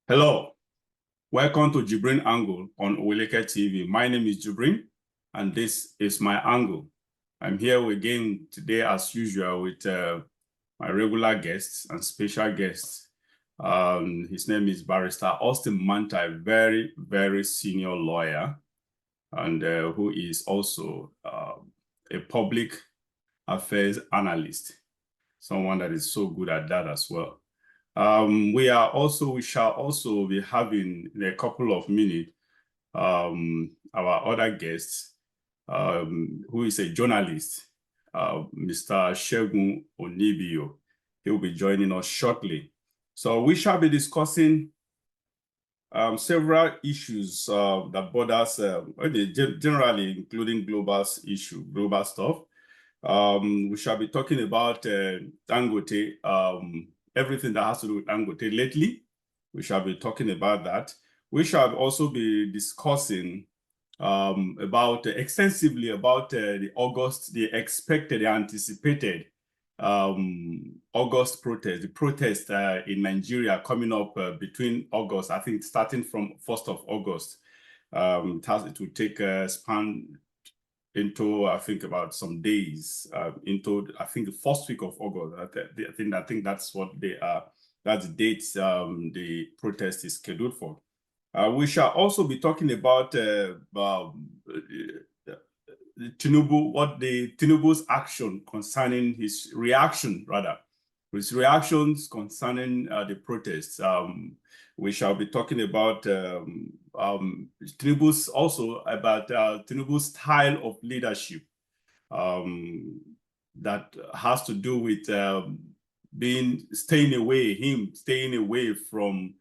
Hello, welcome to JIBRIN Angle on OWELEKETV. My name is JIBRIN, and this is my angle. I'm here again today, as usual, with my regular guests and special guests. His name is Barrister Austin Manta, a very, very senior lawyer, and who is also a public affairs analyst, someone that is so good at that as well. We shall also be having in a couple of minutes our other guest, who is a journalist, Mr. Segun Onibio. He will be joining us shortly. So we shall be discussing several issues that bother us, generally including global stuff. We shall be talking about Dangote, everything that has to do with Dangote lately. We shall be talking about that. We shall also be discussing extensively about the anticipated August protest, the protest in Nigeria coming up between August, I think starting from 1st of August. It will take a span into, I think, about some days, into, I think, the first week of August. I think that's what they are. That's the dates the protest is scheduled for. We shall also be talking about Tinubu's action concerning his reactions concerning the protests. We shall be talking about Tinubu's style of leadership that has to do with staying away from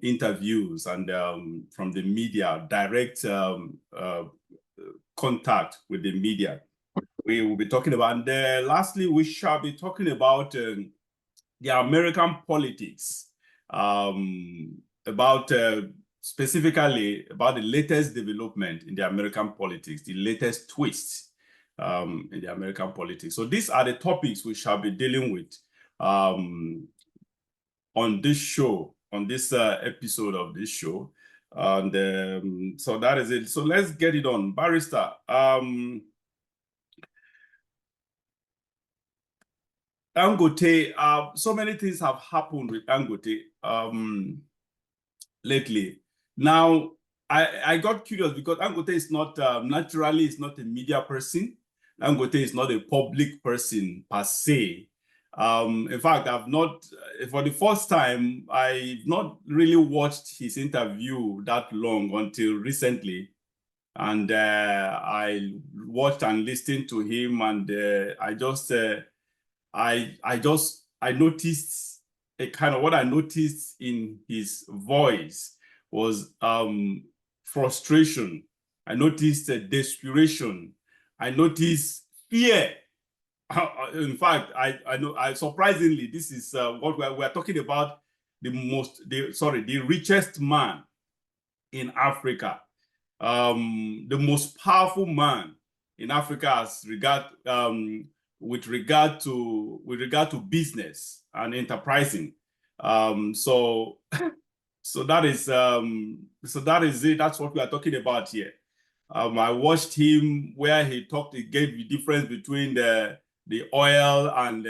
interviews and from the media, direct contact with the media. We will be talking about, and lastly, we shall be talking about the American politics, specifically about the latest development in the American politics, the latest twist in the American politics. So these are the topics we shall be dealing with on this show, on this episode of this show. And so that is it. So let's get it on. Barrister, Dangote, so many things have happened with Dangote lately. Now, I got curious because Dangote is not, naturally, is not a media person. Dangote is not a public person per se. In fact, for the first time, I've not really watched his interview that long until recently. And I watched and listened to him, and I noticed what I noticed in his voice was frustration. I noticed desperation. I noticed fear. In fact, I surprisingly, this is what we're talking about, the richest man in Africa, the most powerful man in Africa as with regard to business and enterprising. So that is it. That's what we are talking about here. I watched him where he gave the difference between the oil and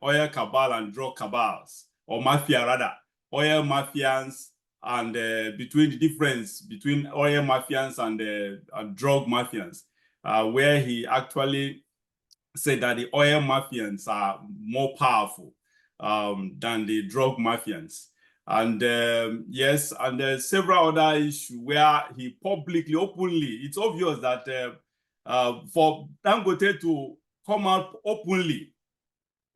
oil cabal and drug cabals, or mafia rather, oil mafians, and between the difference between oil mafians and drug mafians, where he actually said that the oil mafians are more powerful than the drug mafians. And yes, and there's several other issues where he publicly, openly, it's obvious that for Dangote to come out openly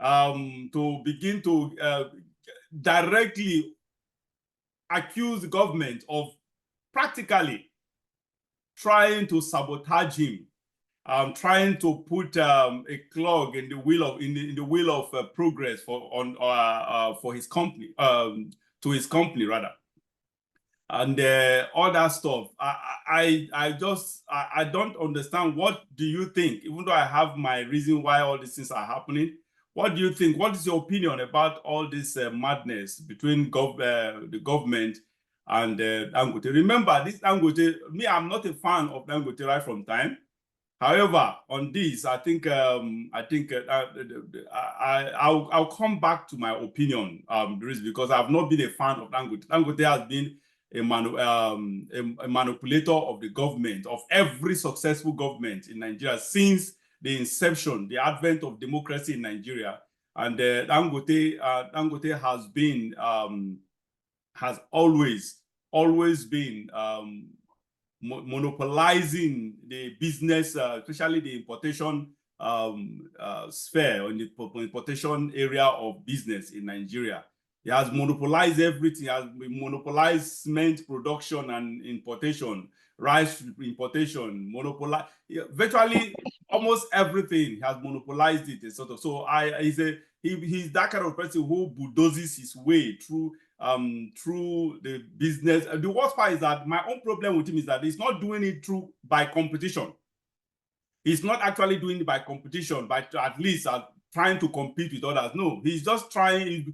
to begin to directly accuse the government of practically trying to sabotage him, trying to put a clog in the wheel of progress for his company, to his company rather, and all that stuff. I don't understand. What do you think? Even though I have my reason why all these things are happening, what do you think? What is your opinion about all this madness between the government and Dangote? Remember, this Dangote, me, I'm not a fan of Dangote right from time. However, on this, I think I'll come back to my opinion. Because I've not been a fan of Dangote. Dangote has been a manipulator of the government, of every successful government in Nigeria since the inception, the advent of democracy in Nigeria. And Dangote has always been monopolizing the business, especially the importation sphere, or in the importation area of business in Nigeria. He has monopolized everything. He has monopolized cement production and importation, rice importation, virtually almost everything. He has monopolized it, sort of. So he's that kind of person who bulldozes his way through the business. The worst part is that my own problem with him is that he's not doing it by competition. He's not actually doing it by competition, but at least trying to compete with others. No, he's just trying.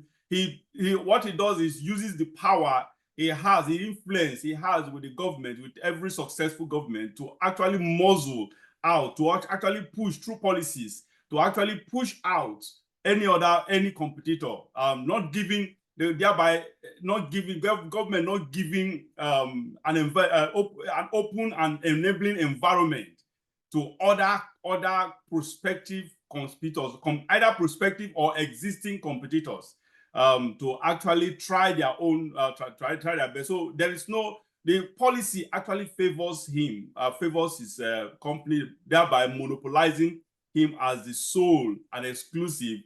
What he does is uses the power he has, the influence he has with the government, with every successful government, to actually muzzle out, to actually push through policies, to actually push out any competitor, thereby not giving government, not giving an open and enabling environment to other prospective competitors, either prospective or existing competitors, to actually try their own, try their best. So the policy actually favors him, favors his company, thereby monopolizing him as the sole and exclusive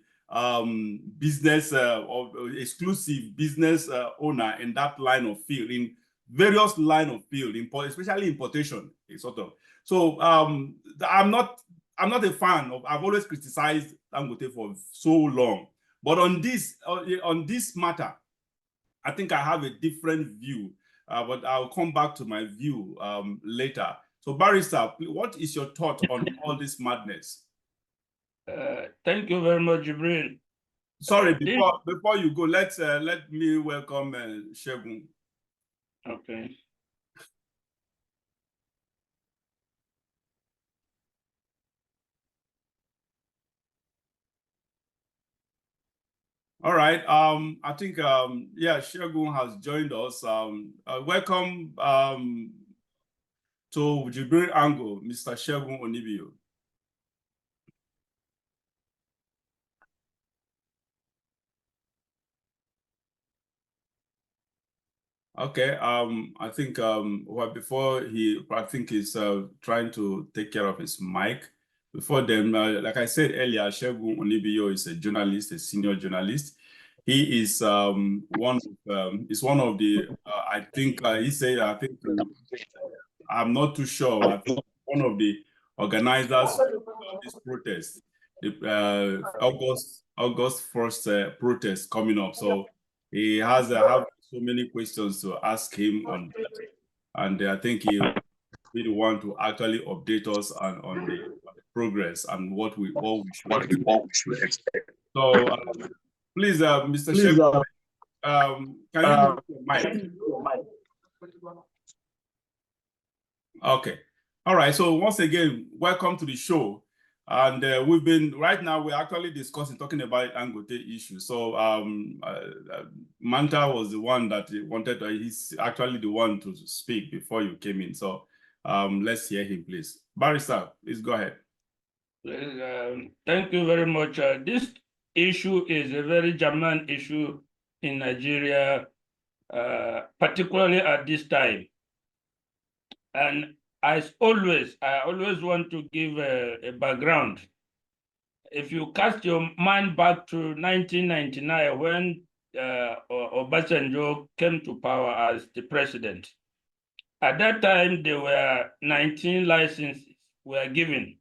business or exclusive business owner in that line of field, in various line of field, especially importation, sort of. So I'm not a fan of. I've always criticized Dangote for so long, but on this matter, I think I have a different view. But I'll come back to my view later. So, Barrister, what is your thought on all this madness? Thank you very much, JIBRIN. Sorry, before you go, let me welcome Segun. Okay. All right. I think yeah, Segun has joined us. Welcome to JIBRIN Angle, Mr. Segun Onibio. Okay. I think before I think he's trying to take care of his mic. Before then, like I said earlier, Segun Onibio is a journalist, a senior journalist. He is one of the I think he said, I think I'm not too sure. I think one of the organizers of this protest, the August 1st protest coming up. So he has have so many questions to ask him on that, and I think he'll be the one to actually update us on the progress and what we should expect. So please, Mr. Sheikh, can you mute your mic? Okay. All right. So once again, welcome to the show. And we're actually talking about Dangote issue. So Manta was the one that wanted he's actually the one to speak before you came in. So let's hear him, please. Barrister, please go ahead. Thank you very much. This issue is a very germane issue in Nigeria, particularly at this time. And I always want to give a background. If you cast your mind back to 1999, when Obasanjo came to power as the president, at that time there were 19 licenses were given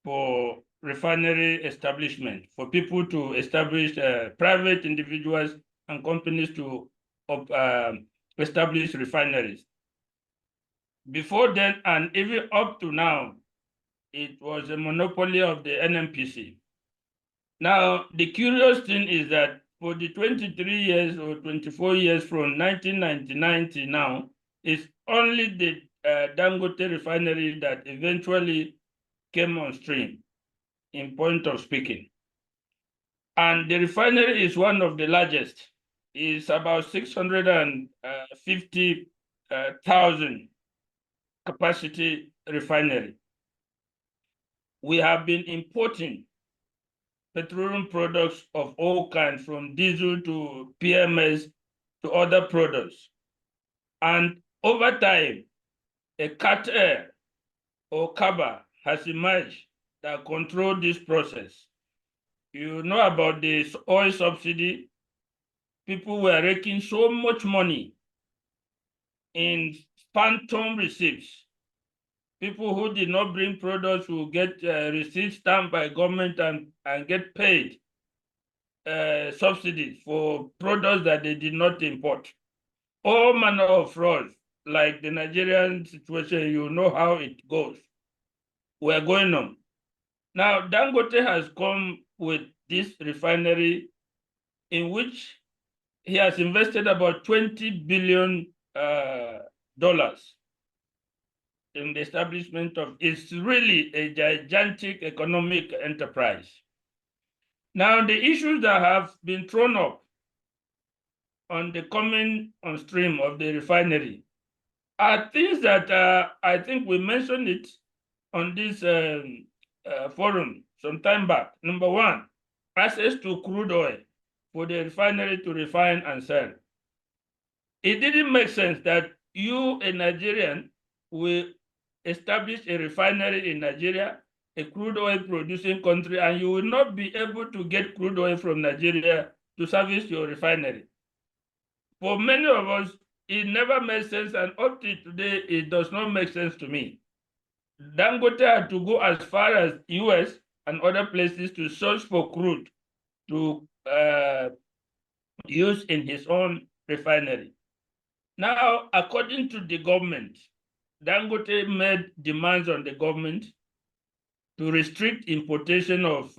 for refinery establishment, for people to establish private individuals and companies to establish refineries. Before then, and even up to now, it was a monopoly of the NNPC. Now, the curious thing is that for the 23 years or 24 years from 1999 to now, it's only the Dangote refinery that eventually came on stream, in point of speaking. And the refinery is one of the largest. It's about 650,000 capacity refinery. We have been importing petroleum products of all kinds, from diesel to PMS to other products. And over time, a cartel or cabal has emerged that control this process. You know about the oil subsidy. People were raking so much money in phantom receipts. People who did not bring products will get receipts stamped by government and get paid subsidies for products that they did not import. All manner of frauds, like the Nigerian situation, you know how it goes. We're going on. Now, Dangote has come with this refinery in which he has invested about $20 billion in the establishment of. It's really a gigantic economic enterprise. Now, the issues that have been thrown up on the coming on stream of the refinery are things that I think we mentioned it on this forum some time back. Number one, access to crude oil for the refinery to refine and sell. It didn't make sense that you, a Nigerian, will establish a refinery in Nigeria, a crude oil producing country, and you will not be able to get crude oil from Nigeria to service your refinery. For many of us, it never made sense, and up to today, it does not make sense to me. Dangote had to go as far as US and other places to search for crude to use in his own refinery. Now, according to the government, Dangote made demands on the government to restrict importation of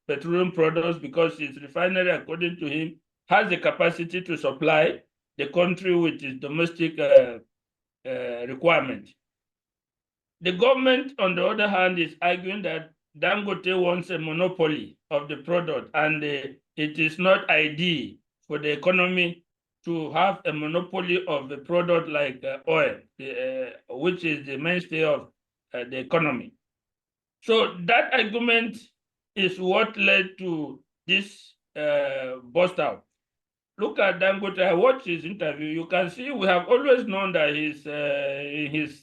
petroleum products because his refinery, according to him, has the capacity to supply the country with its domestic requirement. The government, on the other hand, is arguing that Dangote wants a monopoly of the product, and it is not ideal for the economy to have a monopoly of a product like oil, which is the mainstay of the economy. So that argument is what led to this bust out. Look at Dangote. I watched his interview. You can see we have always known that he's in his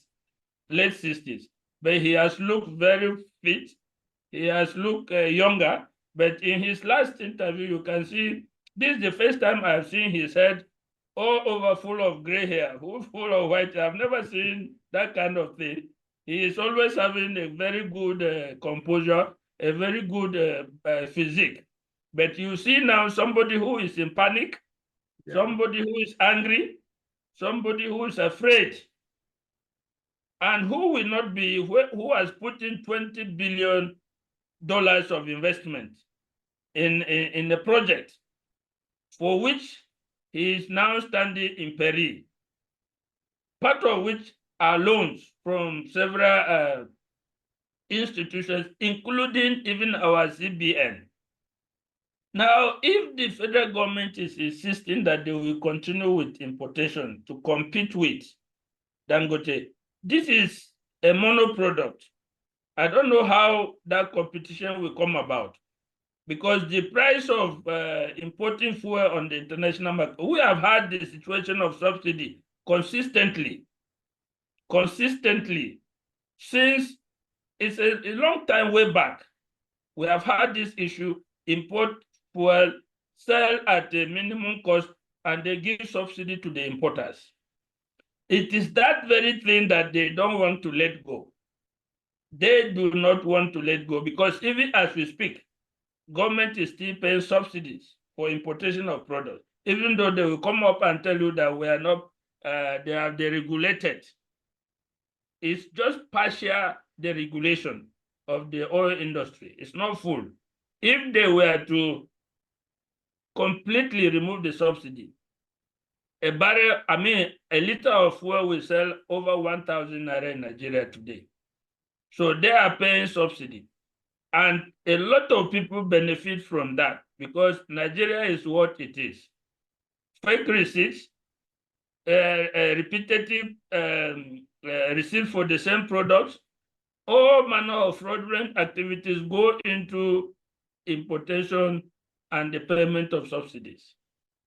late 60s, but he has looked very fit. He has looked younger. But in his last interview, you can see this is the first time I've seen his head all over full of gray hair, full of white hair. I've never seen that kind of thing. He is always having a very good composure, a very good physique. But you see now somebody who is in panic, somebody who is angry, somebody who is afraid, and who will not be, who has put in $20 billion of investment in the project, for which he is now standing in peril, part of which are loans from several institutions, including even our CBN. Now, if the federal government is insisting that they will continue with importation to compete with Dangote, this is a mono product. I don't know how that competition will come about, because the price of importing fuel on the international market, we have had the situation of subsidy consistently, since it's a long time way back. We have had this issue: import fuel, sell at a minimum cost, and they give subsidy to the importers. It is that very thing that they don't want to let go. They do not want to let go, because even as we speak, government is still paying subsidies for importation of products, even though they will come up and tell you that we are not, they are deregulated. It's just partial deregulation of the oil industry. It's not full. if they were to completely remove the subsidy, a barrel, a liter of fuel will sell over 1,000 naira in Nigeria today. So they are paying subsidy. And a lot of people benefit from that because Nigeria is what it is. Fake receipts, repetitive receipts for the same products, all manner of fraudulent activities go into importation and the payment of subsidies.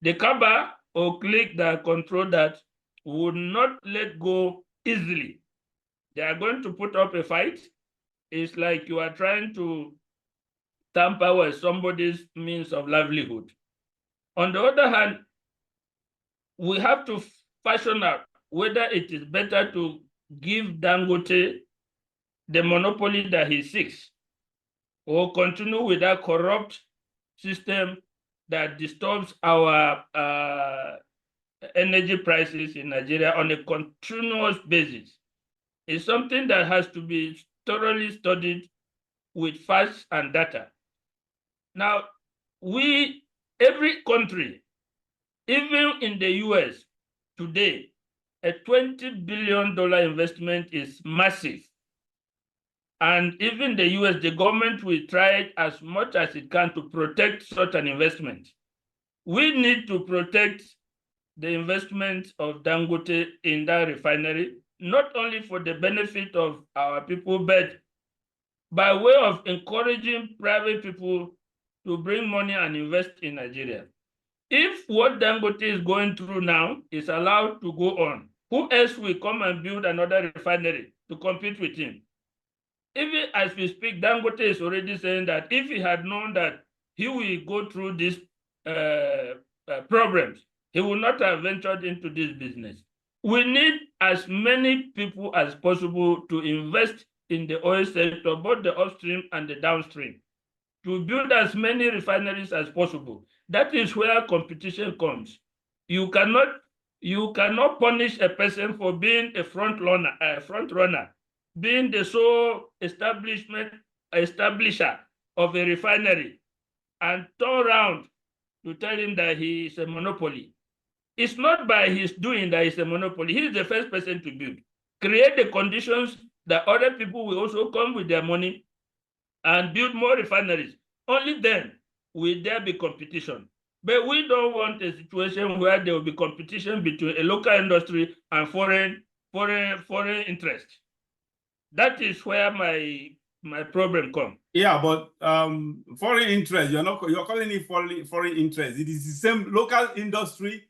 The Kaba or clique that control that would not let go easily. They are going to put up a fight. It's like you are trying to tamper with somebody's means of livelihood. On the other hand, we have to fashion out whether it is better to give Dangote the monopoly that he seeks or continue with that corrupt system that disturbs our energy prices in Nigeria on a continuous basis. It's something that has to be thoroughly studied with facts and data. Now, every country, even in the US today, a $20 billion investment is massive. And even the US, the government will try as much as it can to protect such an investment. We need to protect the investment of Dangote in that refinery, not only for the benefit of our people, but by way of encouraging private people to bring money and invest in Nigeria. If what Dangote is going through now is allowed to go on, who else will come and build another refinery to compete with him? Even as we speak, Dangote is already saying that if he had known that he will go through these problems, he would not have ventured into this business. We need as many people as possible to invest in the oil sector, both the upstream and the downstream, to build as many refineries as possible. That is where competition comes. You cannot punish a person for being a front runner, being the sole establisher of a refinery, and turn around to tell him that he is a monopoly. It's not by his doing that he's a monopoly. He is the first person to build. Create the conditions that other people will also come with their money and build more refineries. Only then will there be competition. But we don't want a situation where there will be competition between a local industry and foreign interest. That is where my problem comes. Yeah, but foreign interest, you're calling it foreign interest. It is the same local industry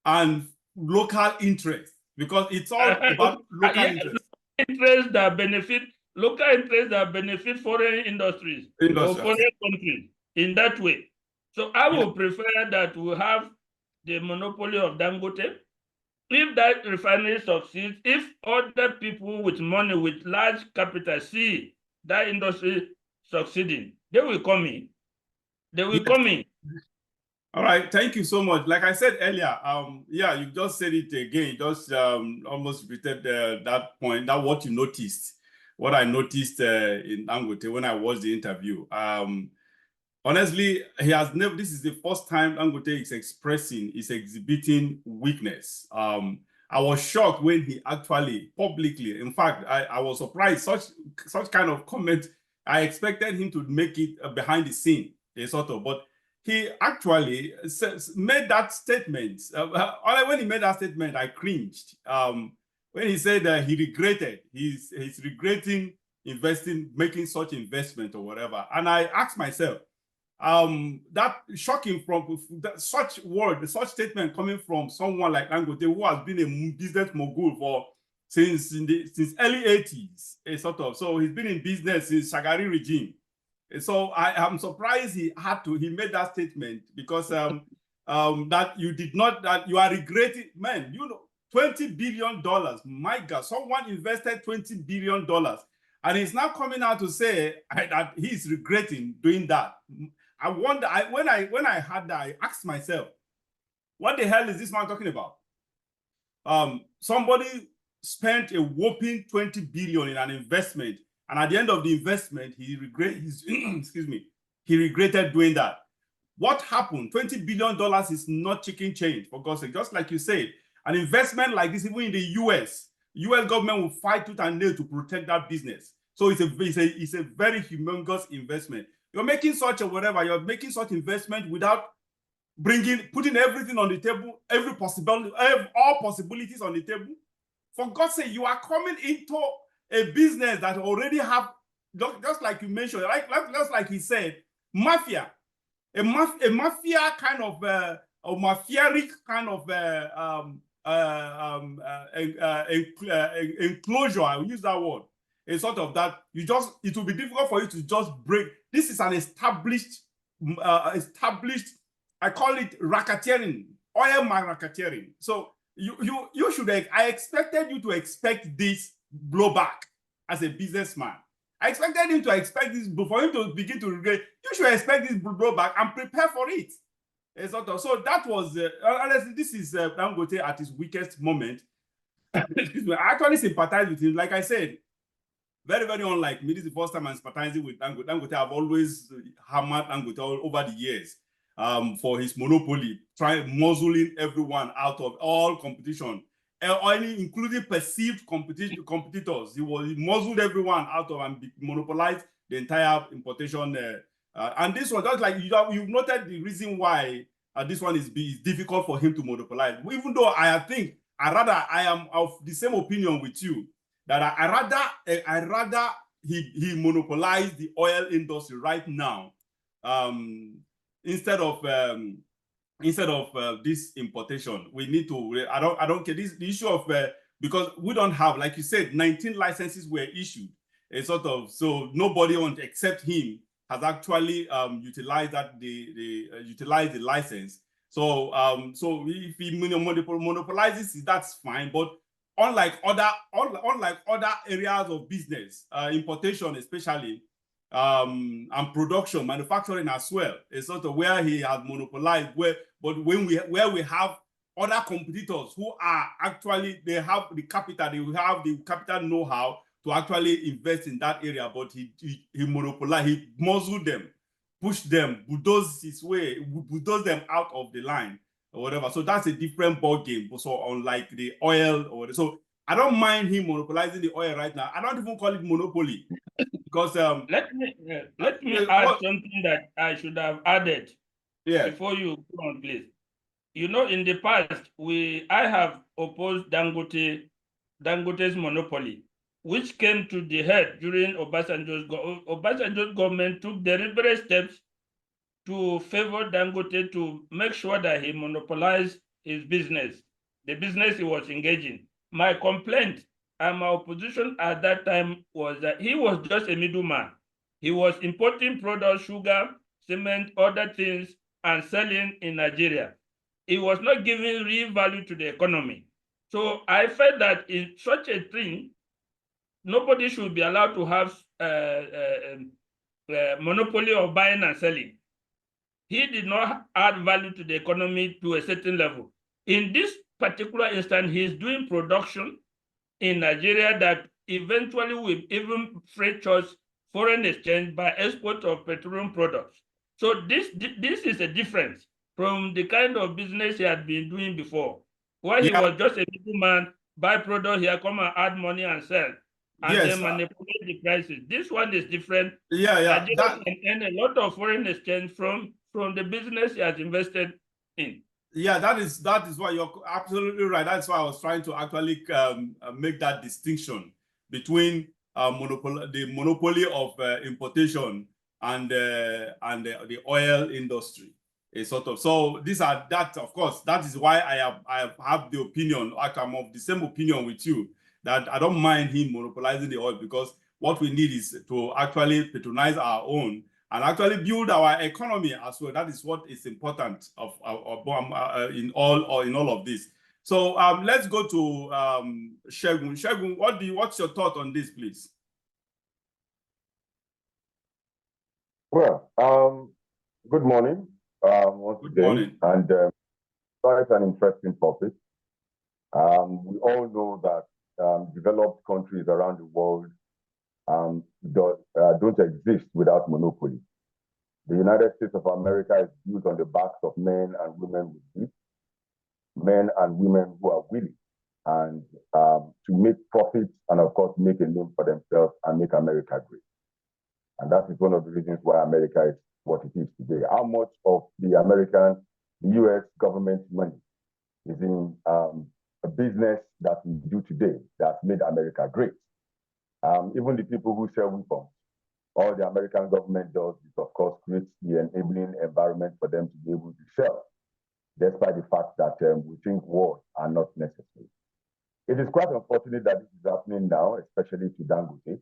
and local interest, because it's all about local interest. Local interests that benefit foreign industries or foreign countries in that way. So I would prefer that we have the monopoly of Dangote. If that refinery succeeds, if other people with money, with large capital see that industry succeeding, they will come in. They will come in. All right, thank you so much. Like I said earlier, yeah, you just said it again. You just almost repeated that point, that what you noticed, what I noticed in Dangote when I watched the interview. Honestly, he has never. This is the first time Dangote is exhibiting weakness. I was shocked when he actually publicly. In fact, I was surprised. Such kind of comment. I expected him to make it behind the scene, sort of, but he actually made that statement. When he made that statement, I cringed. When he said that he regretted, he's regretting making such investment or whatever. And I asked myself, that shocking from such statement coming from someone like Dangote, who has been a business mogul since early 80s, sort of. So he's been in business since Shagari regime. So I am surprised he made that statement, because that you are regretting, man, $20 billion. My God, someone invested $20 billion. And he's now coming out to say that he's regretting doing that. I wonder, when I heard that, I asked myself, what the hell is this man talking about? Somebody spent a whopping $20 billion in an investment, and at the end of the investment, he excuse me, he regretted doing that. What happened? $20 billion is not chicken change, for God's sake. Just like you said, an investment like this, even in the US government will fight tooth and nail to protect that business. So it's a very humongous investment. You're making such a whatever, you're making such investment without putting everything on the table, every possibility, all possibilities on the table. For God's sake, you are coming into a business that already have, just like you mentioned, just like he said, mafia. A mafia kind of a mafiaric kind of enclosure. I will use that word. A sort of that. It will be difficult for you to just break. This is an established. I call it racketeering, oil mine racketeering. So you should. I expected you to expect this blowback as a businessman. I expected him to expect this for him to begin to regret. You should expect this blowback and prepare for it. So that was honestly, this is Dangote at his weakest moment. I actually sympathize with him. Like I said, very, very unlike me. This is the first time I'm sympathizing with Dangote. Dangote, I've always hammered Dangote over the years for his monopoly, muzzling everyone out of all competition. Including perceived competitors. He muzzled everyone out of and monopolized the entire importation. And this one, just like you've noted the reason why this one is difficult for him to monopolize. Even though I am of the same opinion with you that I rather he monopolized the oil industry right now instead of this importation. We need to, I don't care this, the issue of, because we don't have, like you said, 19 licenses were issued, so nobody except him has actually utilized utilized the license. So if he monopolizes, that's fine. But unlike other areas of business, importation especially, and production, manufacturing as well, is sort of where he has monopolized. Where we have other competitors who are actually, they have the capital, they have the capital know-how to actually invest in that area, but he monopolized, he muzzled them, pushed them, bulldozed them out of the line or whatever. So that's a different ball game. So unlike the oil or so, I don't mind him monopolizing the oil right now. I don't even call it monopoly. Because let me add something that I should have added before you go on, please. You know, in the past, I have opposed Dangote's monopoly, which came to the head during Obasanjo's government took deliberate steps to favor Dangote to make sure that he monopolized his business, the business he was engaging. My complaint and my opposition at that time was that he was just a middleman. He was importing products, sugar, cement, other things, and selling in Nigeria. He was not giving real value to the economy. So I felt that in such a thing, nobody should be allowed to have monopoly of buying and selling. He did not add value to the economy to a certain level. In this particular instance, he is doing production in Nigeria that eventually will even freight us foreign exchange by export of petroleum products. So this is a difference from the kind of business he had been doing before, where he was just a middleman, buy product here, come and add money and sell, and then manipulate the prices. This one is different. Nigeria can earn a lot of foreign exchange from the business he has invested in. Yeah, that is why you're absolutely right. That's why I was trying to actually make that distinction between the monopoly of importation and the oil industry. So of course, that is why I have the opinion. I'm of the same opinion with you that I don't mind him monopolizing the oil, because what we need is to actually patronize our own and actually build our economy as well. That is what is important in all of this. So let's go to Shegun. Shegun, what's your thought on this, please? Well, good morning. Good morning. And it's an interesting topic. We all know that developed countries around the world don't exist without monopoly. The United States of America is built on the backs of men and women with grit, men and women who are willing and to make profits and, of course, make a name for themselves and make America great. And that is one of the reasons why America is what it is today. How much of the US government money is in a business that we do today that made America great? Even the people who sell weapons, all the American government does is, of course, create the enabling environment for them to be able to sell, despite the fact that we think wars are not necessary. It is quite unfortunate that this is happening now, especially to Dangote.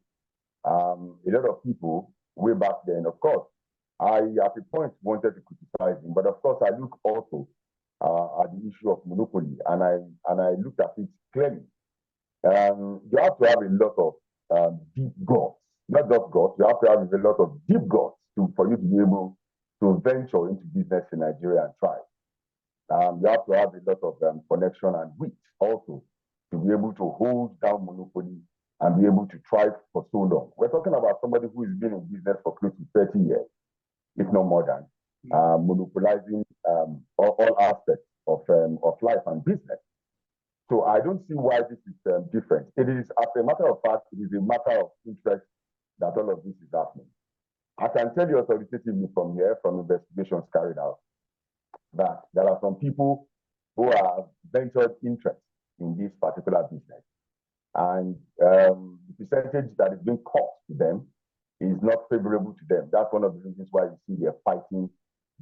A lot of people way back then, of course, I at a point wanted to criticize him, but of course I look also at the issue of monopoly, and I looked at it clearly. You have to have a lot of deep guts, not just guts. You have to have a lot of deep guts for you to be able to venture into business in Nigeria and thrive. You have to have a lot of connection and wit also to be able to hold down monopoly and be able to thrive for so long. We're talking about somebody who has been in business for close to 30 years, if not more than, monopolizing all aspects of life and business. So I don't see why this is different. It is, as a matter of fact, it is a matter of interest that all of this is happening. I can tell you authoritatively from here, from investigations carried out, that there are some people who have ventured interest in this particular business. And the percentage that is being cost to them is not favorable to them. That's one of the reasons why you see they're fighting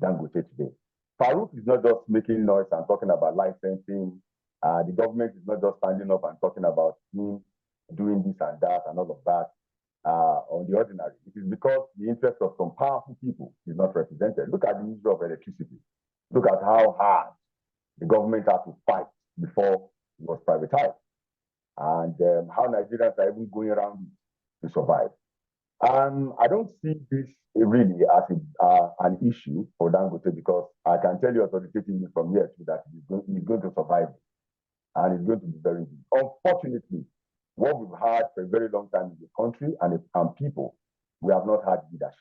Dangote today. Farouk is not just making noise and talking about licensing. The government is not just standing up and talking about him doing this and that and all of that on the ordinary. It is because the interest of some powerful people is not represented. Look at the issue of electricity. Look at how hard the government had to fight before it was privatized, and how Nigerians are even going around it to survive. I don't see this really as an issue for Dangote, because I can tell you authoritatively from here too that he's going to survive it, and it's going to be very good. Unfortunately, what we've had for a very long time in the country and people, we have not had leadership.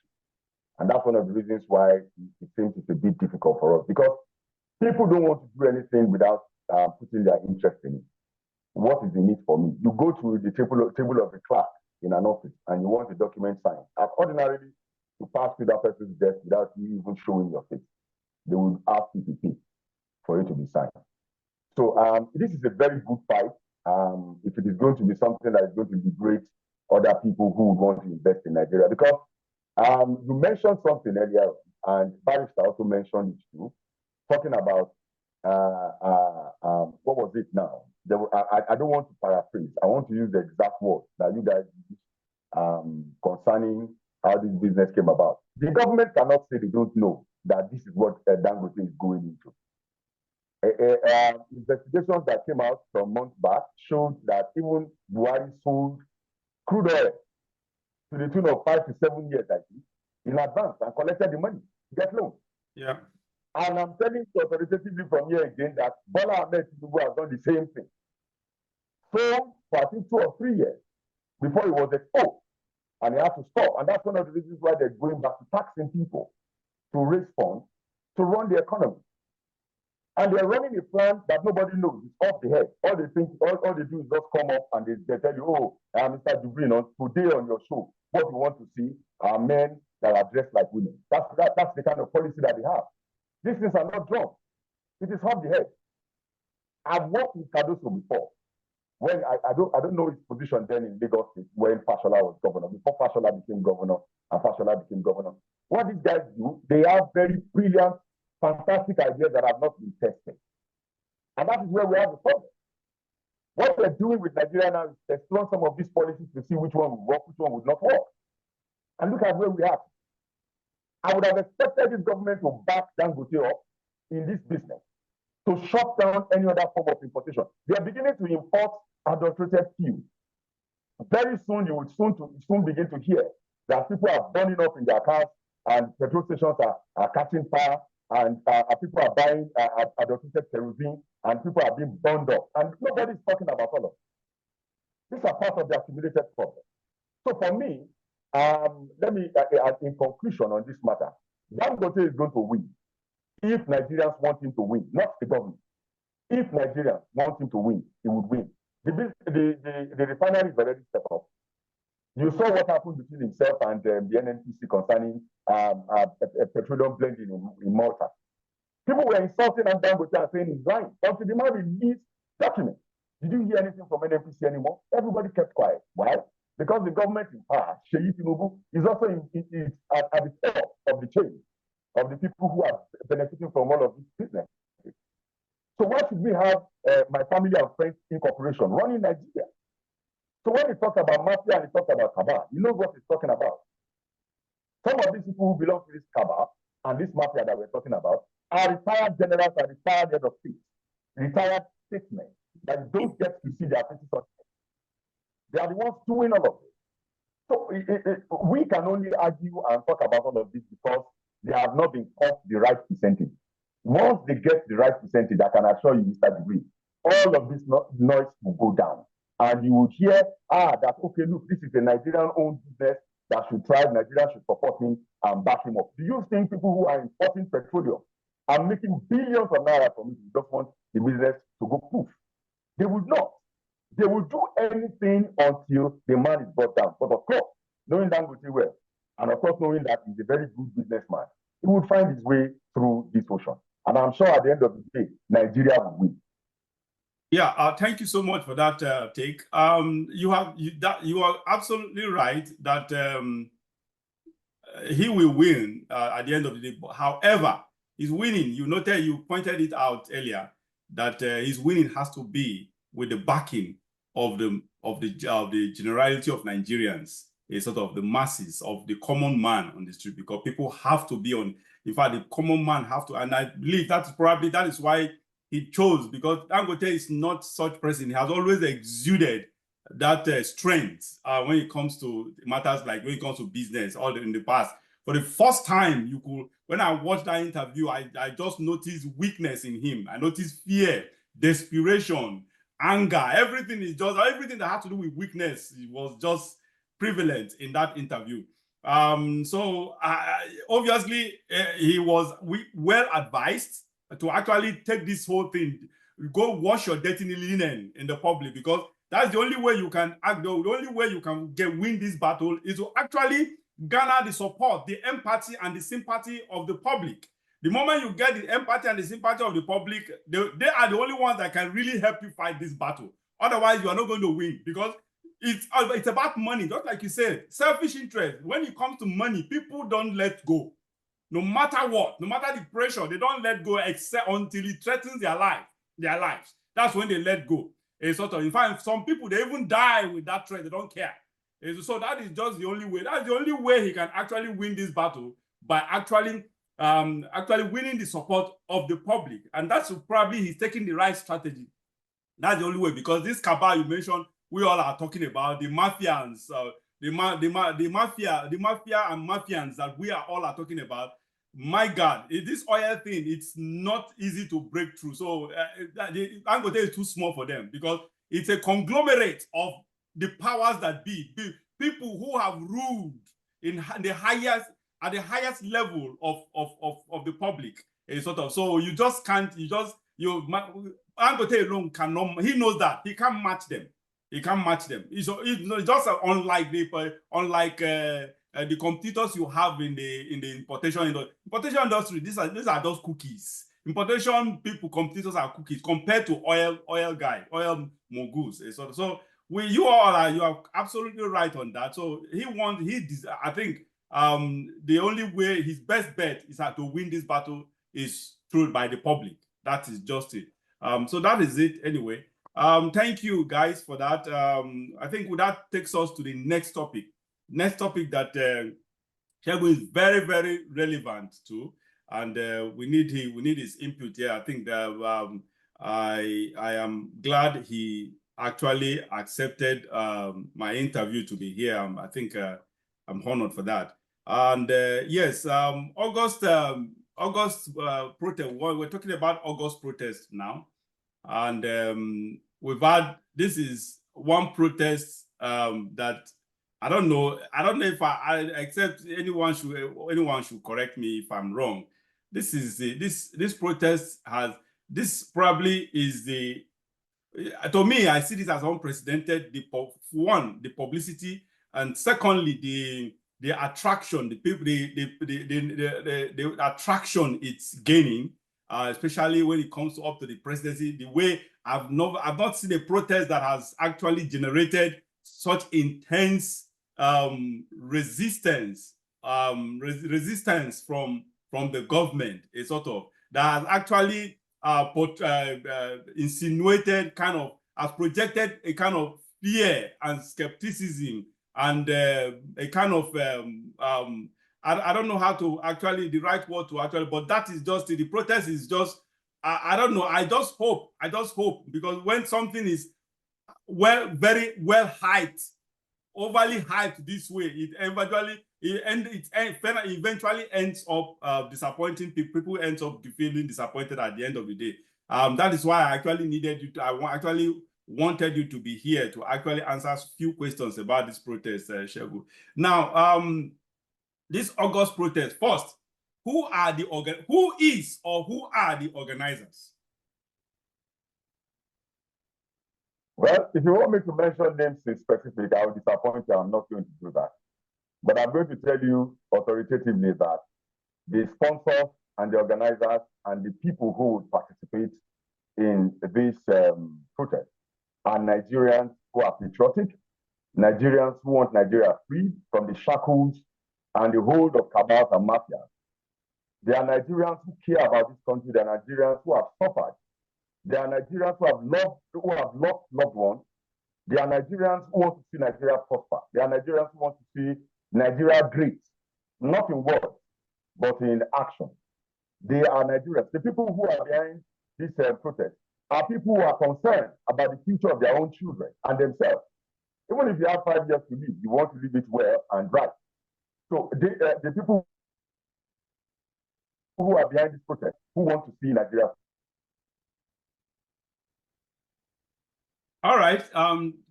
And that's one of the reasons why it seems it's a bit difficult for us, because people don't want to do anything without putting their interest in it. What is in it for me? You go to the table of the clerk in an office and you want a document signed. As ordinarily, you pass through that person's desk without you even showing your face. They will ask you to pay for it to be signed. So this is a very good fight. If it is going to be something that is going to liberate other people who would want to invest in Nigeria, because you mentioned something earlier, and Barrister also mentioned it too, talking about what was it now? I don't want to paraphrase. I want to use the exact word that you guys use concerning how this business came about. The government cannot say they don't know that this is what Dangote is going into. Investigations that came out some months back showed that even Buhari sold crude oil to the tune of 5 to 7 years, I think, in advance, and collected the money to get loans. Yeah. And I'm telling you authoritatively from here again that Bola Ahmed Tinubu has done the same thing. So for I think 2 or 3 years before he was exposed, and he had to stop. And that's one of the reasons why they're going back to taxing people to raise funds to run the economy. And they're running a plan that nobody knows. It's off the head. All they think, all they do is just come up and they tell you, oh, Mr. JIBRIN, today on your show, what we want to see are men that are dressed like women. That's the kind of policy that they have. These things are not drawn. It is off the head. I've worked with Cardoso before. When I don't know his position then in Lagos State when Fashola was governor, before Fashola became governor and Fashola became governor. What these guys do, they have very brilliant, fantastic ideas that have not been tested. And that is where we have the problem. What we're doing with Nigeria now is exploring some of these policies to see which one will work, which one would not work. And look at where we are. I would have expected this government to back Dangote up in this business, to shut down any other form of importation. They are beginning to import adulterated fuel. Very soon, you will soon begin to hear that people are burning up in their cars and petrol stations are catching fire, and people are buying adulterated kerosene, and people are being burned up. And nobody's talking about all of it. These are part of the accumulated problem. So for me, let me, in conclusion on this matter, Dangote is going to win if Nigerians want him to win, not the government. If Nigerians want him to win, he would win. The refinery is already set up. You saw what happened between himself and the NNPC concerning petroleum blending in Malta. People were insulting Dangote and saying he's lying until the man released documents. Did you hear anything from NNPC anymore? Everybody kept quiet. Why? Because the government in power, Tinubu, is also at the top of the chain of the people who are benefiting from all of this business. So why should we have my family and friends incorporation running Nigeria? So when he talks about mafia and he talks about cabal, you know what he's talking about. Some of these people who belong to this cabal and this mafia that we're talking about are retired generals and retired head of state, retired statesmen that don't get to see their faces on. They are the ones doing all of this. So we can only argue and talk about all of this because they have not been caught the right percentage. Once they get the right percentage, I can assure you, Mr. JIBRIN, all of this noise will go down. And you would hear, that, okay, look, this is a Nigerian-owned business that should thrive, Nigeria should support him and back him up. Do you think people who are importing petroleum are making billions of naira from it just want the business to go poof? They would not. They will do anything until the man is brought down. But of course, knowing Dangote well, and of course knowing that he's a very good businessman, he would find his way through this ocean. And I'm sure at the end of the day, Nigeria will win. Yeah, thank you so much for that take. You are absolutely right that he will win at the end of the day. However, he's winning. You pointed it out earlier that his winning has to be with the backing of the generality of Nigerians, a sort of the masses of the common man on the street, because people have to be on. In fact, the common man have to, and I believe that is why he chose, because Dangote is not such person. He has always exuded that strength when it comes to matters like when it comes to business or in the past. For the first time, when I watched that interview, I just noticed weakness in him. I noticed fear, desperation, anger, everything that had to do with weakness was just prevalent in that interview. So obviously he was well advised to actually take this whole thing, go wash your dirty linen in the public, because that's the only way you can act. The only way you can win this battle is to actually garner the support, the empathy and the sympathy of the public. The moment you get the empathy and the sympathy of the public, they are the only ones that can really help you fight this battle. Otherwise, you are not going to win, because it's about money. Just like you said, selfish interest. When it comes to money, people don't let go. No matter what, no matter the pressure, they don't let go except until it threatens their lives. That's when they let go. In fact, some people, they even die with that threat. They don't care. So that is just the only way. That's the only way he can actually win this battle, by actually winning the support of the public. And that's probably he's taking the right strategy. That's the only way, because this cabal you mentioned, we all are talking about, the mafians, the mafia and mafians that we are all talking about. My God, this oil thing, it's not easy to break through. So Dangote is too small for them, because it's a conglomerate of the powers that be, people who have ruled at the highest level of the public. So you just can't, Dangote alone cannot, he knows that, he can't match them. It's just unlike the competitors you have in the importation industry. These are just cookies. Importation competitors are cookies compared to oil moguls. So you are absolutely right on that. So I think the only way, his best bet is to win this battle is through by the public. That is just it. So that is it anyway. Thank you guys for that. I think that takes us to the next topic. Next topic that Shegun is very, very relevant to, and we need his input here. I think that I am glad he actually accepted my interview to be here. I think I'm honored for that. And yes, August protest. We're talking about August protest now, and this is one protest that I don't know. I don't know if except anyone should correct me if I'm wrong. This is this protest has this probably is the to me, I see this as unprecedented. The publicity, and secondly, the attraction, the people, the attraction it's gaining, especially when it comes up to the presidency. The way I've not seen a protest that has actually generated such intense resistance, resistance from the government, a sort of that has actually insinuated has projected a kind of fear and skepticism and a kind of I don't know how to actually the right word to actually, but that is just the protest is just I don't know. I just hope because when something is very well hyped, overly hyped this way, it eventually ends up disappointing people. People ends up feeling disappointed at the end of the day. That is why I actually needed you to, I actually wanted you to be here to actually answer a few questions about this protest, Shegu. Now, this August protest, first, who are the organizers? Well, if you want me to mention names in specific, I will disappoint you. I'm not going to do that. But I'm going to tell you authoritatively that the sponsors and the organizers and the people who would participate in this protest are Nigerians who are patriotic, Nigerians who want Nigeria freed from the shackles and the hold of cabals and mafias. They are Nigerians who care about this country. They are Nigerians who have suffered. They are Nigerians who have lost loved ones. They are Nigerians who want to see Nigeria prosper. They are Nigerians who want to see Nigeria great, not in words, but in action. They are Nigerians. The people who are behind this protest are people who are concerned about the future of their own children and themselves. Even if you have 5 years to live, you want to live it well and right. So the people who are behind this protest, who want to see Nigeria. All right.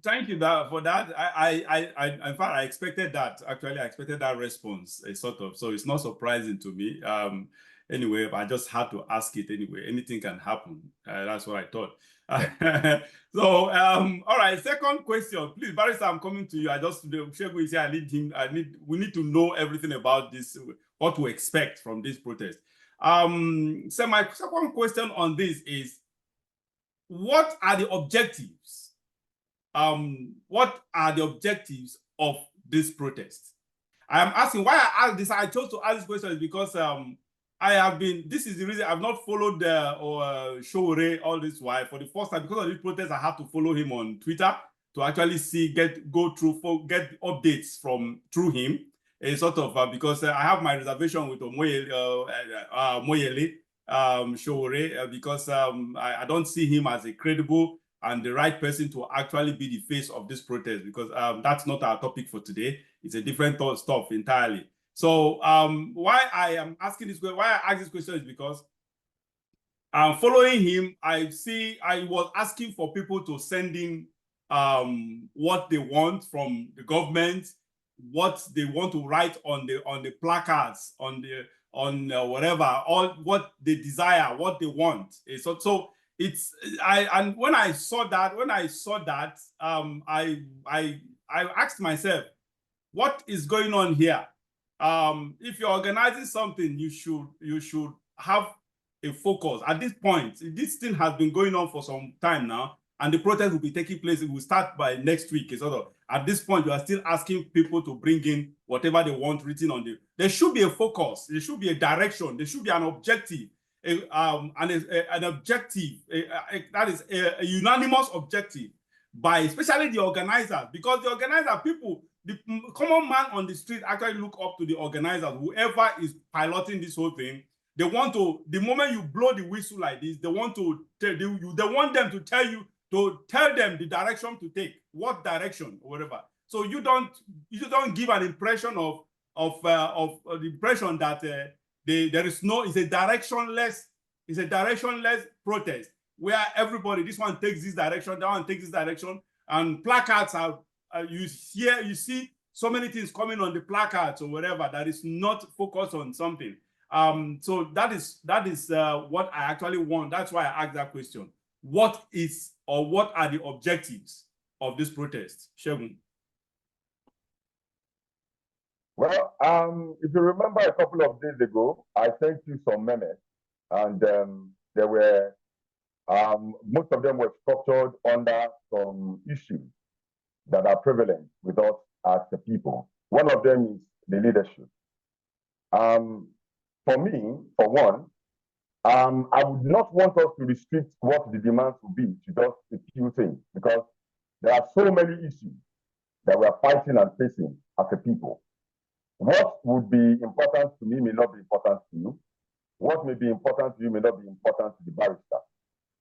Thank you for that. In fact, I expected that. Actually, I expected that response, sort of. So it's not surprising to me. Anyway, I just had to ask it anyway. Anything can happen. That's what I thought. So, all right. Second question, please, Barrister. I'm coming to you. Shegu is here. We need to know everything about this. What to expect from this protest. So my second question on this is, what are the objectives? What are the objectives of this protest? I am asking why I asked this. I chose to ask this question because this is the reason I've not followed Showore all this while. For the first time, because of this protest, I have to follow him on Twitter to actually get updates through him. Sort of because I have my reservation with Moyele. Showore, because I don't see him as a credible and the right person to actually be the face of this protest, because that's not our topic for today. It's a different stuff entirely. So why I ask this question is because following him, I was asking for people to send in what they want from the government, what they want to write on the placards, on whatever, all what they desire, what they want. So it's and when I saw that, I asked myself, what is going on here? If you're organizing something, you should have a focus. At this point, this thing has been going on for some time now, and the protest will be taking place. It will start by next week. At this point, you are still asking people to bring in whatever they want written on there should be a focus. There should be a direction. There should be an objective, an objective that is a unanimous objective by especially the organizers, because the organizer people, the common man on the street actually look up to the organizers, whoever is piloting this whole thing. They want to, the moment you blow the whistle like this, they want them to tell them the direction to take, what direction or whatever. So you don't give an impression of the impression that there is no, it's a directionless protest where everybody, this one takes this direction, that one takes this direction, and placards are you see so many things coming on the placards or whatever that is not focused on something. So that is what I actually want. That's why I asked that question. What are the objectives of this protest, Shegun? Well, if you remember a couple of days ago, I sent you some memes, and there were most of them were structured under some issues that are prevalent with us as the people. One of them is the leadership. For me, for one, I would not want us to restrict what the demands would be to just a few things, because there are so many issues that we are fighting and facing as a people. What would be important to me may not be important to you. What may be important to you may not be important to the barrister.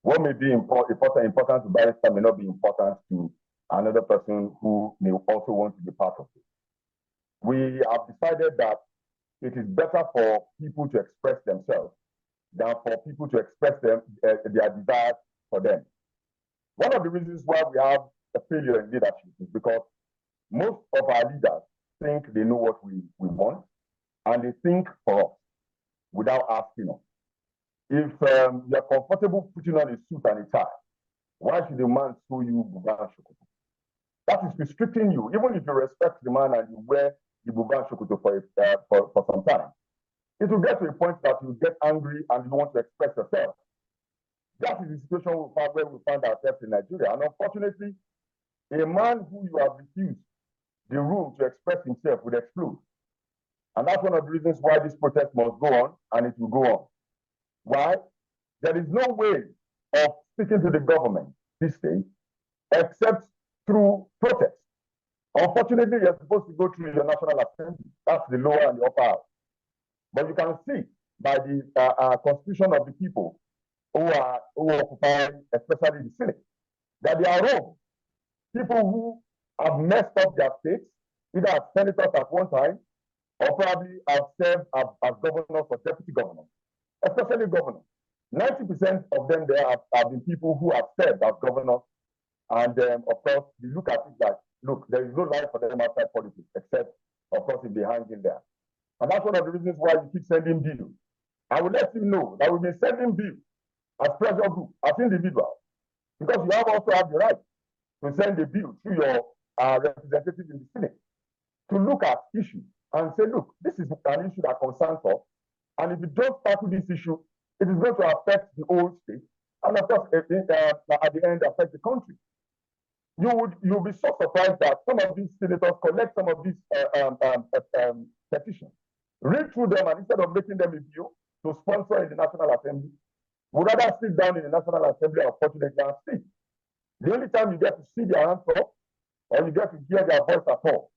What may be important to barrister may not be important to another person who may also want to be part of it. We have decided that it is better for people to express themselves than for people to express their desires for them. One of the reasons why we have a failure in leadership is because most of our leaders think they know what we want, and they think for us without asking us. If you're comfortable putting on a suit and a tie, why should the man show you bugan shokoto? That is restricting you. Even if you respect the man and you wear the bugan shokoto for some time, it will get to a point that you get angry and you want to express yourself. That is the situation where we find ourselves in Nigeria. And unfortunately, a man who you have refused the room to express himself would explode. And that's one of the reasons why this protest must go on, and it will go on. Why? There is no way of speaking to the government this day except through protest. Unfortunately, you're supposed to go through the National Assembly. That's the lower and the upper house. But you can see by the constitution of the people who occupy, especially the Senate, that they are wrong. People who have messed up their states, either as senators at one time, or probably have served as governors or deputy governors, especially governors. 90% of them there have been people who have served as governors, and of course, you look at it like, look, there is no life for them outside politics, except, of course, if they hang in there. And that's one of the reasons why you keep sending bills. I will let you know that we've been sending bills as pressure group, as individuals, because you also have the right to send a bill through your representative in the Senate to look at issues and say, look, this is an issue that concerns us, and if you don't tackle this issue, it is going to affect the whole state, and of course, at the end, affect the country. You'll be so surprised that some of these senators collect some of these petitions, read through them, and instead of making them a bill to sponsor in the National Assembly, would rather sit down in the National Assembly, unfortunately, and speak. The only time you get to see their hands up, or you get to hear their voice at all,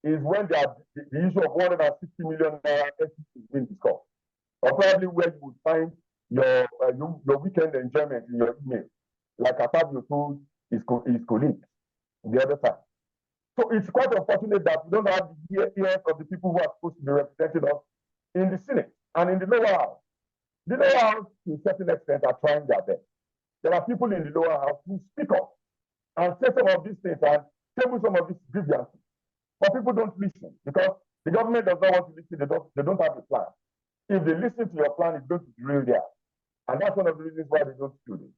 is when the issue of 160 million is being discussed, or probably where you would find your weekend enjoyment in your email, like Atabio told his colleagues the other time. So it's quite unfortunate that we don't have the ears of the people who are supposed to be representing us in the Senate and in the lower house. The lower house, to a certain extent, are trying their best. There are people in the lower house who speak up and say some of these things and table some of these grievances. But people don't listen because the government does not want to listen. They don't have a plan. If they listen to your plan, it's going to drill there. And that's one of the reasons why they don't do this.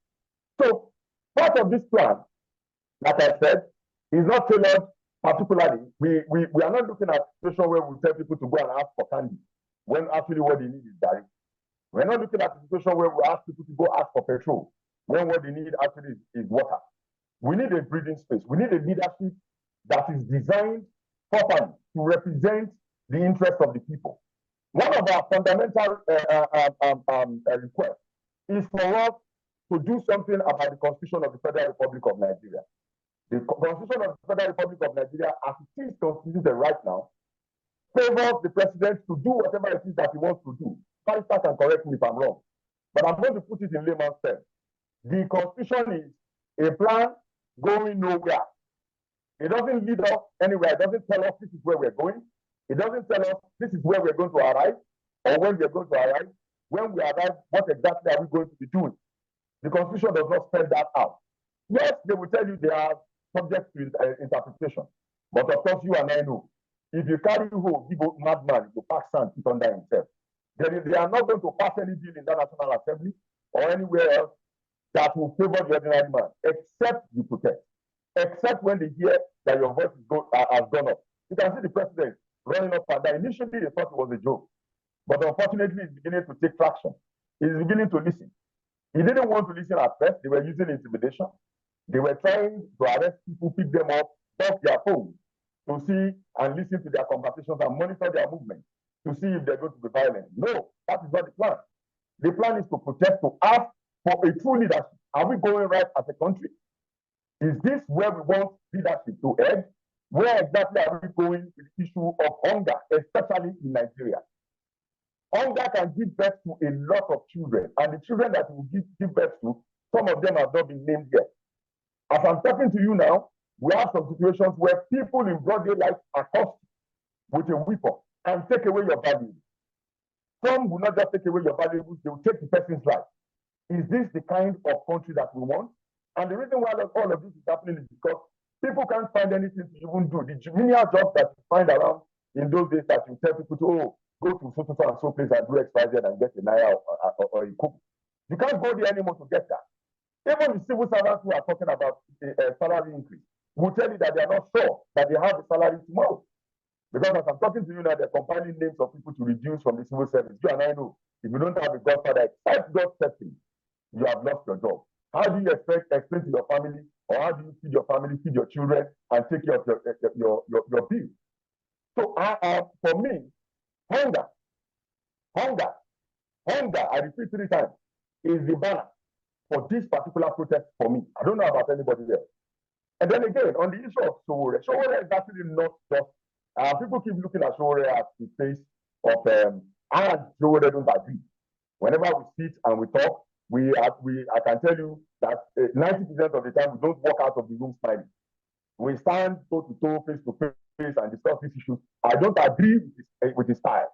So part of this plan, like I said, is not tailored particularly. We are not looking at a situation where we tell people to go and ask for candy when actually what they need is direct. We're not looking at a situation where we ask people to go ask for petrol when what they need actually is water. We need a breathing space. We need a leadership that is designed properly to represent the interests of the people. One of our fundamental requests is for us to do something about the Constitution of the Federal Republic of Nigeria. The Constitution of the Federal Republic of Nigeria, as it is constituted right now, favors the president to do whatever it is that he wants to do. Barrister can correct me if I'm wrong, but I'm going to put it in layman's terms. The Constitution is a plan going nowhere. It doesn't lead us anywhere. It doesn't tell us this is where we're going. It doesn't tell us this is where we're going to arrive or when we're going to arrive. When we arrive, what exactly are we going to be doing? The Constitution does not spell that out. Yes, they will tell you they are subject to interpretation. But of course, you and I know if you carry home, give a madman to pack sand, put under himself. They are not going to pass any bill in that National Assembly or anywhere else that will favor the ordinary man, except you protest. Except when they hear that your voice has gone up. You can see the president running up and down. Initially, they thought it was a joke. But unfortunately, it's beginning to take traction. He's beginning to listen. He didn't want to listen at first. They were using intimidation. They were trying to arrest people, pick them up, off their phones to see and listen to their conversations and monitor their movements to see if they're going to be violent. No, that is not the plan. The plan is to protest, to ask for a true leadership. Are we going right as a country? Is this where we want leadership to head? Where exactly are we going with the issue of hunger, especially in Nigeria? Hunger can give birth to a lot of children, and the children that will give birth to, some of them have not been named yet. As I'm talking to you now, we have some situations where people in broad daylight are caught with a weapon and take away your valuables. Some will not just take away your valuables, they will take the person's life. Is this the kind of country that we want? And the reason why all of this is happening is because people can't find anything to even do. The menial jobs that you find around in those days that you tell people to, oh, go to so and so place and do XYZ and get a naira or a cook. You can't go there anymore to get that. Even the civil servants who are talking about a salary increase will tell you that they are not sure that they have a salary tomorrow. Because as I'm talking to you now, they're compiling names of people to reduce from the civil service. You and I know, if you don't have a godfather, except God setting, you have lost your job. How do you explain to your family, or how do you feed your family, feed your children, and take care of your bills? So for me, hunger, I repeat 3 times, is the banner for this particular protest for me. I don't know about anybody else. And then again, on the issue of Sowore is actually not just, people keep looking at Sowore as the face of, and Sowore don't agree. Whenever we sit and we talk, I can tell you that 90% of the time we don't walk out of the room smiling. We stand toe to toe, face to face, and discuss these issues. I don't agree with his style.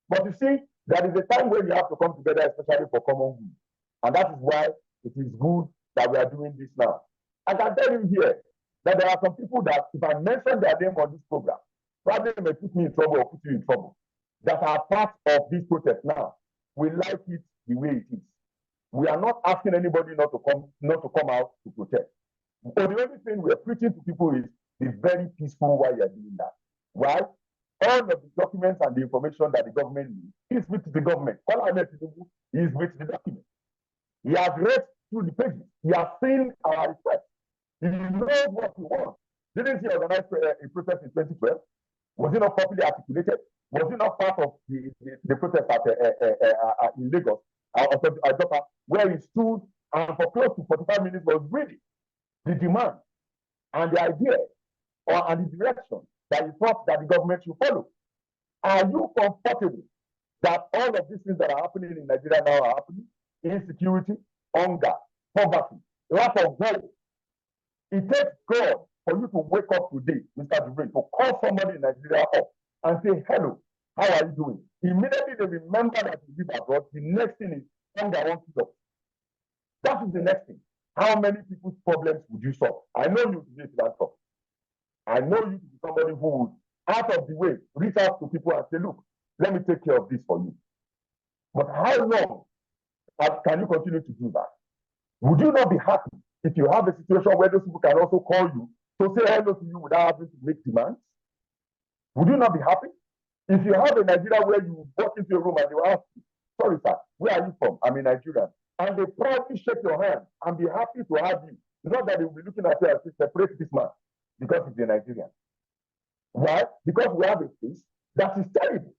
But you see, there is a time when you have to come together, especially for common good. And that is why it is good that we are doing this now. I can tell you here that there are some people that, if I mention their name on this program, probably may put me in trouble or put you in trouble, that are part of this protest now. We like it the way it is. We are not asking anybody not to come out to protest. But the only thing we are preaching to people is be very peaceful while you are doing that. Why? All of the documents and the information that the government needs is with the government. All I need to do is with the document. He has read through the pages. He has seen our request. He knows what we want. Didn't he organize a protest in 2012? Was it not properly articulated? Was it not part of the protest in Lagos, where he stood and for close to 45 minutes was reading the demand and the idea and the direction that he thought that the government should follow? Are you comfortable that all of these things that are happening in Nigeria now are happening? Insecurity, hunger, poverty, lack of hope. It takes God for you to wake up today, Mr. JIBRIN, to call somebody in Nigeria up and say, hello, how are you doing? Immediately they remember that you live abroad. The next thing is hunger wants to stop. That is the next thing. How many people's problems would you solve? I know you to be a philanthropist. I know you to be somebody who would, out of the way, reach out to people and say, look, let me take care of this for you. But how long can you continue to do that? Would you not be happy if you have a situation where those people can also call you to say hello to you without having to make demands? Would you not be happy? If you have a Nigeria where you walk into a room and they will ask you, sorry sir, where are you from? I'm a Nigerian. And they proudly shake your hand and be happy to have you. Not that they will be looking at you and say, separate this man because he's a Nigerian. Why? Because we have a face that is terrible.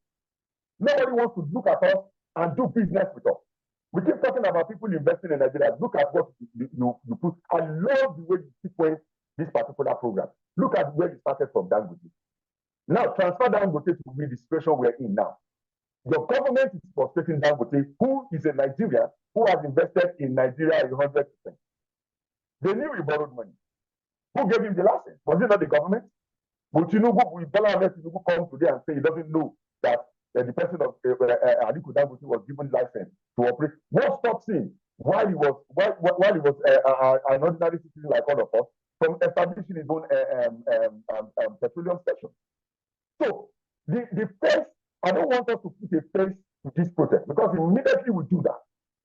Nobody wants to look at us and do business with us. We keep talking about people investing in Nigeria. Look at what you put. I love the way you sequence this particular program. Look at where you started from Dangote. Now, transfer Dangote to the situation we're in now. Your government is frustrating Dangote, who is a Nigerian, who has invested in Nigeria 100%. They knew he borrowed money. Who gave him the license? Was it not the government? Will Tinubu come today and say he doesn't know that the person of Aliko Dangote was given license to operate? What stops him while he was an ordinary citizen like all of us from establishing his own petroleum station? So the face, I don't want us to put a face to this protest, because immediately we do that,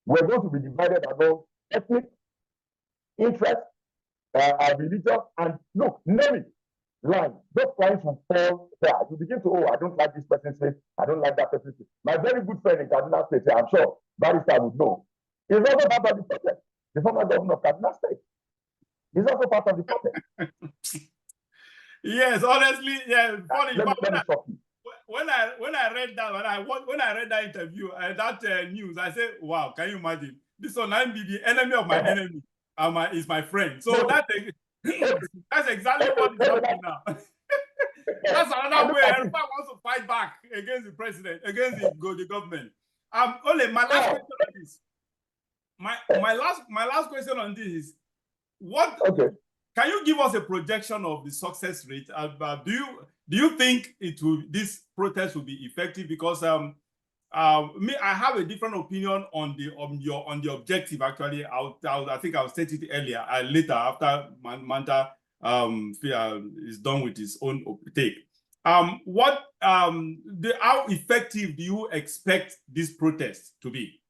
we're going to be divided along ethnic, interest, religious, and look, name it, line. Those lines will fall there. You begin to, oh, I don't like this person's face, I don't like that person's face. My very good friend in Kaduna State, I'm sure Barrister would know, is also part of the protest. The former governor of Kaduna State is also part of the protest. Yes, honestly, yeah. Funny. Let me stop you. When I read that, when I read that interview, that news, I said, "Wow, can you imagine? This one might be the enemy of my enemy, is my friend." So that's exactly what is happening now. That's another way everyone wants to fight back against the president, against the government. Only my last question on this. My last question on this is, what? Okay. Can you give us a projection of the success rate? Do you think this protest will be effective? Because me, I have a different opinion on the objective. Actually, I think I'll state it earlier, later after Manta is done with his own take. How effective do you expect this protest to be?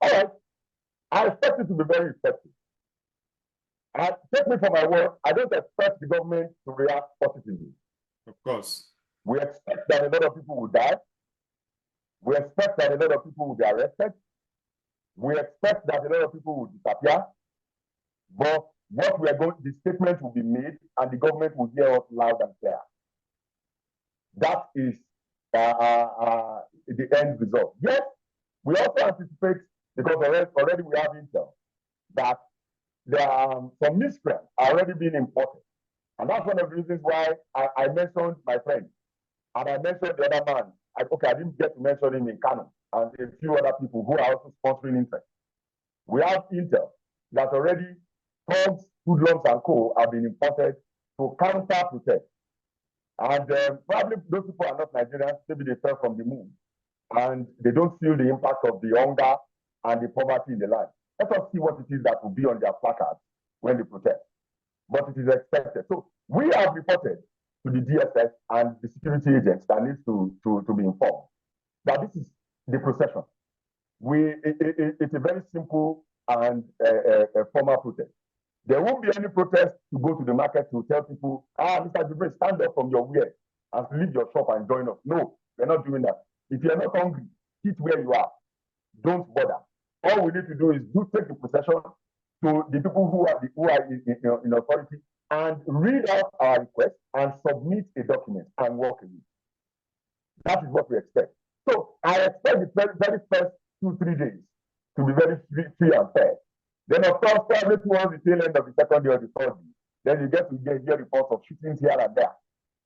All right, I expect it to be very effective. Take me for my word, I don't expect the government to react positively. Of course. We expect that a lot of people will die. We expect that a lot of people will be arrested. We expect that a lot of people will disappear. But the statement will be made and the government will hear us loud and clear. That is the end result. Yes, we also anticipate, because already we have intel, that there are some miscreants already being imported. And that's one of the reasons why I mentioned my friend. And I mentioned the other man. I didn't get to mention him in Kano, and a few other people who are also sponsoring interest. We have intel that already thugs, hoodlums, and co have been imported to counter protest. And probably those people are not Nigerians, maybe they fell from the moon. And they don't feel the impact of the hunger and the poverty in the land. Let us see what it is that will be on their placards when they protest. But it is expected. So we have reported to the DSS and the security agents that needs to be informed that this is the procession. It's a very simple and a formal protest. There won't be any protest to go to the market to tell people, Mr. JIBRIN, stand up from your weir and leave your shop and join us. No, we're not doing that. If you're not hungry, sit where you are. Don't bother. All we need to do is take the procession to the people who are in authority and read out our request and submit a document and walk away. That is what we expect. So I expect the very first 2-3 days to be very free and fair. Then, of course, probably towards the tail end of the second day or the third day, then you get to hear reports of shootings here and there.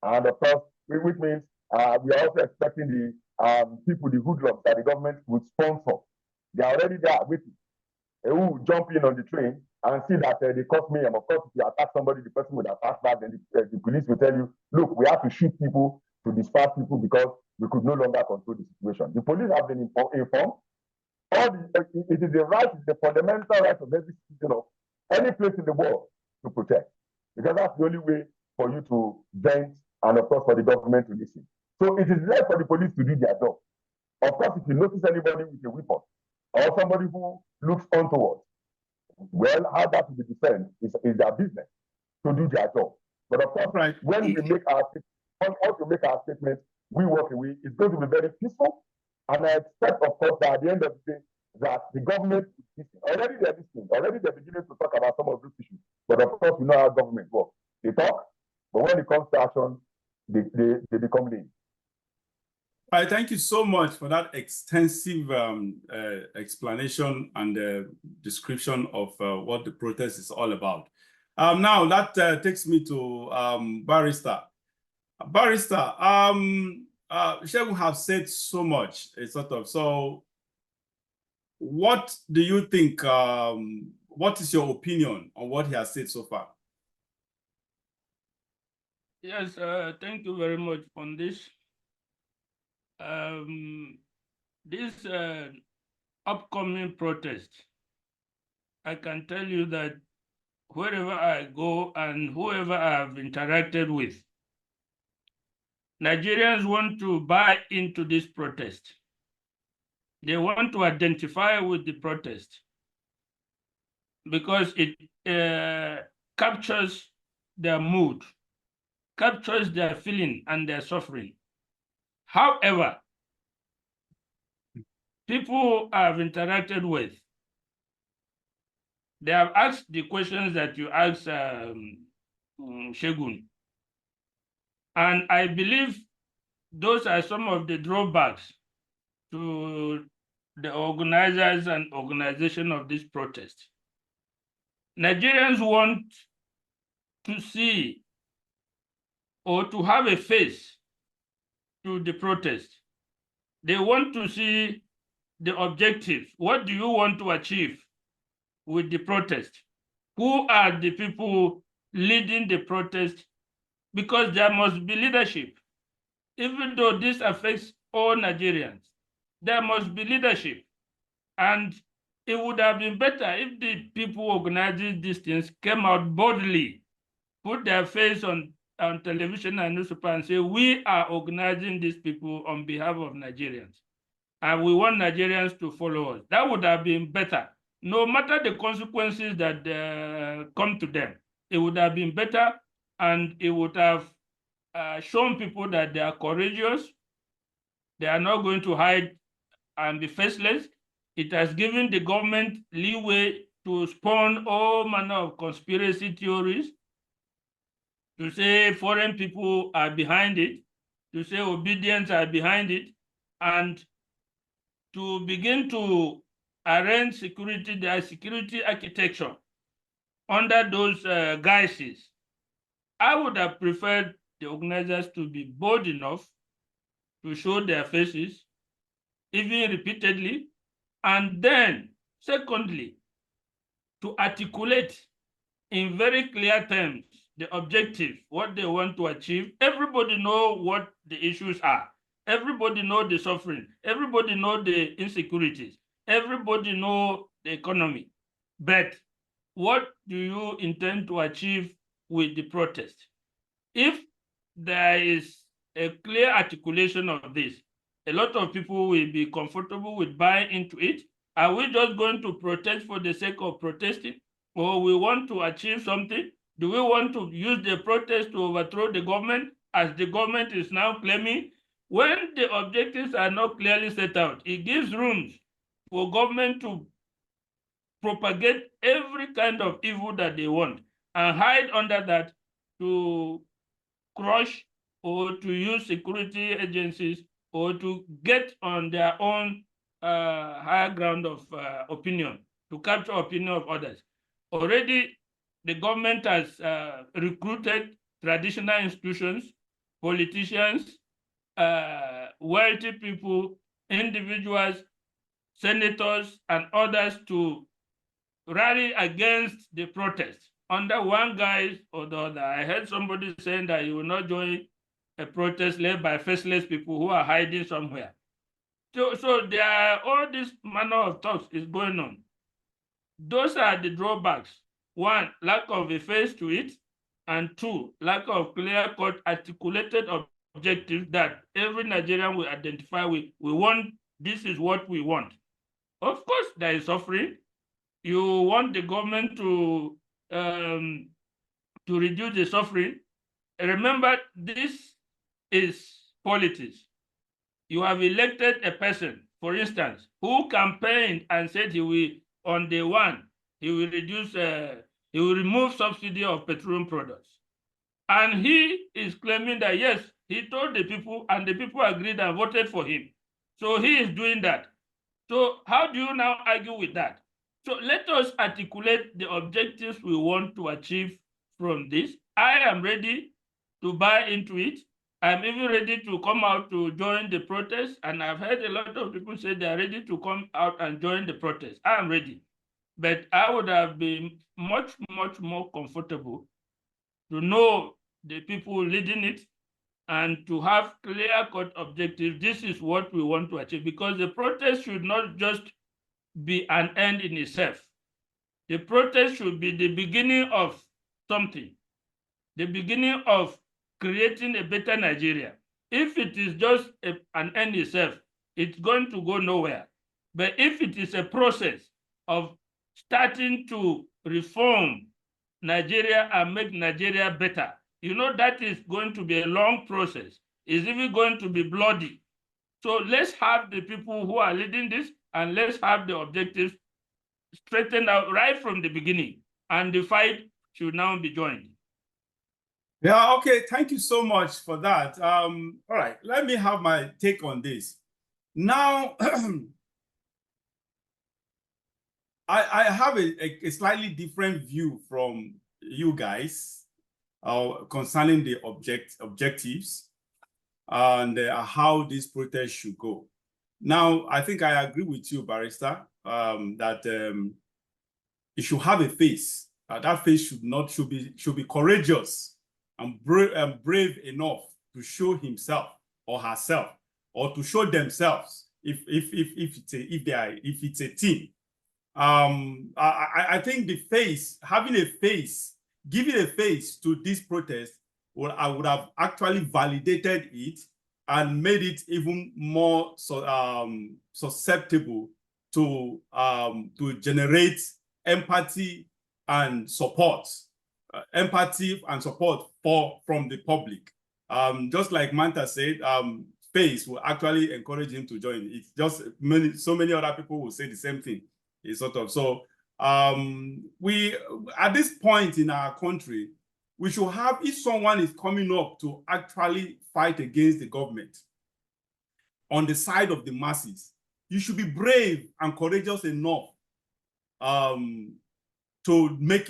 And of course, which means we are also expecting the people, the hoodlums that the government would sponsor. They are already there waiting. They will jump in on the train and see that they cause mayhem. Of course, if you attack somebody, the person will attack back, then the police will tell you, look, we have to shoot people to disperse people because we could no longer control the situation. The police have been informed. It is the fundamental right of every citizen of any place in the world to protect. Because that's the only way for you to vent and, of course, for the government to listen. So it is left for the police to do their job. Of course, if you notice anybody with a weapon or somebody who looks untoward, well, how that will be defended is their business to do their job. But of course, when we make our statement, we walk away. It's going to be very peaceful. And I expect, of course, that at the end of the day, that the government, already they're listening, already they're beginning to talk about some of these issues. But of course, we know how government works. They talk, but when it comes to action, they become lean. All right, thank you so much for that extensive explanation and description of what the protest is all about. Now that takes me to Barrister. Barrister, Shegun have said so much, so what do you think, what is your opinion on what he has said so far? Yes, thank you very much on this. This upcoming protest, I can tell you that wherever I go and whoever I've interacted with, Nigerians want to buy into this protest. They want to identify with the protest because it captures their mood, captures their feeling and their suffering. However, people I've interacted with, they have asked the questions that you asked Shegun. And I believe those are some of the drawbacks to the organizers and organization of this protest. Nigerians want to see or to have a face to the protest. They want to see the objectives. What do you want to achieve with the protest? Who are the people leading the protest? Because there must be leadership. Even though this affects all Nigerians, there must be leadership. And it would have been better if the people organizing these things came out boldly, put their face on television and newspaper and say, we are organizing these people on behalf of Nigerians. And we want Nigerians to follow us. That would have been better. No matter the consequences that come to them, it would have been better, and it would have shown people that they are courageous. They are not going to hide and be faceless. It has given the government leeway to spawn all manner of conspiracy theories, to say foreign people are behind it, to say obedience are behind it, and to begin to arrange security, their security architecture under those guises. I would have preferred the organizers to be bold enough to show their faces, even repeatedly, and then, secondly, to articulate in very clear terms the objective, what they want to achieve. Everybody know what the issues are. Everybody know the suffering. Everybody know the insecurities. Everybody know the economy. But what do you intend to achieve with the protest? If there is a clear articulation of this, a lot of people will be comfortable with buying into it. Are we just going to protest for the sake of protesting? Or we want to achieve something? Do we want to use the protest to overthrow the government, as the government is now claiming? When the objectives are not clearly set out, it gives room for government to propagate every kind of evil that they want and hide under that to crush or to use security agencies or to get on their own higher ground of opinion, to capture opinion of others. Already, the government has recruited traditional institutions, politicians, wealthy people, individuals, senators, and others to rally against the protest under one guise or the other. I heard somebody saying that you will not join a protest led by faceless people who are hiding somewhere. So there are all this manner of talks is going on. Those are the drawbacks. One, lack of a face to it, and two, lack of clear-cut articulated objectives that every Nigerian will identify with. We want, this is what we want. Of course, there is suffering. You want the government to reduce the suffering. Remember, this is politics. You have elected a person, for instance, who campaigned and said he will, on day one, he will reduce, he will remove subsidy of petroleum products. And he is claiming that, yes, he told the people and the people agreed and voted for him. So he is doing that. So how do you now argue with that? So let us articulate the objectives we want to achieve from this. I am ready to buy into it. I'm even ready to come out to join the protest. And I've heard a lot of people say they are ready to come out and join the protest. I am ready. But I would have been much, much more comfortable to know the people leading it and to have clear-cut objectives. This is what we want to achieve, because the protest should not just be an end in itself. The protest should be the beginning of something, the beginning of creating a better Nigeria. If it is just an end itself, it's going to go nowhere. But if it is a process of starting to reform Nigeria and make Nigeria better, you know that is going to be a long process. It's even going to be bloody. So let's have the people who are leading this, and let's have the objectives straightened out right from the beginning, and the fight should now be joined. Yeah, okay. Thank you so much for that. All right, let me have my take on this. Now, I have a slightly different view from you guys concerning the objectives and how this protest should go. Now, I think I agree with you, Barrister, that it should have a face. That face should be courageous and brave enough to show himself or herself, or to show themselves if it's a team. I think the face, having a face, giving a face to this protest, I would have actually validated it and made it even more susceptible to generate empathy and support, from the public. Just like Manta said, face will actually encourage him to join. It's just so many other people will say the same thing. It's sort of so. We at this point in our country, we should have, if someone is coming up to actually fight against the government on the side of the masses, you should be brave and courageous enough to make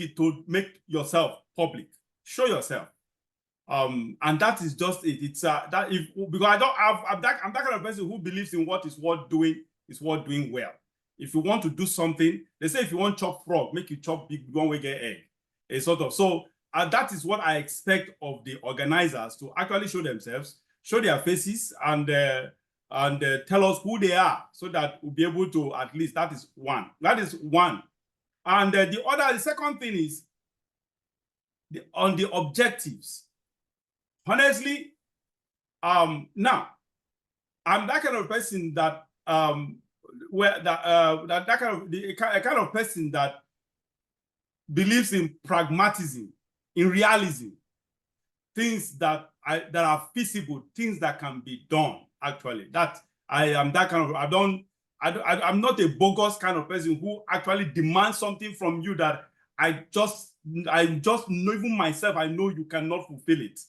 yourself public, show yourself. And that is just it. It's that if because I'm that kind of person who believes in what is worth doing is worth doing well. If you want to do something, they say if you want chop frog, make you chop big one way get egg. It's sort of so. That is what I expect of the organizers, to actually show themselves, show their faces, and tell us who they are, so that we'll be able to, at least, that is one. That is one. And the second thing is on the objectives. Honestly, now I'm that kind of person that a kind of person that believes in pragmatism, in realism, things that are feasible, things that can be done. Actually, that I am that kind of. I'm not a bogus kind of person who actually demands something from you that I just know, even myself, I know you cannot fulfill it.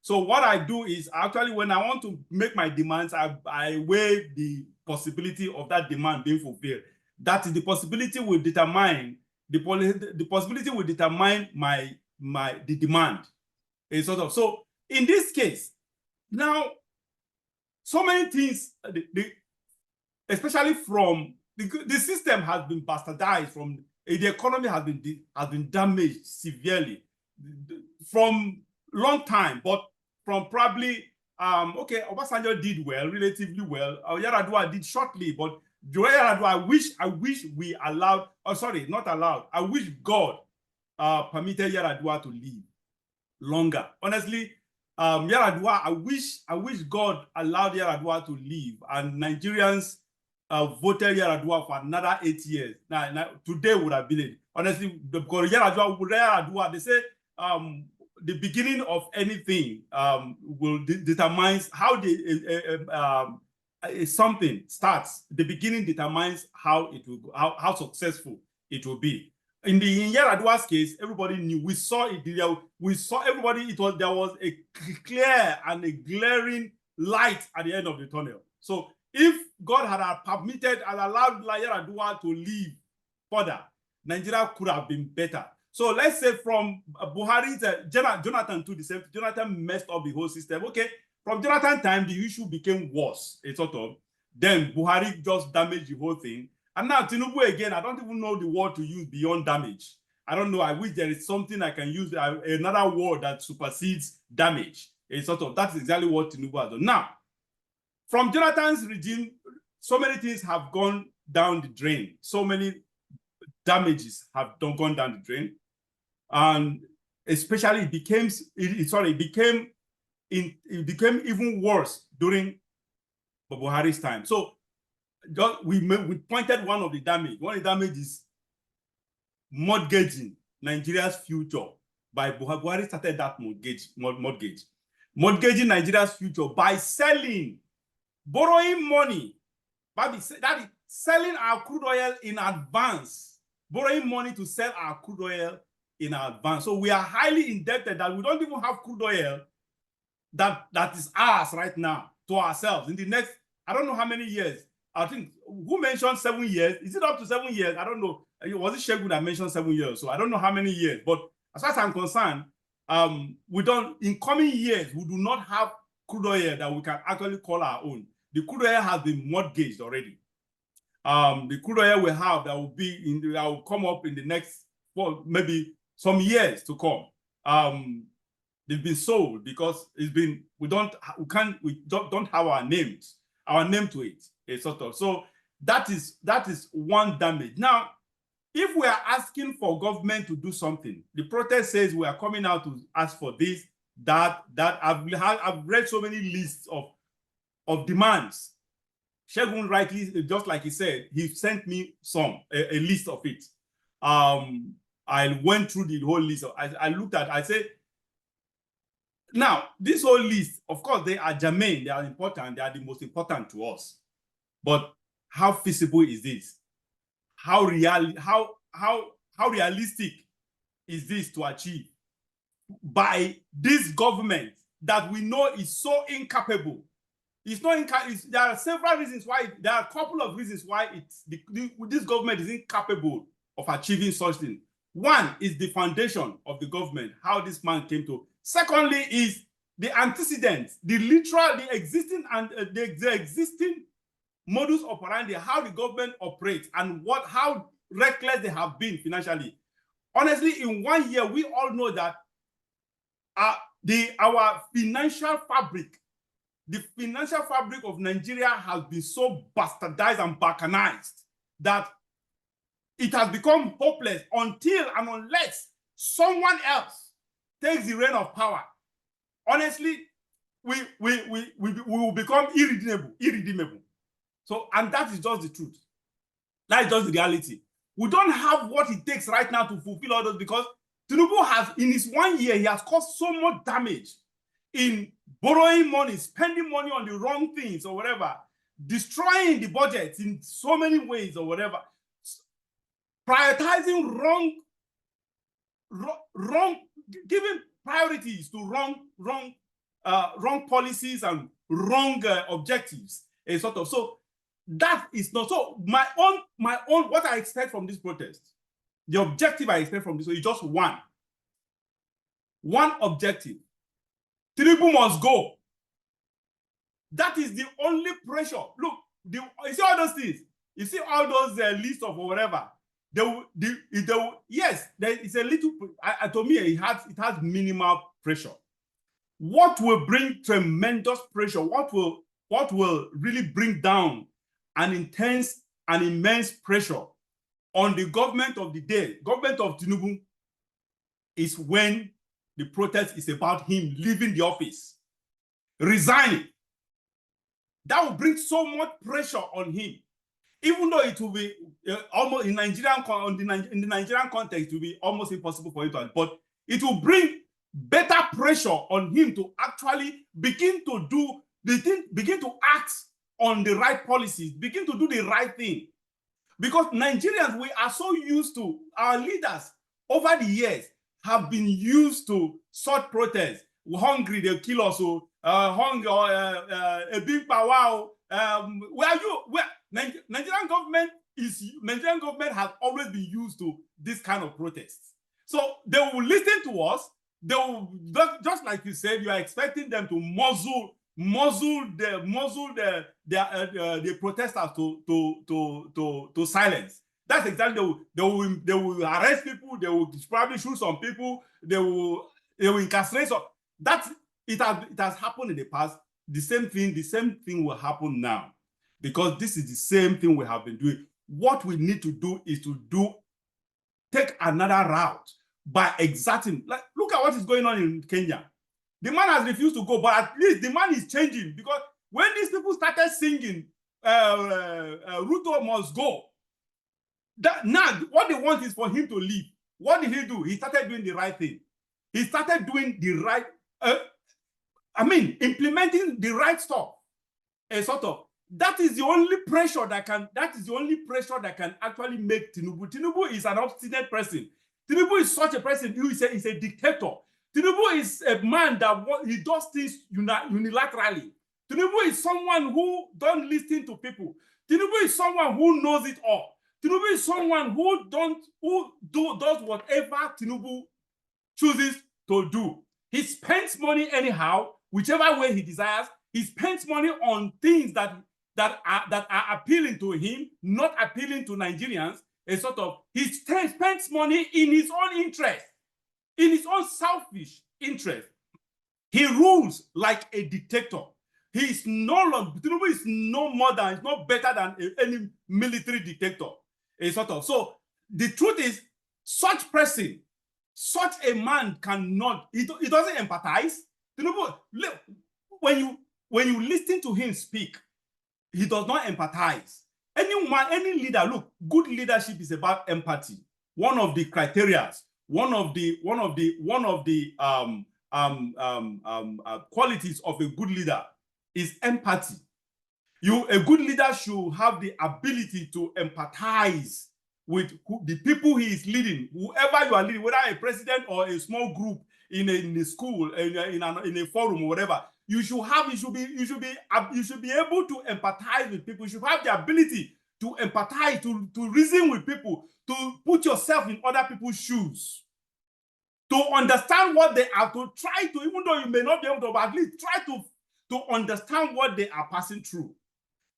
So what I do is, actually, when I want to make my demands, I weigh the possibility of that demand being fulfilled. That is, the possibility will determine the possibility will determine the demand. It's sort of so. In this case, now, so many things, especially from the system has been bastardized. From the economy has been damaged severely from long time, but from probably okay, Obasanjo did well, relatively well. Yar'Adua did shortly, but Yar'Adua, I wish we allowed. Oh, sorry, not allowed. I wish God permitted Yar'Adua to live longer. Honestly, Yar'Adua, I wish God allowed Yar'Adua to live, and Nigerians voted Yar'Adua for another 8 years. Now today would have been it. Honestly, because Yar'Adua, they say the beginning of anything will determine how something starts. The beginning determines how it will go, how successful it will be. In Yar'Adua's case, everybody knew. We saw it. We saw everybody. There was a clear and a glaring light at the end of the tunnel. So if God had permitted and allowed Yar'Adua to live further, Nigeria could have been better. So let's say from Buhari to Jonathan to the same, Jonathan messed up the whole system. Okay, from Jonathan time, the issue became worse. It's sort of. Then Buhari just damaged the whole thing. And now Tinubu again, I don't even know the word to use beyond damage. I don't know. I wish there is something I can use, another word that supersedes damage. It's sort of, that's exactly what Tinubu has done. Now, from Jonathan's regime, so many things have gone down the drain. So many damages have gone down the drain. And especially it became it became even worse during Buhari's time. So we pointed one of the damage. One of the damage is mortgaging Nigeria's future. By Buhari started that mortgaging Nigeria's future by borrowing money, that is selling our crude oil in advance, borrowing money to sell our crude oil in advance. So we are highly indebted that we don't even have crude oil that is ours right now to ourselves in the next, I don't know how many years. I think, who mentioned 7 years? Is it up to 7 years? I don't know. Was it Shegun that mentioned 7 years? So I don't know how many years. But as far as I'm concerned, in coming years, we do not have crude oil that we can actually call our own. The crude oil has been mortgaged already. The crude oil we have that will come up in the next, maybe some years to come. They've been sold because we don't have our name to it. So that is one damage. Now, if we are asking for government to do something, the protest says we are coming out to ask for this, that. I've read so many lists of demands. Shegun rightly, just like he said, he sent me a list of it. I went through the whole list. I looked at, I said, now, this whole list, of course, they are germane, they are important, they are the most important to us. But how feasible is this? How realistic is this to achieve by this government that we know is so incapable? There are several reasons why. There are a couple of reasons why this government is incapable of achieving such things. One is the foundation of the government, how this man came to. Secondly is the antecedents, the existing modus operandi, how the government operates and how reckless they have been financially. Honestly, in 1 year, we all know that our financial fabric, the financial fabric of Nigeria has been so bastardized and balkanized that it has become hopeless until and unless someone else takes the reign of power. Honestly, we will become irredeemable. So, and that is just the truth. That is just the reality. We don't have what it takes right now to fulfill all those, because Tinubu has, in his 1 year, he has caused so much damage in borrowing money, spending money on the wrong things or whatever, destroying the budget in so many ways or whatever, prioritizing giving priorities to wrong policies and wrong objectives, So that is not so. My own what I expect from this protest, the objective I expect from this is just one objective. Tinubu must go. That is the only pressure. Look, you see all those things. You see all those lists of whatever. Yes, there is a little. To me, it has minimal pressure. What will bring tremendous pressure? What will really bring down an intense and immense pressure on the government of the day, government of Tinubu, is when the protest is about him leaving the office, resigning. That will bring so much pressure on him, even though it will be almost in the Nigerian context, it will be almost impossible for him to. But it will bring better pressure on him to actually begin to do the thing, begin to act on the right policies, begin to do the right thing. Because Nigerians, we are so used to, our leaders over the years have been used to such protests. We're hungry, they'll kill us. Hunger, a big power. Nigerian government has always been used to this kind of protests. So they will listen to us. They will, just like you said, you are expecting them to muzzle the protesters to silence. That's exactly. They will arrest people. They will probably shoot some people. They will incarcerate. So it has happened in the past. The same thing will happen now, because this is the same thing we have been doing. What we need to do is take another route by exerting. Like, look at what is going on in Kenya. The man has refused to go, but at least the man is changing, because when these people started singing, Ruto must go, now what they want is for him to leave. What did he do? He started doing the right thing. He started doing the right, implementing the right stuff. A sort of, that is the only pressure that can actually make Tinubu. Tinubu is an obstinate person. Tinubu is such a person who is a dictator. Tinubu is a man that he does things unilaterally. Tinubu is someone who don't listen to people. Tinubu is someone who knows it all. Tinubu is someone who does whatever Tinubu chooses to do. He spends money anyhow, whichever way he desires. He spends money on things that are appealing to him, not appealing to Nigerians. A sort of, he spends money in his own interest, in his own selfish interest. He rules like a dictator. He is Tinubu is no more than, is no better than any military dictator. A sort of. So the truth is, such person, such a man cannot, he doesn't empathize. Tinubu, when you listen to him speak, he does not empathize. Any leader, look, good leadership is about empathy. One of the criteria, one of the qualities of a good leader is empathy. A good leader should have the ability to empathize with the people he is leading, whoever you are leading, whether a president or a small group in a school, in a forum or whatever. You should be able to empathize with people. You should have the ability to empathize, to reason with people, to put yourself in other people's shoes, to understand what they are, to try to, even though you may not be able to, but at least try to understand what they are passing through.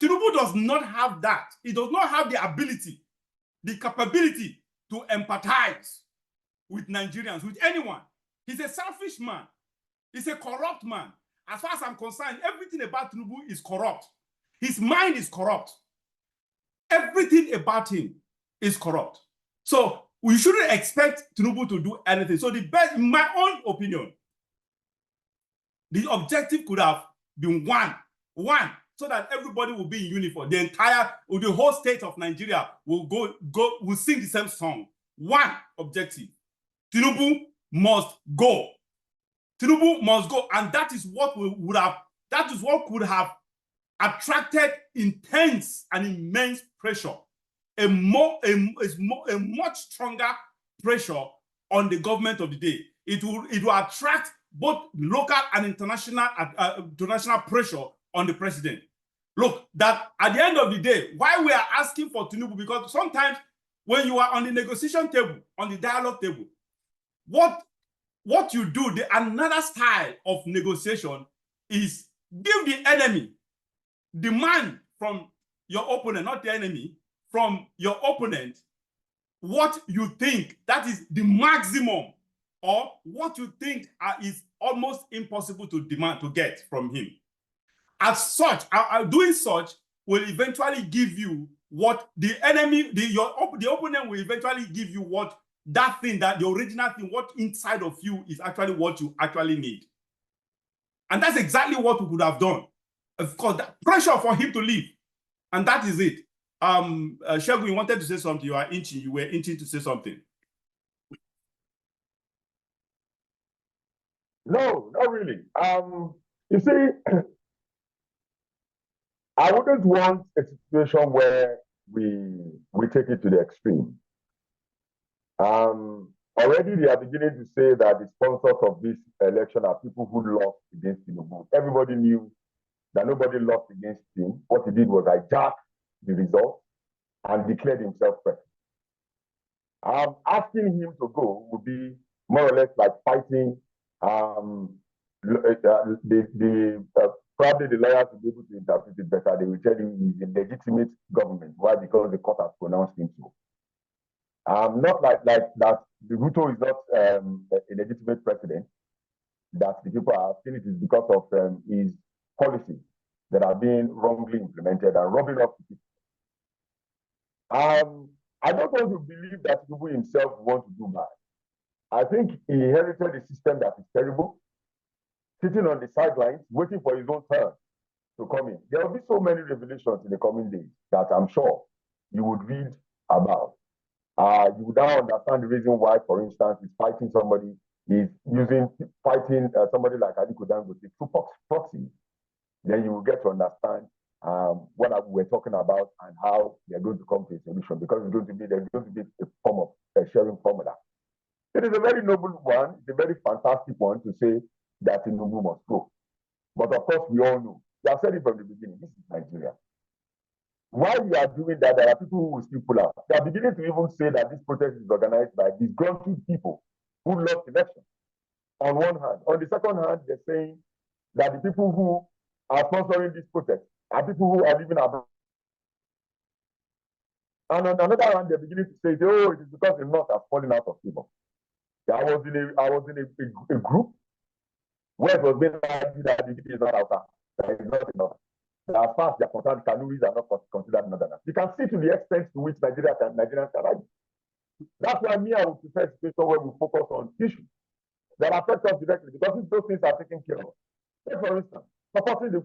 Tinubu does not have that. He does not have the ability, the capability to empathize with Nigerians, with anyone. He's a selfish man. He's a corrupt man. As far as I'm concerned, everything about Tinubu is corrupt. His mind is corrupt. Everything about him is corrupt. So we shouldn't expect Tinubu to do anything. So the best, in my own opinion, the objective could have been one, so that everybody will be in uniform. The whole state of Nigeria will will sing the same song. One objective: Tinubu must go. Tinubu must go, and that is what could have attracted intense and immense pressure, a much stronger pressure on the government of the day. It will attract both local and international pressure on the president. Look, that at the end of the day, why we are asking for Tinubu, because sometimes when you are on the negotiation table, on the dialogue table, what you do, another style of negotiation is give the enemy, demand from your opponent, not the enemy, from your opponent, what you think that is the maximum, or what you think is almost impossible to demand, to get from him. As such, doing such will eventually give you what the enemy, the opponent will eventually give you what that thing, that the original thing, what inside of you is actually what you actually need. And that's exactly what we could have done. Of course, that pressure for him to leave. And that is it. Shegun, you wanted to say something. You were inching to say something. No, not really. You see, I wouldn't want a situation where we take it to the extreme. Already they are beginning to say that the sponsors of this election are people who lost against Tinubu. Everybody knew that nobody lost against him. What he did was hijack the result and declared himself president. Asking him to go would be more or less like fighting probably the lawyers will be able to interpret it better. They will tell him he's a legitimate government. Why? Because the court has pronounced him so. Not like that. The Ruto is not a legitimate president. That the people are asking. It is because of his policies that are being wrongly implemented and robbing off the people. I don't want to believe that Tinubu himself wants to do bad. I think he inherited a system that is terrible. sitting on the sidelines, waiting for his own turn to come in. There will be so many revelations in the coming days that I'm sure you would read about. You would now understand the reason why, for instance, he's fighting somebody, fighting somebody like Aliko Dangote through proxy. Then you will get to understand what we're talking about and how they're going to come to a solution, because there's going to be a form of a sharing formula. It is a very noble one. It's a very fantastic one to say that Tinubu must go. But of course, we all know. We have said it from the beginning. This is Nigeria. While we are doing that, there are people who will still pull out. They are beginning to even say that this protest is organized by disgruntled people who lost elections. On one hand. On the second hand, they're saying that the people who are sponsoring this protest are people who are living abroad. And on another hand, they're beginning to say, oh, it is because the North has fallen out of favor. I was in a group where it was being argued that the DP is not out, that is not enough. As far as they are concerned, Kanuris are not considered northerners. You can see to the extent to which Nigerians can argue. That's why I would prefer a situation where we focus on issues that affect us directly, because those things are taken care of. Take, for instance, supporting the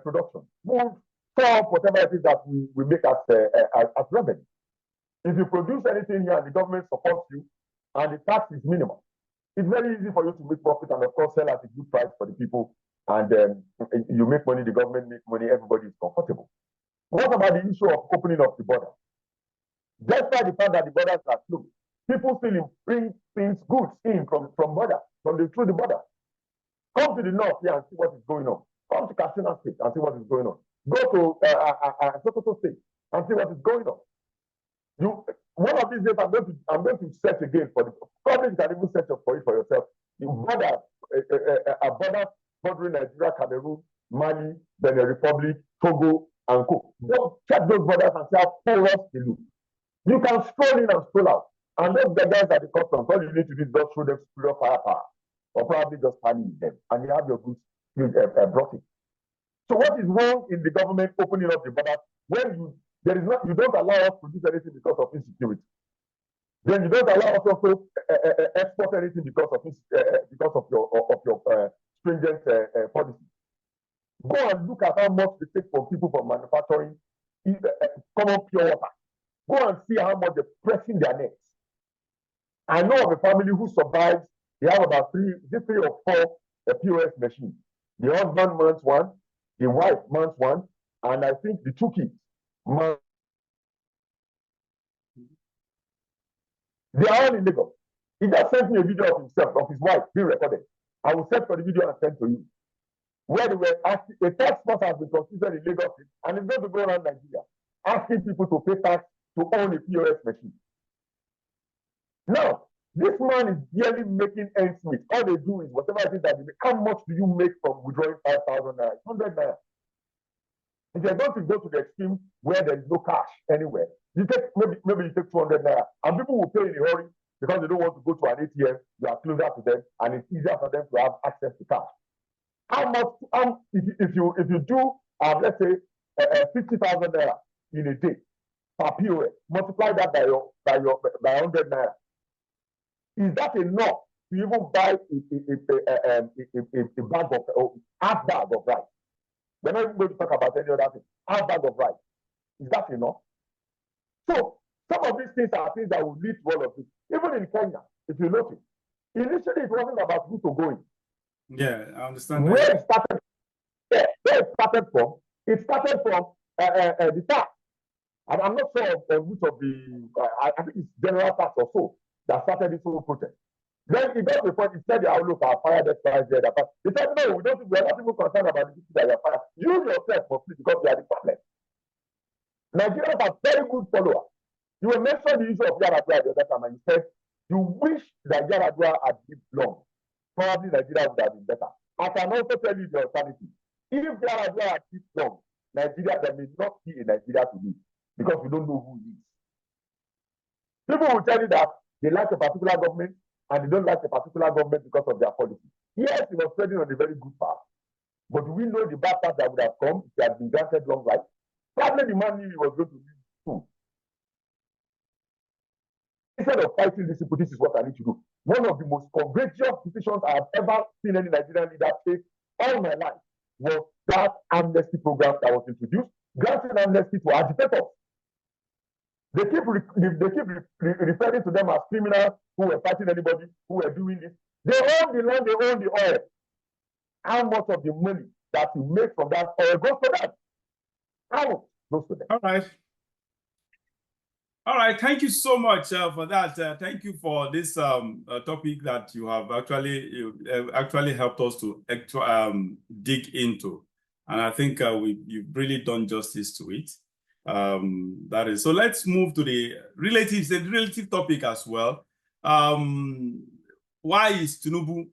production. Move stop whatever it is that we make as revenue. If you produce anything here and the government supports you and the tax is minimal, it's very easy for you to make profit and, of course, sell at a good price for the people. And you make money, the government makes money, everybody is comfortable. What about the issue of opening up the border? Despite the fact that the borders are closed, people still bring goods in from through the border. Come to the north here and see what is going on. Come to Katsina State and see what is going on. Go to Sokoto State and see what is going on. One of these days, I'm going to search again for probably you can even search for it for yourself. The border, a border bordering Nigeria, Cameroon, Mali, Benin Republic, Togo, and Co. Just check those borders and see how porous they look. You can stroll in and stroll out. And those guys at the customs, all you need to do is just throw them superior firepower, or probably just panic them, and you have your goods brought in. So what is wrong in the government opening up the border when you don't allow us to produce anything because of insecurity? Then you don't allow us also export anything because of your stringent policy. Go and look at how much they take from people from manufacturing common pure water. Go and see how much they're pressing their necks. I know of a family who survives. They have about three or four POS machines. The husband mans one, the wife mans one, and I think the two kids man. They are all in Lagos. He just sent me a video of himself, of his wife, being recorded. I will search for the video and send to you. Where they were asking, a tax force has been constituted in Lagos, and it's going to go around Nigeria, asking people to pay tax to own a POS machine. Now, this man is barely making ends meet. All they do is whatever it is that they make. How much do you make from withdrawing 5,000 naira? 100 naira. If you're going to go to the extreme where there is no cash anywhere, you take maybe you take 200 naira, and people will pay in a hurry because they don't want to go to an ATM. You are closer to them, and it's easier for them to have access to cash. How much? If you do let's say 50,000 naira in a day per POS, multiply that by 100 naira. Is that enough to even buy a bag of half bag of rice? We're not even going to talk about any other thing. Half bag of rice. Is that enough? So some of these things are things that will lead to all of this. Even in Kenya, if you notice, initially it wasn't about Ruto going. Yeah, I understand. Where it started from, it started from the tax. And I'm not sure of which of the, I think it's general tax or so that started this whole protest. Then it got to the point, it said, look, I'll fire that price there. They said, no, we're not even concerned about the people that you are fired. You yourself for free because you are the problem. Nigerians are very good followers. You will mention the issue of Yaradua the other time, and you said you wish that Yaradua had lived long. Probably Nigeria would have been better. I can also tell you the alternative. If Yaradua had lived long, Nigeria, there may not be a Nigeria today because we don't know who he is. People will tell you that they like a particular government and they don't like a particular government because of their policy. Yes, he was treading on a very good path. But do we know the bad path that would have come if he had been granted long life? Probably the man knew he was going to live soon. Instead of fighting these people, this is what I need to do. One of the most courageous decisions I have ever seen any Nigerian leader take all my life was that amnesty program that was introduced, granting amnesty to agitators. They keep referring to them as criminals who were fighting anybody, who were doing this. They own the land, they own the oil. How much of the money that you make from that oil goes to them? How much goes to them? All right. All right. Thank you so much for that. Thank you for this topic that you have actually helped us to dig into. And I think you've really done justice to it. That is, so let's move to the relative topic as well. Why is Tinubu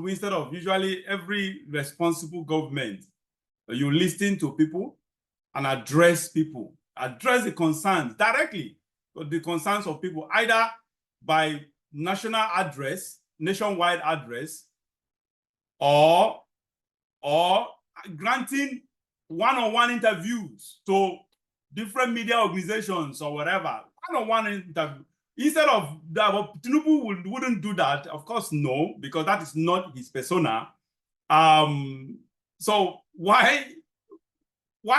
instead of usually every responsible government, you listen to people and address the concerns directly, the concerns of people, either by nationwide address, or granting one-on-one interviews to different media organizations or whatever. One-on-one interview. Instead of that, Tinubu wouldn't do that. Of course, no, because that is not his persona. So why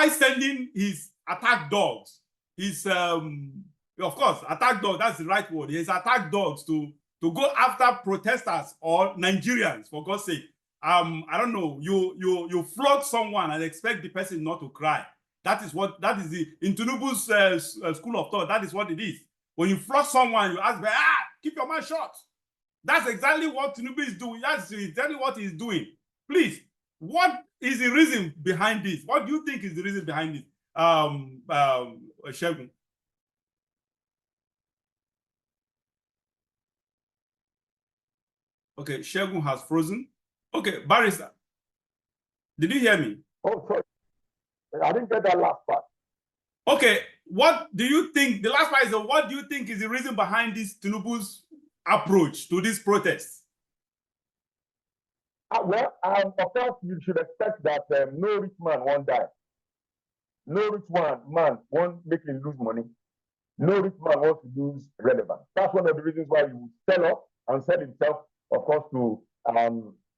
sending his attack dogs? His of course, attack dog, that's the right word. His attack dogs to go after protesters or Nigerians, for God's sake. I don't know, you flog someone and expect the person not to cry. That is in Tinubu's school of thought, that is what it is. When you flog someone, you ask, keep your mouth shut. That's exactly what Tinubu is doing. That's exactly what he's doing. Please, what is the reason behind this? What do you think is the reason behind this? Shegun. Okay, Shegun has frozen. Okay, Barrister, did you hear me? Oh, sorry. I didn't get that last part. Okay, what do you think? The last part is, what do you think is the reason behind this Tinubu's approach to this protest? Well, of course, you should expect that no rich man won't die. No rich man won't make him lose money. No rich man wants to lose relevance. That's one of the reasons why you sell up and sell himself, of course, to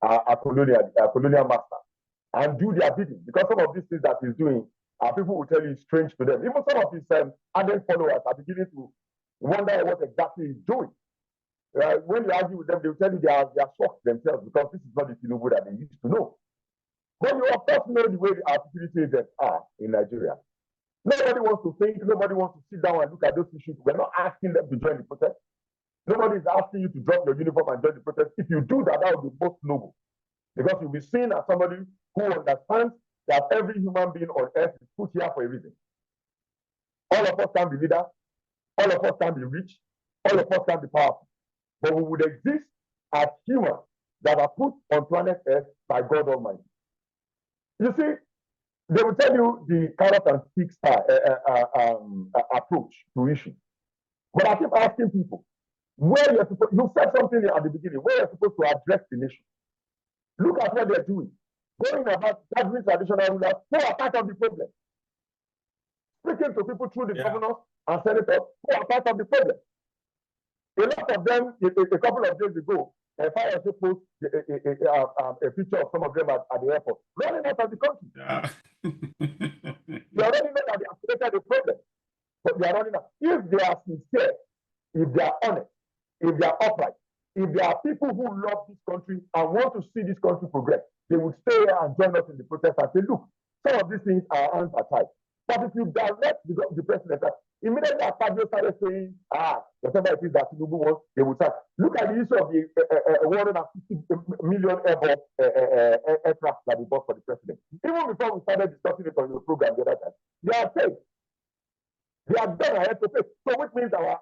a colonial master and do their bidding. Because some of these things that he's doing, people will tell you strange to them. Even some of his ardent followers are beginning to wonder what exactly he's doing. When you argue with them, they will tell you they are shocked themselves because this is not the Tinubu that they used to know. But you of course know the way our security agents are in Nigeria. Nobody wants to think, nobody wants to sit down and look at those issues. We're not asking them to join the protest. Nobody is asking you to drop your uniform and join the protest. If you do that, that would be most noble. Because you'll be seen as somebody who understands that every human being on earth is put here for a reason. All of us can be leaders, all of us can be rich, all of us can be powerful. But we would exist as humans that are put on planet Earth by God Almighty. You see, they will tell you the carrot and stick approach to issues. But I keep asking people, where you're supposed, you said something at the beginning, where you're supposed to address the nation. Look at what they're doing. Going about gathering traditional rulers who are part of the problem. Speaking to people through the governors and senators who are part of the problem. A lot of them, a couple of days ago, Fire posted a picture of some of them at the airport, running out of the country. Yeah. They already know that they have created a problem, but they are running out. If they are sincere, if they are honest, if they are upright, if there are people who love this country and want to see this country progress, they will stay here and join us in the protest and say, look, some of these things are hands are tied. But if you direct the president, immediately after they started saying, whatever it is that Tinubu wants, they will start. Look at the issue of the 150 million airborne aircraft that we bought for the president. Even before we started discussing it on your program the other time, they are paid. They are done ahead to pay. So which means our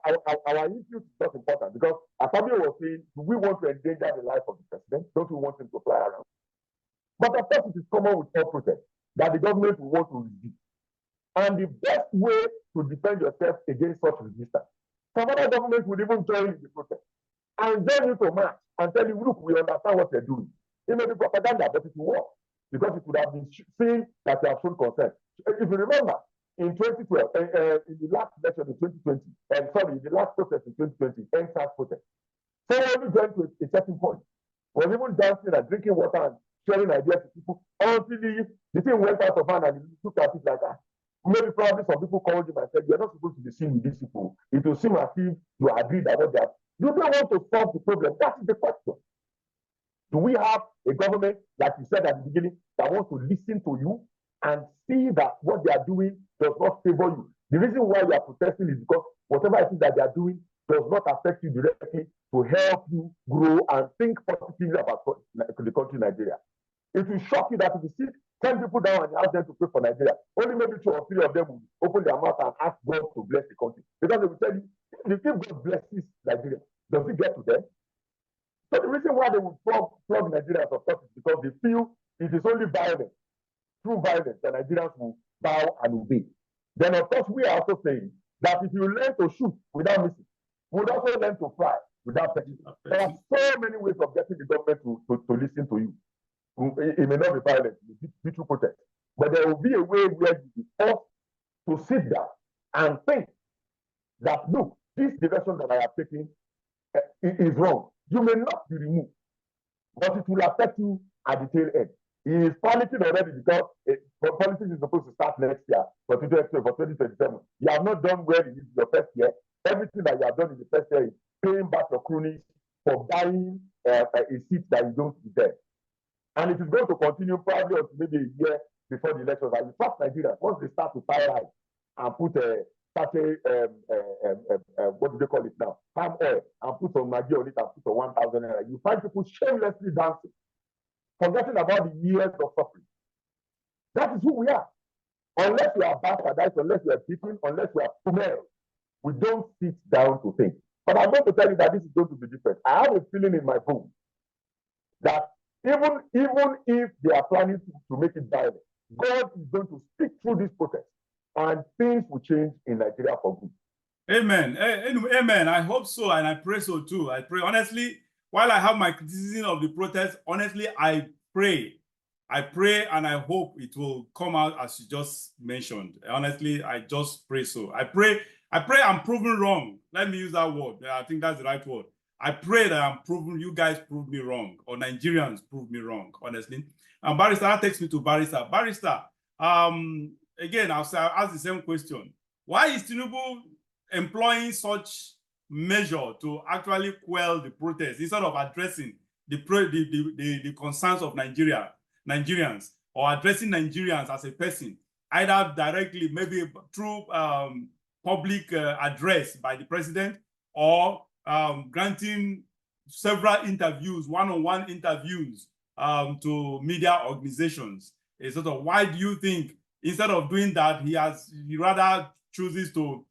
issue is not important because Fabio was saying, do we want to endanger the life of the president? Don't we want him to fly around? But of course, it is common with all protests that the government will want to resist. And the best way to defend yourself against such resistance, some other governments will even join in the protest and join you to march and tell you, look, we understand what they're doing. It may be propaganda, but it will work because it would have been seen that they have shown consent. If you remember, in 2012, in the last election in 2020, in the last protest in 2020, NSAS protest, someone joined to a certain point. was even dancing and drinking water and sharing ideas to people until the thing went out of hand and he looked at it like that. Maybe probably some people called him and said, "You're not supposed to be seen with these people. It will seem as if you agree that what they are." You don't want to solve the problem. That is the question. Do we have a government, like you said at the beginning, that wants to listen to you and see that what they are doing does not favor you? The reason why you are protesting is because whatever it is that they are doing does not affect you directly to help you grow and think positively about the country Nigeria. It will shock you that if you see 10 people down and you ask them to pray for Nigeria, only maybe 2 or 3 of them will open their mouth and ask God to bless the country. Because they will tell you, if God blesses Nigeria, does it get to them? So the reason why they will flog Nigerians, of course, is because they feel it is only violence, through violence, that Nigerians will bow and obey. Then, of course, we are also saying that if you learn to shoot without missing, we would also learn to fly without touching. There are so many ways of getting the government to listen to you. It may not be violent, it may be through protest, but there will be a way where you be forced to sit down and think that, look, this direction that I have taken is wrong. You may not be removed, but it will affect you at the tail end. He is panicking already because politics is supposed to start next year, for 2027. You have not done well in your first year. Everything that you have done in the first year is paying back your cronies for buying a seat that you don't deserve. And it is going to continue probably until maybe a year before the elections. And the first Nigerians, once they start to tie right and put what do they call it now? Palm oil, and put some Maggi on it and put on 1,000 naira. You find people shamelessly dancing, forgetting about the years of suffering. That is who we are. Unless we are bastardized, unless we are beaten, unless we are female, we don't sit down to think. But I'm going to tell you that this is going to be different. I have a feeling in my bones that even if they are planning to make it violent, God is going to speak through this protest, and things will change in Nigeria for good. Amen. Amen. I hope so, and I pray so too. I pray honestly. While I have my criticism of the protest, honestly, I pray, and I hope it will come out as you just mentioned. Honestly, I just pray so. I pray I'm proven wrong. Let me use that word. I think that's the right word. I pray that I'm proven, you guys prove me wrong, or Nigerians prove me wrong, honestly. And Barrister, that takes me to Barrister. Barrister, again, I'll ask the same question. Why is Tinubu employing such measure to actually quell the protest instead of addressing the concerns of Nigerians, or addressing Nigerians as a person, either directly, maybe through public address by the president, or granting several interviews, one-on-one interviews to media organizations? Sort of, why do you think instead of doing that, he rather chooses to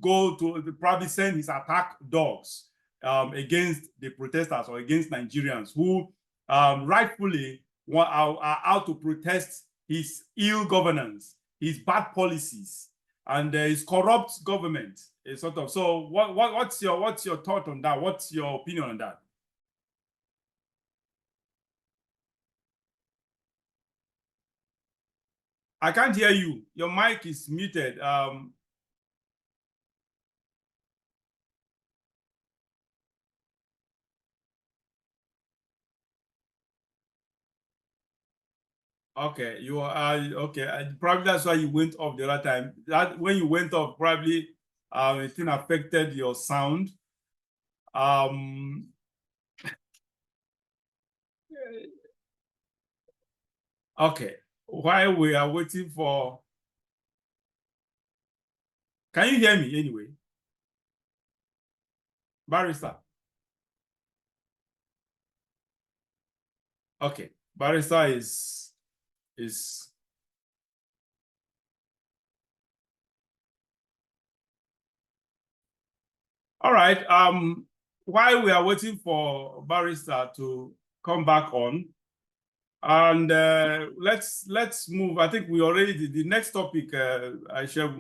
go to probably send his attack dogs against the protesters or against Nigerians who rightfully are out to protest his ill governance, his bad policies, and his corrupt government? Sort of. So what's your thought on that? What's your opinion on that? I can't hear you. Your mic is muted. Okay, you are okay. Probably that's why you went off the other time. That when you went off, probably it affected your sound. Okay. While we are waiting for, can you hear me anyway? Barrister. Okay, Barrister is all right. While we are waiting for Barrister to come back on, and let's move. I think we already did the next topic. I share.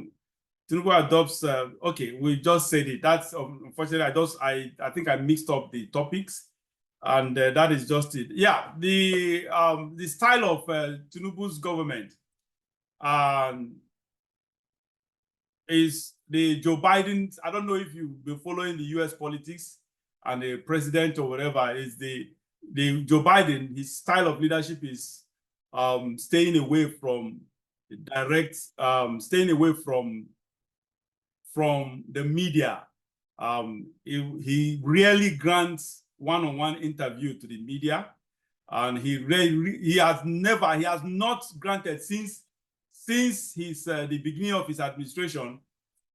Tinubu adopts. Okay, we just said it. That's unfortunately. I think I mixed up the topics, and that is just it. Yeah, the style of Tinubu's government is the Joe Biden. I don't know if you've been following the U.S. politics, and the president or whatever is the Joe Biden, his style of leadership is staying away from direct, staying away from the media. He rarely grants one-on-one interview to the media, and he has not granted since his the beginning of his administration.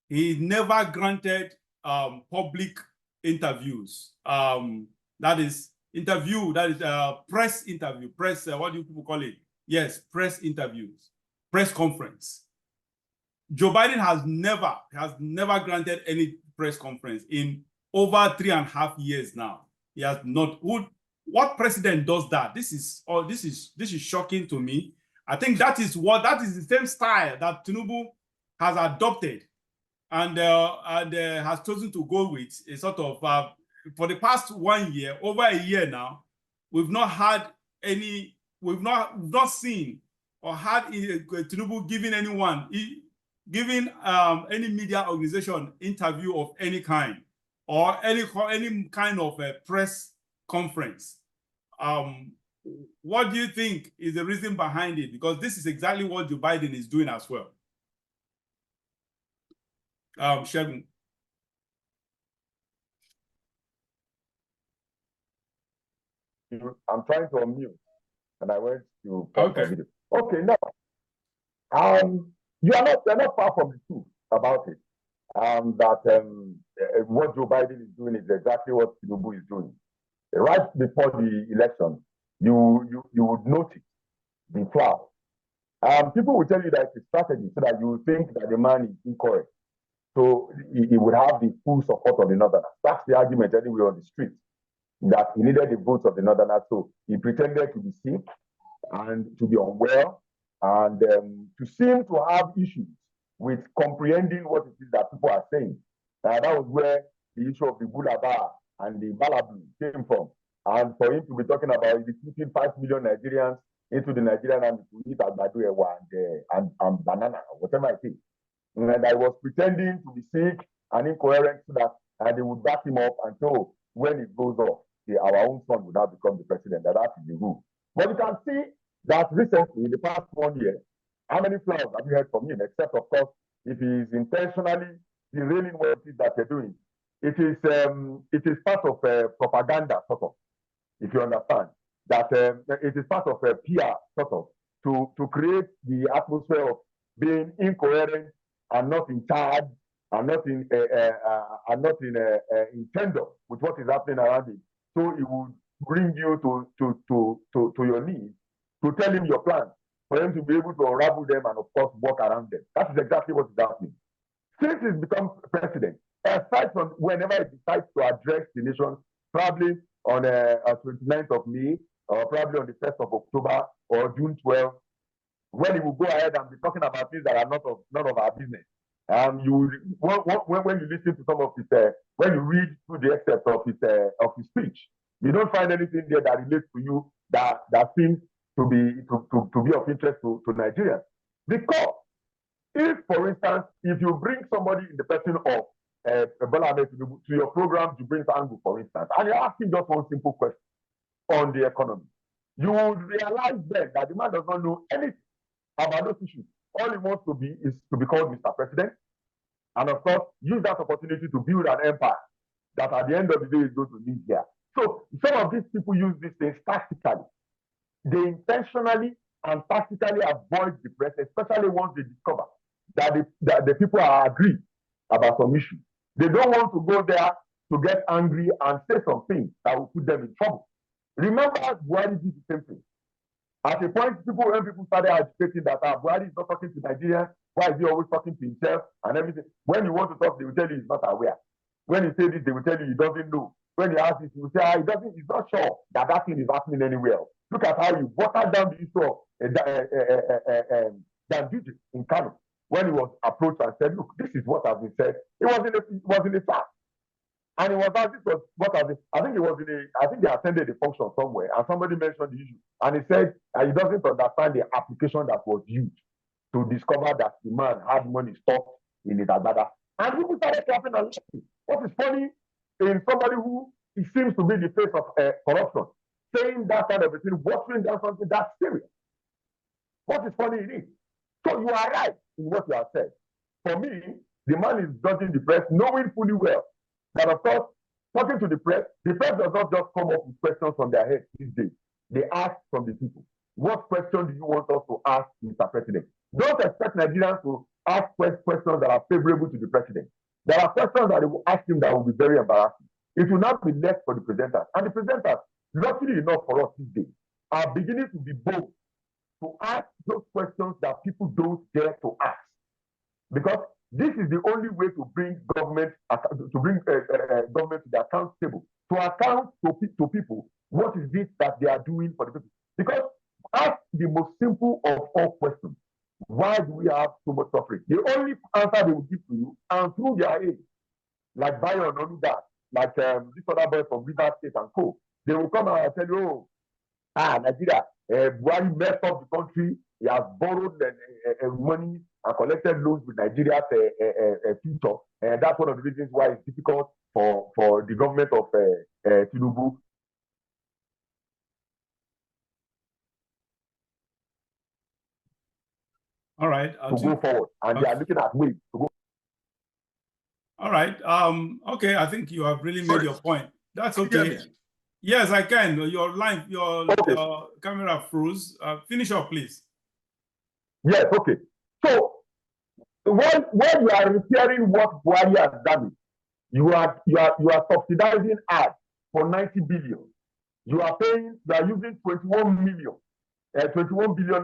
He never granted public interviews. That is press interview, press, what do people call it? Yes, press interviews, press conference. Joe Biden has never granted any press conference in over 3.5 years now. He has not. What president does that? This is shocking to me. I think that is the same style that Tinubu has adopted and has chosen to go with. A sort of for the past 1 year, over a year now, we've not seen or had Tinubu giving any media organization interview of any kind or any kind of a press conference. What do you think is the reason behind it? Because this is exactly what Joe Biden is doing as well. Shegun. I'm trying to unmute, and I went to okay. video. Okay, now, you're not far from the truth about it. What Joe Biden is doing is exactly what Tinubu is doing. Right before the election, you would notice the cloud. People will tell you that it's a strategy so that you will think that the man is incorrect. So he would have the full support of the Northerners. That's the argument anyway on the street, that he needed the votes of the Northerners. So he pretended to be sick and to be unwell and to seem to have issues with comprehending what it is that people are saying. That was where the issue of the Bulaba and the Balablu came from. And for him to be talking about recruiting 5 million Nigerians into the Nigerian army to eat agbado and banana, or whatever I think. And I was pretending to be sick and incoherent so that they would back him up until when it goes off, our own son would now become the president. That is the rule. But you can see that recently, in the past 1 year, how many flowers have you heard from him? Except, of course, if he is intentionally derailing what it is that they're doing. It is part of propaganda, sort of, if you understand. That it is part of a PR, sort of, to create the atmosphere of being incoherent and not in charge and not in tender with what is happening around him. So it would bring you to your knees to tell him your plans, for him to be able to unravel them and, of course, walk around them. That is exactly what is happening. Since he's become president, aside from whenever he decides to address the nation, probably on 29th of May, or probably on the 1st of October, or June 12th, when he will go ahead and be talking about things that are none of our business. When you listen to some of his, when you read through the excerpt of his speech, you don't find anything there that relates to you that seems to be of interest to Nigerians. Because if, for instance, if you bring somebody in the person of Bola Ahmed Tinubu to your program to bring Angu, for instance, and you're asking just one simple question on the economy, you would realize then that the man does not know anything about those issues. All he wants to be is to be called Mr. President, and of course, use that opportunity to build an empire that at the end of the day is going to live here. So some of these people use these things tactically. They intentionally and tactically avoid the press, especially once they discover that the people are agreed about some issues. They don't want to go there to get angry and say some things that will put them in trouble. Remember, Buhari did the same thing. At a point, when people started agitating that Buhari is not talking to Nigerians, why is he always talking to himself and everything? When you want to talk, they will tell you he's not aware. When you say this, they will tell you he doesn't know. When you ask this, he will say he's not sure that thing is happening anywhere else. Look at how you watered down the issue of Dangote in Kano when he was approached and said, "Look, this is what has been said." It was in the fact. And it was asked, this was what has been, I think they attended a function somewhere, and somebody mentioned the issue. And he said he doesn't understand the application that was used to discover that the man had money stocked in his agbada. And people started clapping and laughing. What is funny in somebody who seems to be the face of corruption saying that kind of a thing, watering down something that's serious. What is funny in it? So you are right in what you have said. For me, the man is dodging the press, knowing fully well that, of course, talking to the press does not just come up with questions from their head these days. They ask from the people. What question do you want us to ask, Mr. President? Don't expect Nigerians to ask questions that are favorable to the president. There are questions that they will ask him that will be very embarrassing. It will not be left for the presenters. And the presenters, luckily enough for us these days, are beginning to be bold to ask those questions that people don't dare to ask. Because this is the only way to bring government to government to the account table, to account to people what is it that they are doing for the people. Because ask the most simple of all questions: why do we have so much suffering? The only answer they will give to you, and through their aid, like Bayo and only that, like this other boy from River State and Co., they will come out and tell you, oh, Nigeria, Buhari messed up the country. He has borrowed money and collected loans with Nigeria's future. And that's one of the reasons why it's difficult for the government of Tinubu. All right. To go forward. And they are looking at ways to go. All right. Okay, I think you have really made your point. That's okay. Yes, I can. Your line, your camera froze. Finish up, please. Yes, okay. So when you are repairing what Buhari has done, you are subsidizing ads for 90 billion. You are using 21 billion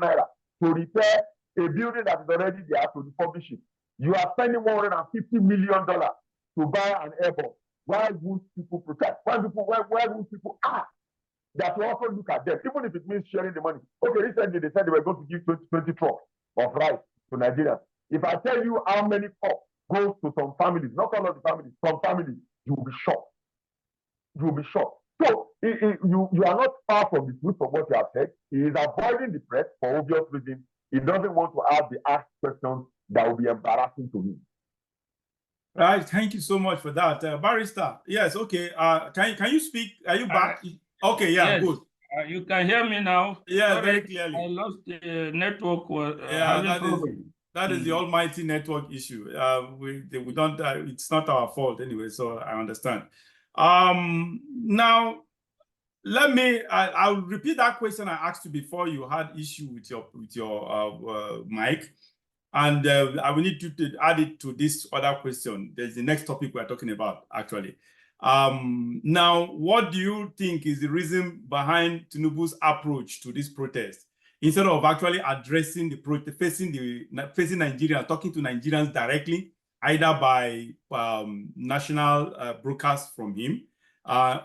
naira to repair a building that is already there to refurbish it. You are spending $150 million to buy an airport. Why would people protest? Why would people ask that you also look at them, even if it means sharing the money? Okay, recently they said they were going to give 20 trucks of rice to Nigerians. If I tell you how many cups goes to some families, not all of the families, some families, you will be shocked. You will be shocked. So you are not far from the truth from what you have said. He is avoiding the press for obvious reasons. He doesn't want to ask the asked questions that will be embarrassing to him. Right. Thank you so much for that, Barrister. Yes. Okay. Can you speak? Are you back? Okay. Yeah. Yes. Good. You can hear me now. Yeah, very clearly. I lost the network. That is the almighty network issue. We don't. It's not our fault anyway. So I understand. Now, I'll repeat that question I asked you before. You had issue with your mic. And I will need you to add it to this other question. There's the next topic we're talking about, actually. Now, what do you think is the reason behind Tinubu's approach to this protest? Instead of actually addressing the protest, facing Nigerians, talking to Nigerians directly, either by national broadcasts from him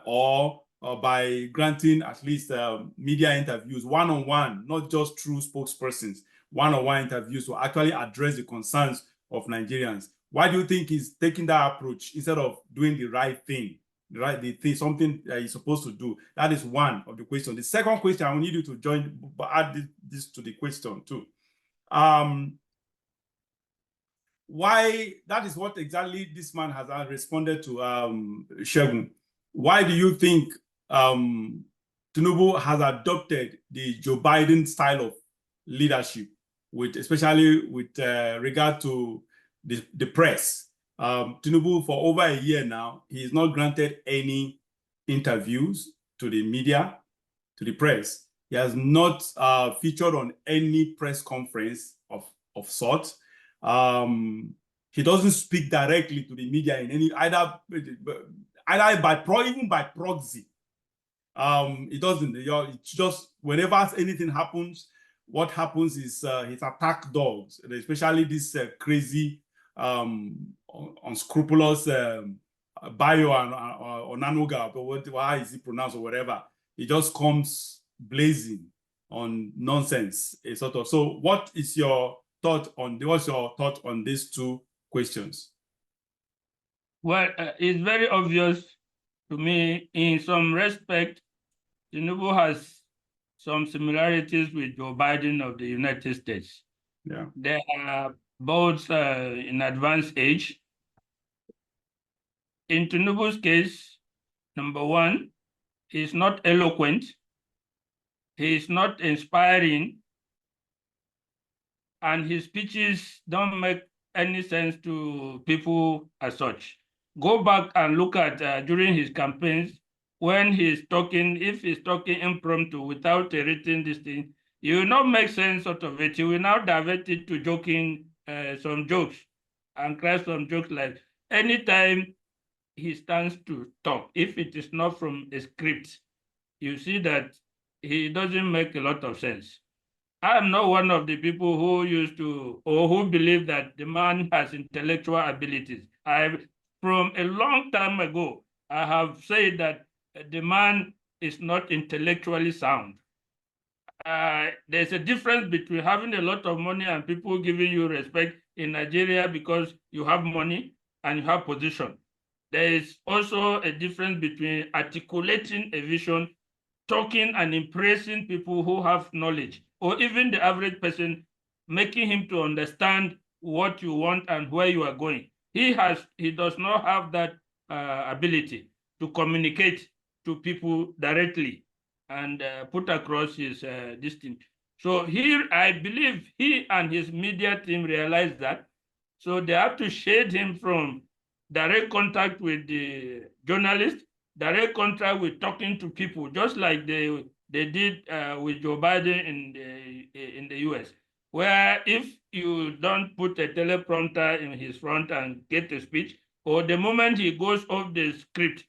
or by granting at least media interviews one-on-one, not just through spokespersons, one-on-one interviews to actually address the concerns of Nigerians. Why do you think he's taking that approach instead of doing the right thing, something that he's supposed to do? That is one of the questions. The second question, I will need you to join, but add this to the question too. Why? That is what exactly this man has responded to Shegun. Why do you think Tinubu has adopted the Joe Biden style of leadership, especially with regard to the press? Tinubu, for over a year now, he is not granted any interviews to the media, to the press. He has not featured on any press conference of sort. He doesn't speak directly to the media in any either even by proxy. It doesn't. It's just whenever anything happens, what happens is his attack dogs, especially this crazy, unscrupulous Bayo or Nanuga, or how is it pronounced or whatever. He just comes blazing on nonsense, sort of. So, what's your thought on these two questions? Well, it's very obvious to me. In some respect, Tinubu has some similarities with Joe Biden of the United States. Yeah, they are both in advanced age. In Tinubu's case, number one, he's not eloquent. He is not inspiring, and his speeches don't make any sense to people as such. Go back and look at during his campaigns, when he's talking, if he's talking impromptu without a written this thing, you will not make sense out of it. You will now divert it to joking some jokes and crack some jokes like anytime he stands to talk, if it is not from a script, you see that he doesn't make a lot of sense. I'm not one of the people who used to or who believe that the man has intellectual abilities. From a long time ago, I have said that the man is not intellectually sound. There's a difference between having a lot of money and people giving you respect in Nigeria because you have money and you have position. There is also a difference between articulating a vision, talking and impressing people who have knowledge, or even the average person, making him to understand what you want and where you are going. He does not have that ability to communicate to people directly and put across his this thing. So here, I believe he and his media team realize that. So they have to shade him from direct contact with the journalists, direct contact with talking to people, just like they did with Joe Biden in the US, where if you don't put a teleprompter in his front and get a speech, or the moment he goes off the script,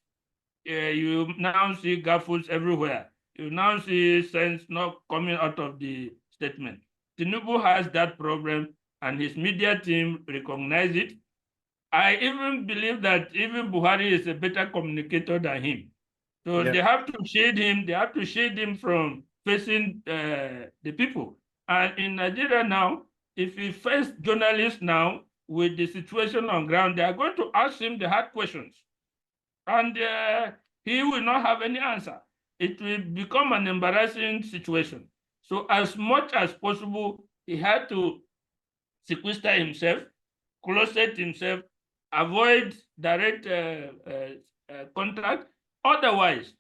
you now see gaffles everywhere. You now see sense not coming out of the statement. Tinubu has that problem, and his media team recognize it. I even believe that even Buhari is a better communicator than him. So they have to shade him. They have to shade him from facing the people. And in Nigeria now, if he face journalists now with the situation on ground, they are going to ask him the hard questions. And he will not have any answer. It will become an embarrassing situation. So as much as possible, he had to sequester himself, closet himself, avoid direct contact. Otherwise,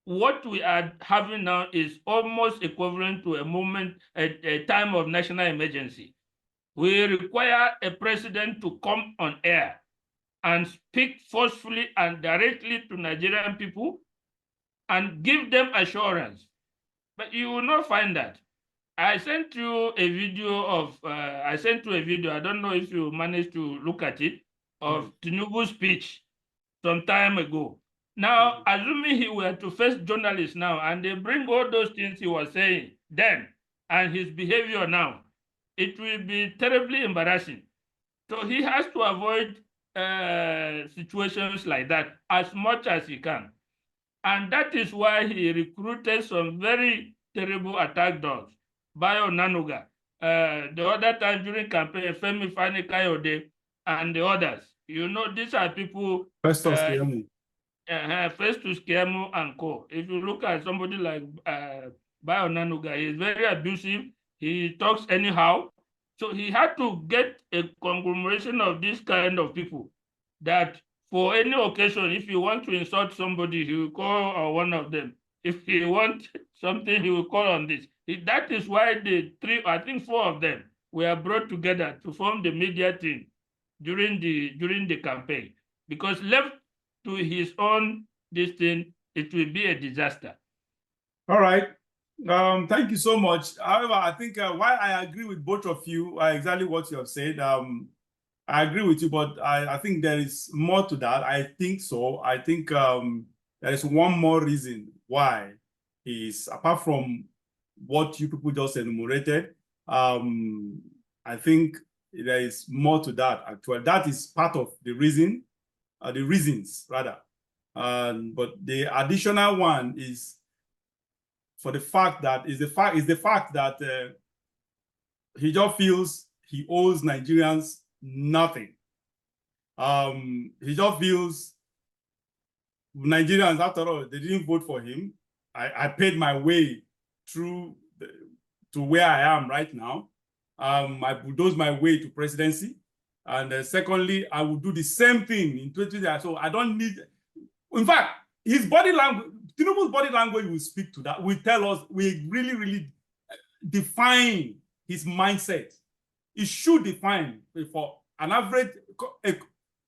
what we are having now is almost equivalent to a time of national emergency. We require a president to come on air and speak forcefully and directly to Nigerian people and give them assurance. But you will not find that. I sent you a video, I don't know if you managed to look at it, of Tinubu's speech some time ago. Now, assuming he were to face journalists now, and they bring all those things he was saying then, and his behavior now, it will be terribly embarrassing. So he has to avoid situations like that as much as he can. And that is why he recruited some very terrible attack dogs. Bayo Nanuga, the other time during campaign, Femi Fani-Kayode, and the others. You know, these are people. Festus Keyamo. Festus Keyamo and co. If you look at somebody like Bayo Nanuga, he is very abusive. He talks anyhow. So he had to get a conglomeration of this kind of people that for any occasion, if you want to insult somebody, he will call on one of them. If he wants something, he will call on this. That is why the I think four of them were brought together to form the media team during the campaign. Because left to his own this thing, it will be a disaster. All right. Thank you so much. However, I think while I agree with both of you, exactly what you have said, I agree with you, but I think there is more to that. I think so. I think there is one more reason why is, apart from what you people just enumerated, I think there is more to that. Actually, that is part of the reason, the reasons rather. But the additional one is for the fact that that he just feels he owes Nigerians nothing. He just feels Nigerians, after all, they didn't vote for him. I paid my way through to where I am right now. I bulldozed my way to presidency. And secondly, I will do the same thing in 2020. So I don't need, in fact, his body language, Tinubu's body language will speak to that, will tell us, will really, really define his mindset. It should define for an average,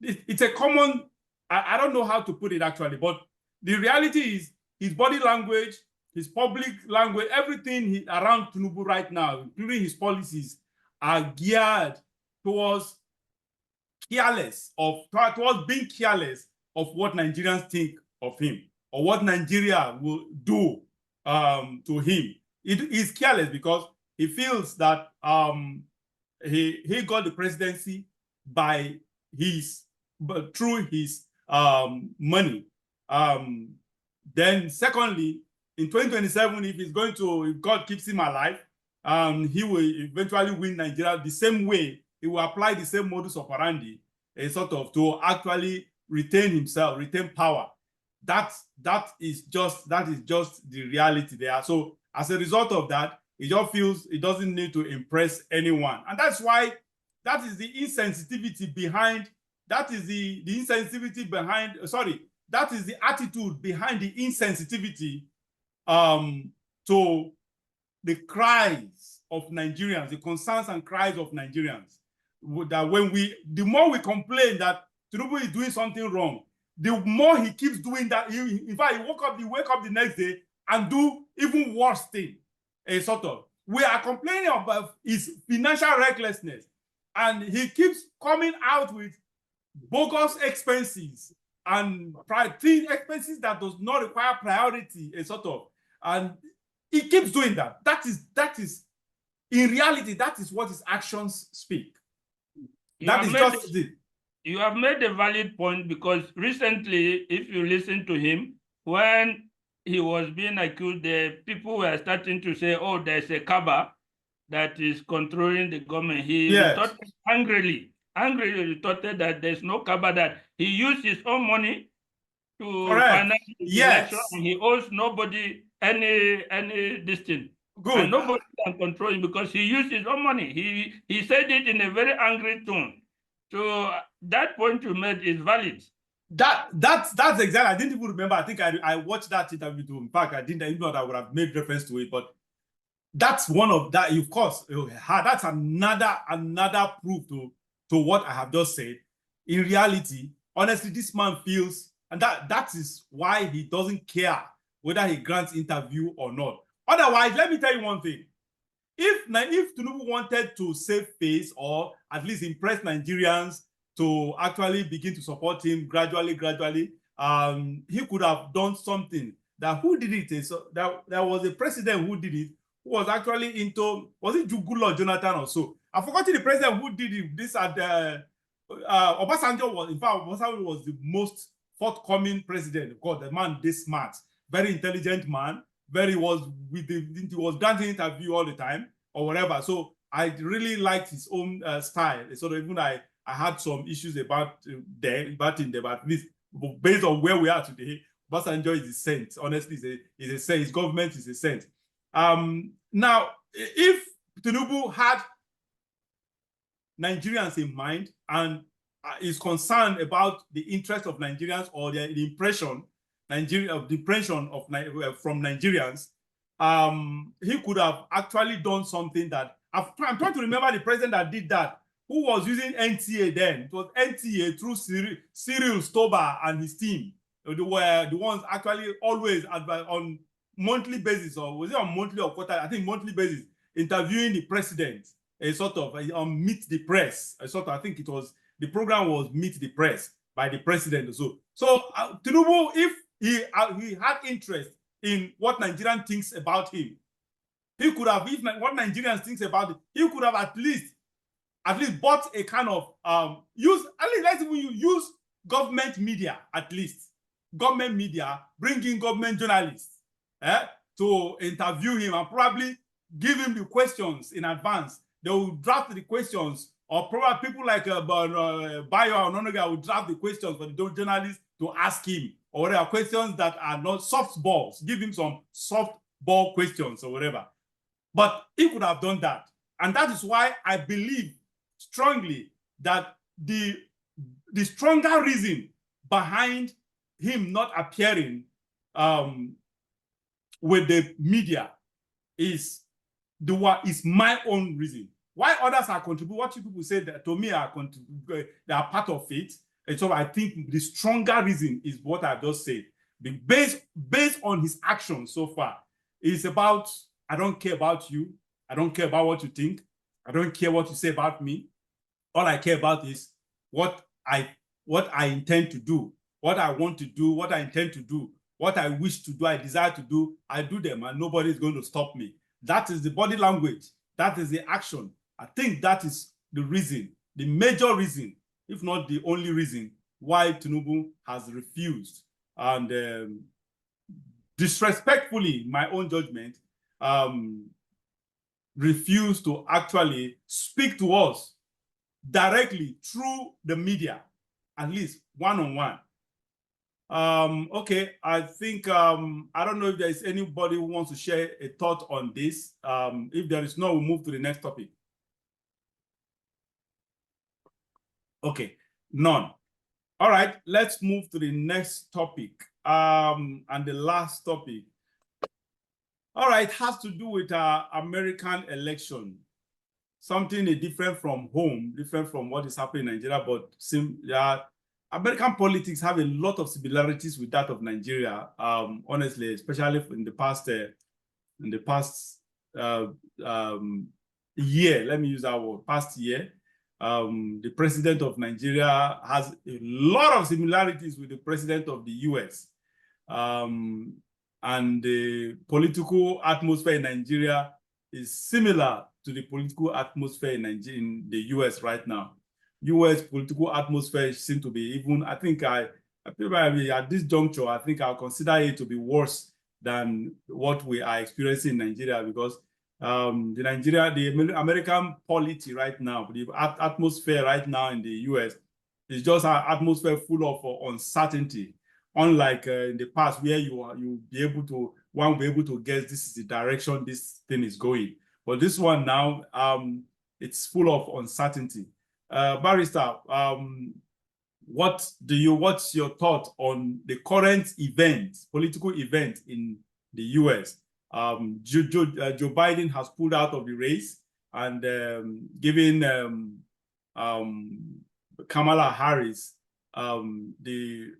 it's a common, I don't know how to put it actually, but the reality is his body language, his public language, everything around Tinubu right now, including his policies, are geared towards towards being careless of what Nigerians think of him or what Nigeria will do to him. He's careless because he feels that he got the presidency through his money. Then secondly, in 2027, if God keeps him alive, he will eventually win Nigeria the same way. He will apply the same modus operandi, to actually retain power. That is just the reality there. So as a result of that, he just feels he doesn't need to impress anyone, and that's why that is the insensitivity behind. That is the insensitivity behind. That is the attitude behind the insensitivity to the cries of Nigerians, the concerns and cries of Nigerians. That the more we complain that Tinubu is doing something wrong, the more he keeps doing that. In fact, he wake up the next day and do even worse thing. We are complaining about his financial recklessness, and he keeps coming out with bogus expenses and expenses that does not require priority, and he keeps doing that. That is in reality, that is what his actions speak. You have made a valid point, because recently, if you listen to him, when he was being accused, the people were starting to say, oh, there's a Kaaba that is controlling the government. He retorted angrily retorted that there's no Kaaba, that he used his own money to finance the election, and he owes nobody any distance. Good. And nobody can control him because he used his own money. He said it in a very angry tone. So that point you made is valid. That's exactly. I didn't even remember. I think I watched that interview too. In fact, I didn't even know that I would have made reference to it. But that's one of that. Of course, that's another proof to what I have just said. In reality, honestly, this man feels, and that is why he doesn't care whether he grants interview or not. Otherwise, let me tell you one thing. If Tinubu wanted to save face or at least impress Nigerians to actually begin to support him gradually, he could have done something. Who did it? So there was a president who did it, who was actually into, was it Jugulo Jonathan or so? I've forgotten the president who did it. This at Obasanjo was, in fact, Obasanjo was the most forthcoming president. Of course, the man this smart, very intelligent man. He was granting interview all the time or whatever. So I really liked his own style. So even I had some issues about him, but at least based on where we are today, Obasanjo is a saint. Honestly, he's a saint. His government is a saint. Now, if Tinubu had Nigerians in mind and is concerned about the interest of Nigerians or the impression from Nigerians, he could have actually done something that I'm trying to remember the president that did that, who was using NTA then. It was NTA through Cyril Stober and his team. They were the ones actually always on monthly basis, or was it on monthly or quarterly? I think monthly basis, interviewing the president, on Meet the Press. I think it was, the program was Meet the Press by the president. So Tinubu, if he had interest in what Nigerian thinks about him, he could have, what Nigerians thinks about it, he could have at least bought a kind of let's even use government media, bring in government journalists to interview him and probably give him the questions in advance. They will draft the questions, or probably people like Bayo or Nonoga will draft the questions for the journalists to ask him, or there are questions that are not soft balls. Give him some soft ball questions or whatever. But he could have done that. And that is why I believe strongly that the stronger reason behind him not appearing with the media is my own reason. Why others are contributing, what you people say that to me they are part of it. And so I think the stronger reason is what I just said. Based on his actions so far, it's about, I don't care about you. I don't care about what you think. I don't care what you say about me. All I care about is what I intend to do, what I want to do, what I intend to do, what I wish to do, I desire to do, I do them, and nobody is going to stop me. That is the body language. That is the action. I think that is the reason, the major reason, if not the only reason, why Tinubu has refused and disrespectfully, in my own judgment, refused to actually speak to us directly through the media, at least one-on-one. Okay, I think, I don't know if there is anybody who wants to share a thought on this. If there is no, we'll move to the next topic. Okay, none. All right, let's move to the next topic. And the last topic. All right, it has to do with our American election. Something different from home, different from what is happening in Nigeria, but American politics have a lot of similarities with that of Nigeria, honestly, especially in the past year, let me use that word, past year. The president of Nigeria has a lot of similarities with the president of the US. And the political atmosphere in Nigeria is similar to the political atmosphere in the US right now. US political atmosphere seems to be even, I think at this juncture, I think I'll consider it to be worse than what we are experiencing in Nigeria, because the American polity right now, the atmosphere right now in the US is just an atmosphere full of uncertainty. Unlike in the past, where one will be able to guess this is the direction this thing is going. But this one now, it's full of uncertainty. Barrister, what's your thought on the current political event in the US? Joe Biden has pulled out of the race and given Kamala Harris the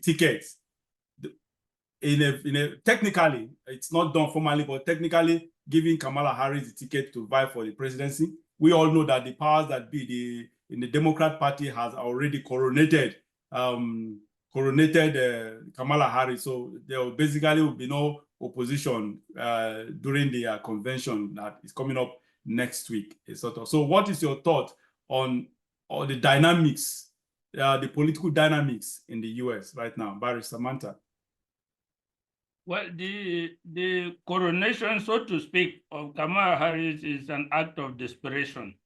tickets. Technically, it's not done formally, but technically giving Kamala Harris the ticket to vie for the presidency. We all know that the powers that be in the Democrat Party has already coronated Kamala Harris. So there basically will be no opposition during the convention that is coming up next week. So what is your thought on the dynamics, the political dynamics in the US right now, Barrister Manta? Well, the coronation, so to speak, of Kamala Harris is an act of desperation.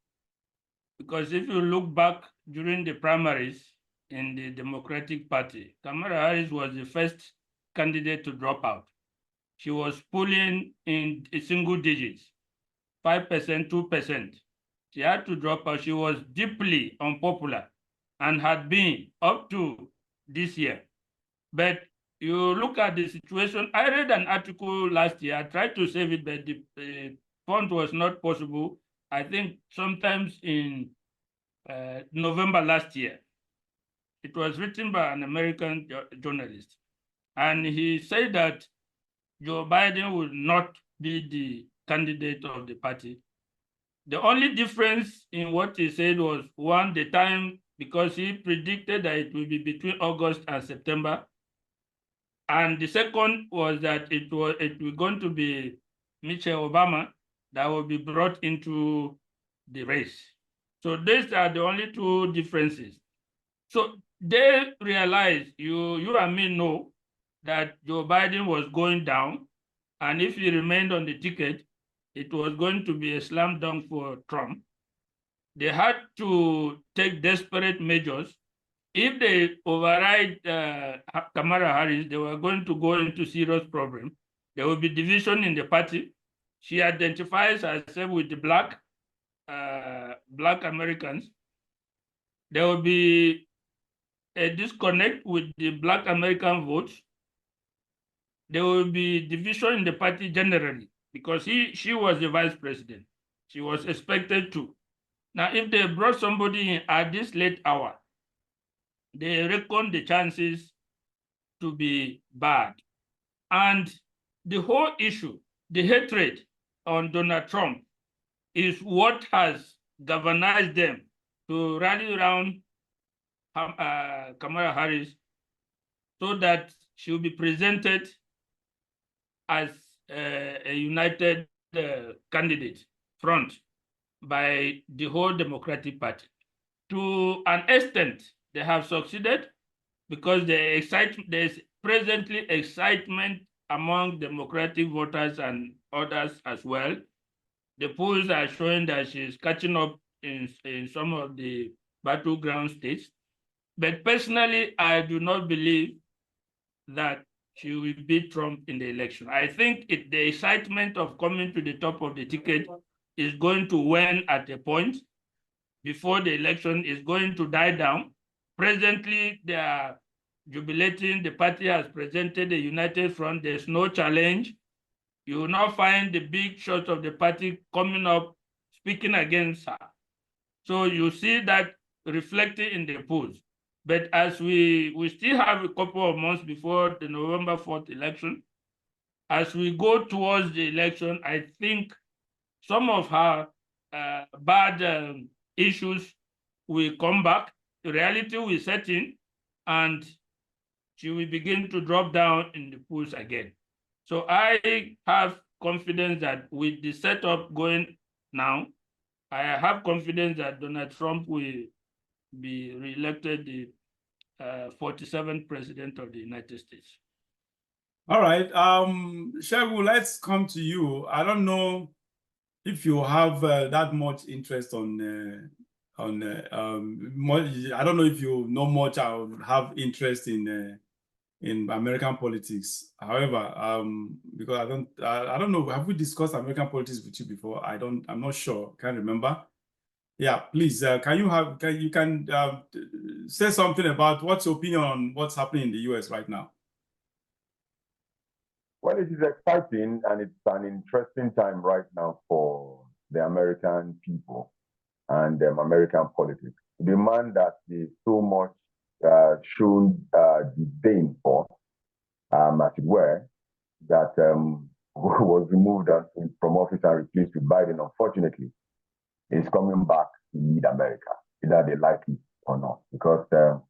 Because if you look back during the primaries in the Democratic Party, Kamala Harris was the first candidate to drop out. She was polling in single digits, 5%, 2%. She had to drop out. She was deeply unpopular and had been up to this year. But you look at the situation. I read an article last year. I tried to save it, but the font was not possible. I think sometimes in November last year. It was written by an American journalist. And he said that Joe Biden would not be the candidate of the party. The only difference in what he said was, one, the time, because he predicted that it will be between August and September. And the second was that it was going to be Michelle Obama that will be brought into the race. So these are the only two differences. So they realized, you and me know, that Joe Biden was going down, and if he remained on the ticket, it was going to be a slam dunk for Trump. They had to take desperate measures. If they override Kamala Harris, they were going to go into serious problem. There will be division in the party. She identifies herself with the Black Americans. There will be a disconnect with the Black American votes. There will be division in the party generally because she was the vice president. She was expected to. Now, if they brought somebody in at this late hour, they reckon the chances to be bad. And the whole issue, the hatred on Donald Trump is what has galvanized them to rally around Kamala Harris so that she will be presented as a united candidate front by the whole Democratic Party. To an extent, they have succeeded because there's presently excitement among Democratic voters and others as well. The polls are showing that she's catching up in some of the battleground states. But personally, I do not believe that she will beat Trump in the election. I think the excitement of coming to the top of the ticket is going to wane at a point before the election is going to die down. Presently, they are jubilating. The party has presented a united front. There's no challenge. You will not find the big shots of the party coming up speaking against her. So you see that reflected in the polls. But as we still have a couple of months before the November 4th election, as we go towards the election, I think some of her bad issues will come back, the reality will set in, and she will begin to drop down in the polls again. So I have confidence that with the setup going now, I have confidence that Donald Trump will be reelected the 47th president of the United States. All right, Shehu, let's come to you. I don't know if you have that much interest on I don't know if you know much or have interest in American politics. However, because I don't know, have we discussed American politics with you before? I'm not sure. Can't remember. Yeah, please. Can you say something about what's your opinion on what's happening in the US right now? Well, it is exciting and it's an interesting time right now for the American people and American politics. The man that is so much shown disdain for, as it were, that was removed from office and replaced with Biden, unfortunately, is coming back to lead America, either they like it or not. Because the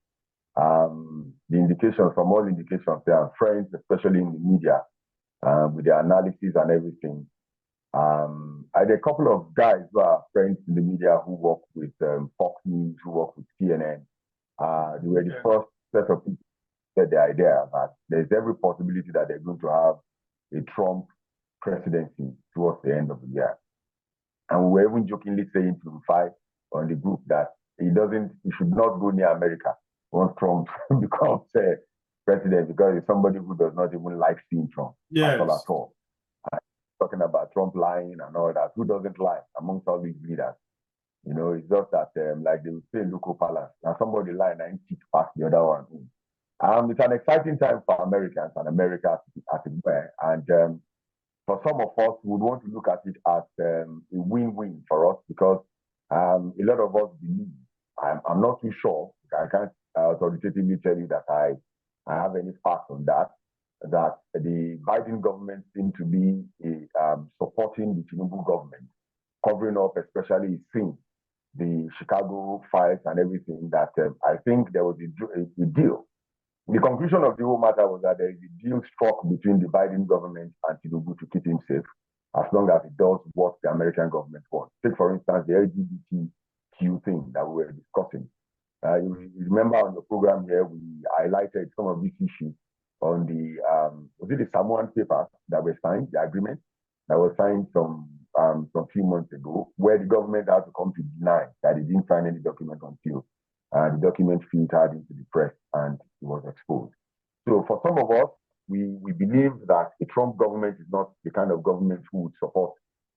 indications, from all indications, they are friends, especially in the media, with their analysis and everything. I had a couple of guys who are friends in the media who work with Fox News, who work with CNN. They were the first set of people who said the idea that there's every possibility that they're going to have a Trump presidency towards the end of the year. And we were even jokingly saying to Rufai on the group that he should not go near America once Trump becomes president, because he's somebody who does not even like seeing Trump at all. Talking about Trump lying and all that. Who doesn't lie amongst all these leaders? You know, it's just that, like they would say in local palace, now somebody lying and cheat past the other one. It's an exciting time for Americans and America as it were. And for some of us, we would want to look at it as a win-win for us, because a lot of us believe, I'm not too sure, I can't authoritatively tell you that I have any facts on that the Biden government seemed to be supporting the Tinubu government, covering up, especially since the Chicago fires and everything, that I think there was a deal. The conclusion of the whole matter was that there is a deal struck between the Biden government and Tinubu to keep him safe, as long as it does what the American government wants. Take, for instance, the LGBTQ thing that we were discussing. You remember on the program here, we highlighted some of these issues on the, was it the Samoan papers that were signed, the agreement that was signed some few months ago, where the government had to come to deny that it didn't sign any document until the document filtered into the press and it was exposed. So for some of us, we believe that the Trump government is not the kind of government who would support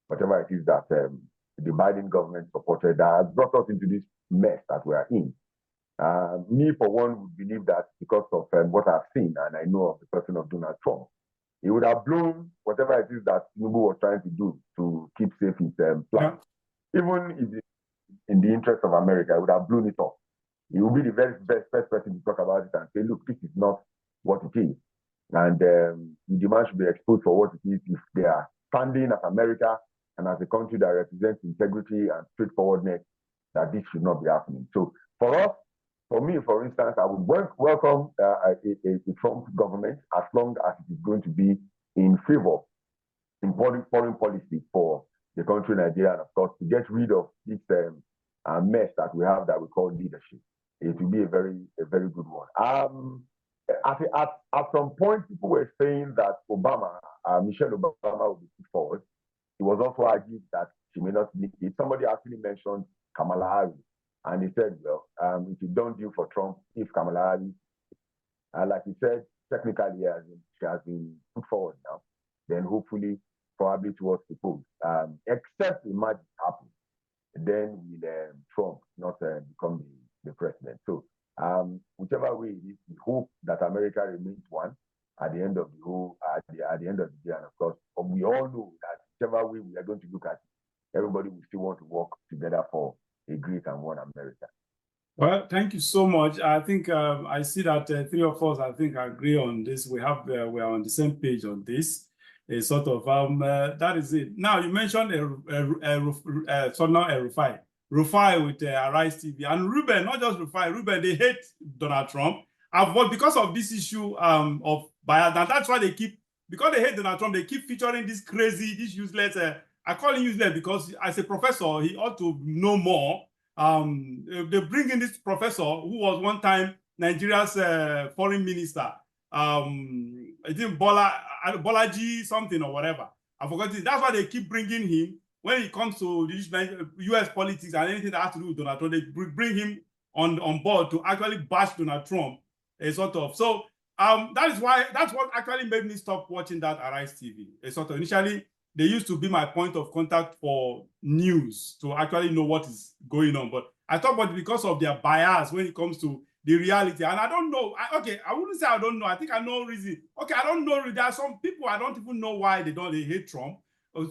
whatever it is that the Biden government supported, that has brought us into this mess that we are in. Me, for one, would believe that because of what I've seen and I know of the person of Donald Trump, he would have blown whatever it is that Tinubu was trying to do to keep safe his plan. Yeah. Even if it's in the interest of America, he would have blown it off. He will be the very first person to talk about it and say, look, this is not what it is. And the demand should be exposed for what it is if they are standing as America and as a country that represents integrity and straightforwardness, that this should not be happening. So for us, for me, for instance, I would welcome a Trump government as long as it is going to be in favor in foreign policy for the country Nigeria, and of course, to get rid of this mess that we have that we call leadership. It will be a very good one. At some point, people were saying that Michelle Obama will be put forward. It was also argued that she may not need it. Somebody actually mentioned Kamala Harris, and he said, well, it is done deal for Trump if Kamala Harris, like he said, technically she has been put forward now, then hopefully, probably towards the polls. Except it might happen, then will Trump not become the president. So whichever way it is, we hope that America remains one at the end of the whole, at the end of the day. And of course, we all know that whichever way we are going to look at it, everybody will still want to work together for a great and one America. Well, thank you so much. I think I see that three of us, I think, agree on this. We are on the same page on this. A sort of that is it. Now you mentioned Rufai with Arise TV and Ruben, not just Rufai. Ruben, they hate Donald Trump. But because of this issue of bias, and that's why they keep, because they hate Donald Trump, they keep featuring this crazy, this useless. I call him useless because as a professor, he ought to know more. They bring in this professor who was one time Nigeria's foreign minister. I think Bolaji something or whatever. I forgot it. That's why they keep bringing him when it comes to the U.S. politics and anything that has to do with Donald Trump. They bring him on board to actually bash Donald Trump, a sort of. So that's what actually made me stop watching that Arise TV. A sort of. Initially, they used to be my point of contact for news to actually know what is going on. But I thought, but because of their bias when it comes to the reality, and I don't know. I wouldn't say I don't know. I think I know reason. Okay, I don't know. There are some people I don't even know why they hate Trump.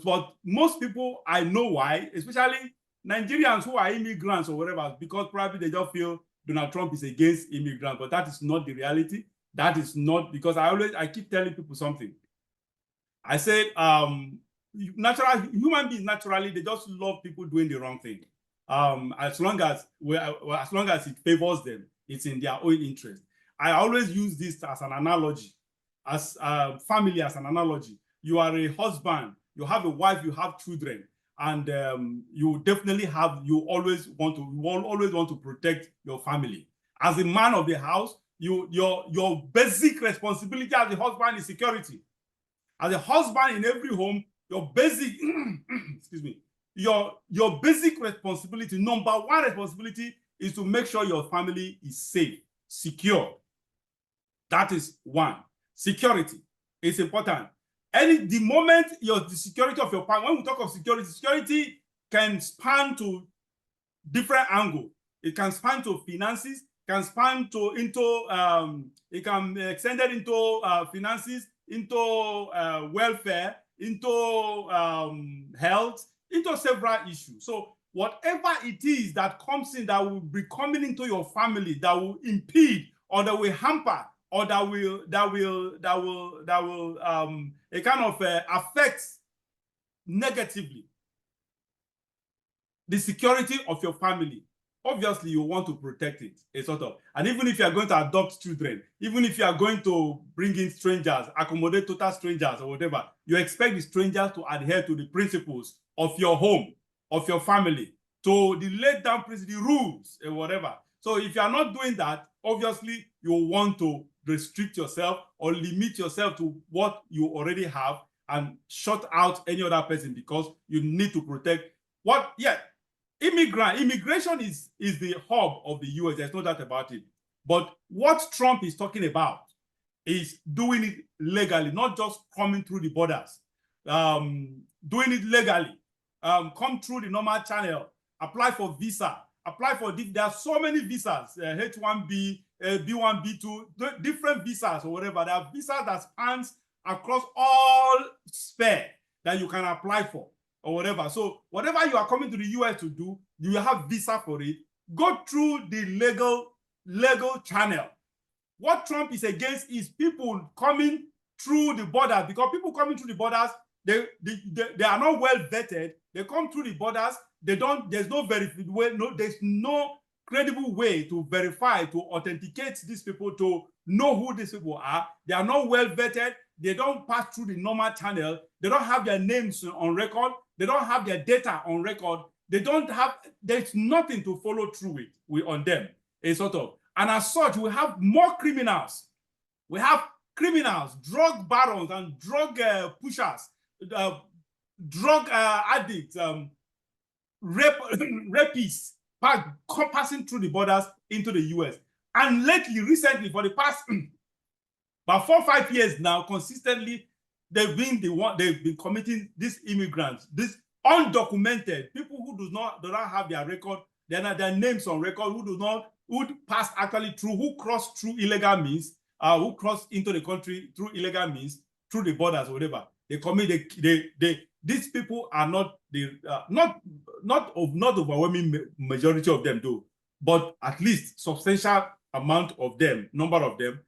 But most people I know why, especially Nigerians who are immigrants or whatever, because probably they just feel Donald Trump is against immigrants. But that is not the reality. That is not, because I keep telling people something. I said, human beings naturally, they just love people doing the wrong thing. As long as it favors them, it's in their own interest. I always use this as an analogy, as family as an analogy. You are a husband, you have a wife, you have children, and you always want to protect your family. As a man of the house, your basic responsibility as a husband is security. As a husband in every home, your basic excuse me, your basic responsibility, number one responsibility, is to make sure your family is safe, secure. That is one. Security is important. The moment the security of your family, when we talk of security can span to different angles. It can span to finances, can span to it can be extended into finances, into welfare, into health, into several issues. So whatever it is that comes in that will be coming into your family, that will impede or that will hamper or that will it kind of affects negatively the security of your family, obviously you want to protect it, a sort of. And even if you are going to adopt children, even if you are going to bring in strangers, accommodate total strangers or whatever, you expect the strangers to adhere to the principles of your home, of your family, to the laid down principles, the rules and whatever. So if you are not doing that, obviously you want to restrict yourself or limit yourself to what you already have and shut out any other person because you need to protect what, yeah. Immigration is the hub of the US. There's no doubt about it. But what Trump is talking about is doing it legally, not just coming through the borders. Doing it legally. Come through the normal channel, apply for visa, apply for this. There are so many visas, H1B, B1, B2, different visas or whatever. There are visas that spans across all sphere that you can apply for or whatever. So whatever you are coming to the US to do, you have visa for it. Go through the legal channel. What Trump is against is people coming through the borders, because people coming through the borders, they are not well vetted. They come through the borders. There's no credible way to verify, to authenticate these people, to know who these people are. They are not well vetted. They don't pass through the normal channel. They don't have their names on record. They don't have their data on record. There's nothing to follow through on them. And as such, we have more criminals. We have criminals, drug barons and drug pushers, drug addicts, rapists passing through the borders into the US. And recently, for the past about 4 or 5 years now, consistently, they've been committing these immigrants, these undocumented people who do not have their record, their names on record, who pass actually through, who cross through illegal means, who cross into the country through illegal means, through the borders or whatever. These people are not overwhelming majority of them though, but at least substantial amount of them, number of them,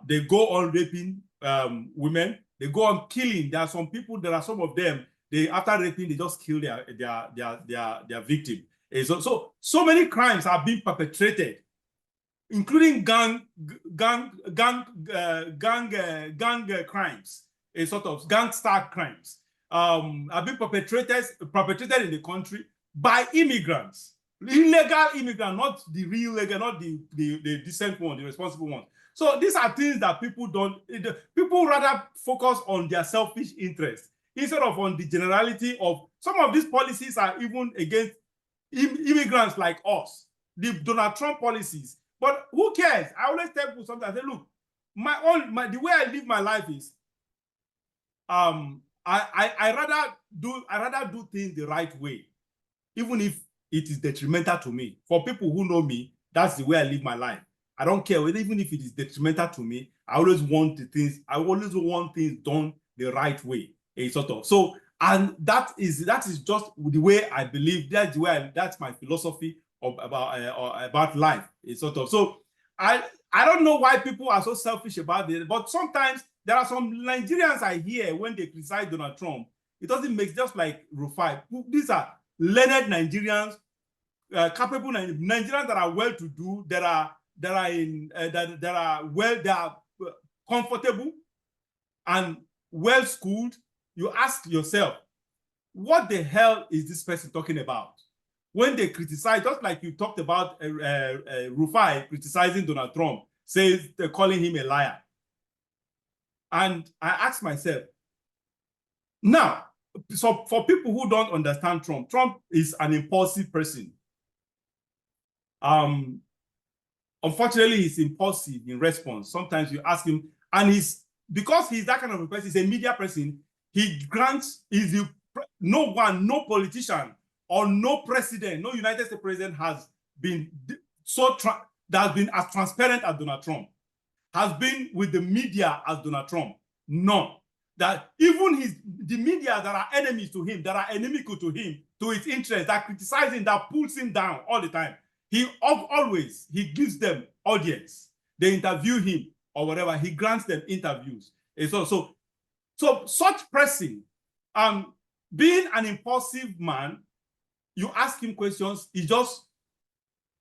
they go on raping women, they go on killing. There are some of them, after raping, they just kill their victim. So many crimes are being perpetrated, including gang crimes, a sort of gangster crimes, have been perpetrated in the country by immigrants, illegal immigrants, not the real legal, not the decent one, the responsible one. So these are things that people rather focus on their selfish interests instead of on the generality of some of these policies are even against immigrants like us, the Donald Trump policies. But who cares? I always tell people sometimes, I say, look, the way I live my life is, I rather do things the right way, even if it is detrimental to me. For people who know me, that's the way I live my life. I don't care even if it is detrimental to me. I always want things done the right way. So, and that is just the way I believe. That's my philosophy about life. So I don't know why people are so selfish about it, but sometimes there are some Nigerians I hear when they criticize Donald Trump. It doesn't make, just like Rufai. These are learned Nigerians, capable Nigerians that are well-to-do, that are comfortable and well-schooled. You ask yourself, what the hell is this person talking about? When they criticize, just like you talked about Rufai criticizing Donald Trump, they're calling him a liar. And I ask myself, now, so for people who don't understand Trump is an impulsive person. Unfortunately, he's impulsive in response. Sometimes you ask him, and because he's that kind of a person, he's a media person, no politician or no president, no United States president has been as transparent as Donald Trump, has been with the media as Donald Trump. No. That even the media that are enemies to him, that are inimical to him, to his interests, that criticize him, that pulls him down all the time, he gives them audience. They interview him or whatever, he grants them interviews. So such person, being an impulsive man, you ask him questions, he's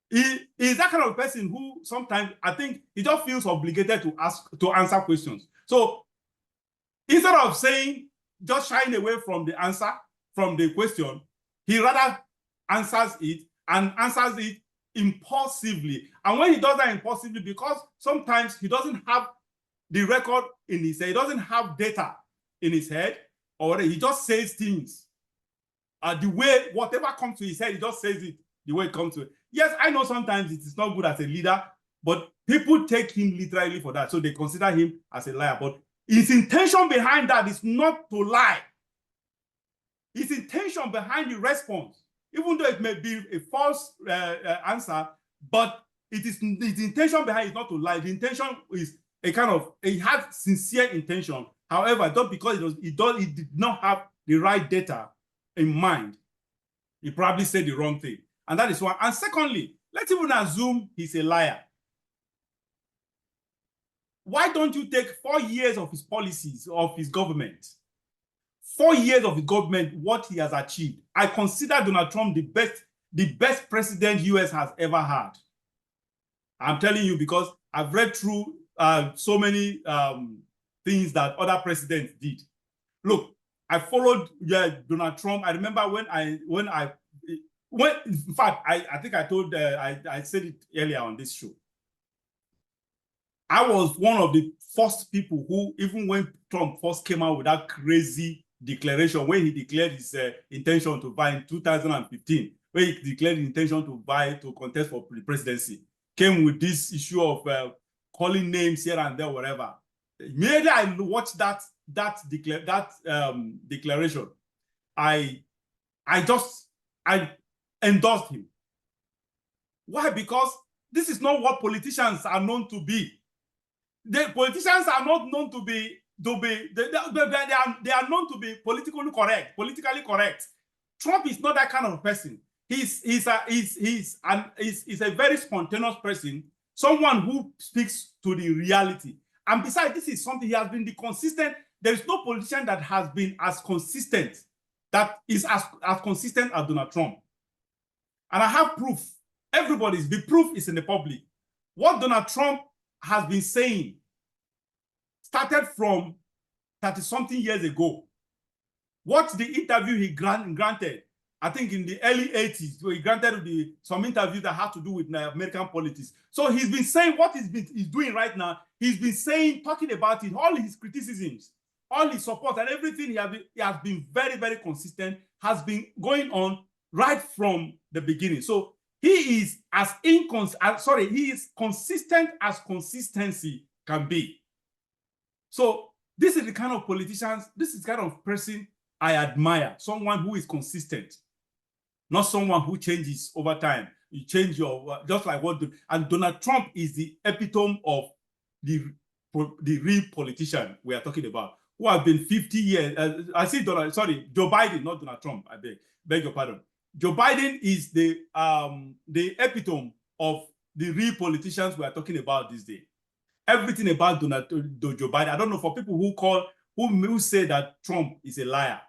that kind of person who sometimes, I think, he just feels obligated to answer questions. So instead of just shying away from the answer, from the question, he rather answers it and answers it impulsively. And when he does that impulsively, because sometimes he doesn't have the record in his head, he doesn't have data in his head, or he just says things the way, whatever comes to his head, he just says it the way it comes to it. Yes, I know sometimes it is not good as a leader, but people take him literally for that. So they consider him as a liar. But his intention behind that is not to lie. His intention behind the response even though it may be a false answer, but it is the intention behind it is not to lie. The intention is a kind of, it had sincere intention. However, not because it did not have the right data in mind, he probably said the wrong thing. And that is one. And secondly, let's even assume he's a liar. Why don't you take 4 years of his policies, of his government, 4 years of his government, what he has achieved? I consider Donald Trump the best president US has ever had. I'm telling you, because I've read through so many things that other presidents did. Look, I followed Donald Trump. I remember when in fact, I think I told, I said it earlier on this show. I was one of the first people who, even when Trump first came out with that crazy declaration, when he declared his intention to vie in 2015, when he declared his intention to contest for the presidency, came with this issue of calling names here and there, whatever. Immediately I watched that declaration, I endorsed him. Why? Because this is not what politicians are known to be. The politicians are not known to be they are known to be politically correct. Trump is not that kind of person. He's a very spontaneous person, someone who speaks to the reality. And besides, this is something he has been consistent. There is no politician that has been as consistent, that is as consistent as Donald Trump. And I have proof. The proof is in the public. What Donald Trump has been saying started from 30-something years ago. What the interview he granted, I think in the early 80s, where he granted some interviews that have to do with American politics. So he's been saying what he's doing right now. He's been saying, talking about it, all his criticisms, all his support and everything. He has been very, very consistent, has been going on right from the beginning. So he is he is consistent as consistency can be. So this is the kind of politicians, this is the kind of person I admire, someone who is consistent, not someone who changes over time. You change just like and Donald Trump is the epitome of the real politician we are talking about, who have been 50 years. Joe Biden, not Donald Trump, I beg your pardon. Joe Biden is the epitome of the real politicians we are talking about this day. Everything about Joe Biden, I don't know, for people who say that Trump is a liar,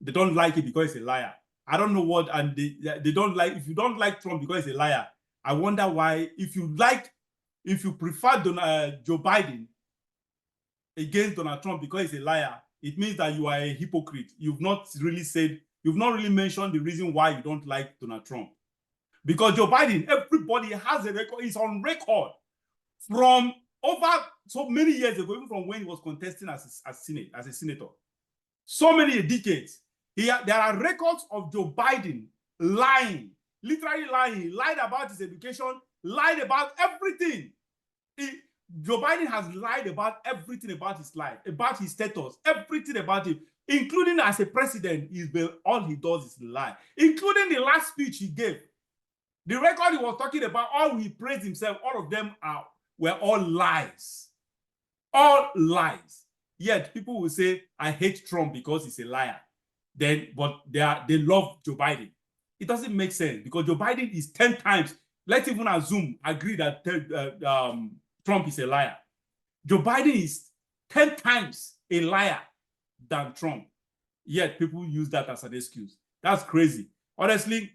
they don't like it because he's a liar. I don't know what, and they don't like, if you don't like Trump because he's a liar, I wonder why, if you prefer Joe Biden against Donald Trump because he's a liar, it means that you are a hypocrite. You've not really mentioned the reason why you don't like Donald Trump. Because Joe Biden, everybody has a record, he's on record from over so many years ago, even from when he was contesting as a senator. So many decades. There are records of Joe Biden lying, literally lying. He lied about his education, lied about everything. Joe Biden has lied about everything about his life, about his status, everything about him, including as a president. All he does is lie, including the last speech he gave. The record he was talking about, all he praised himself, all of them were all lies. All lies. Yet people will say, I hate Trump because he's a liar. But they love Joe Biden. It doesn't make sense, because Joe Biden is 10 times, let's even agree that Trump is a liar. Joe Biden is 10 times a liar than Trump. Yet people use that as an excuse. That's crazy. Honestly,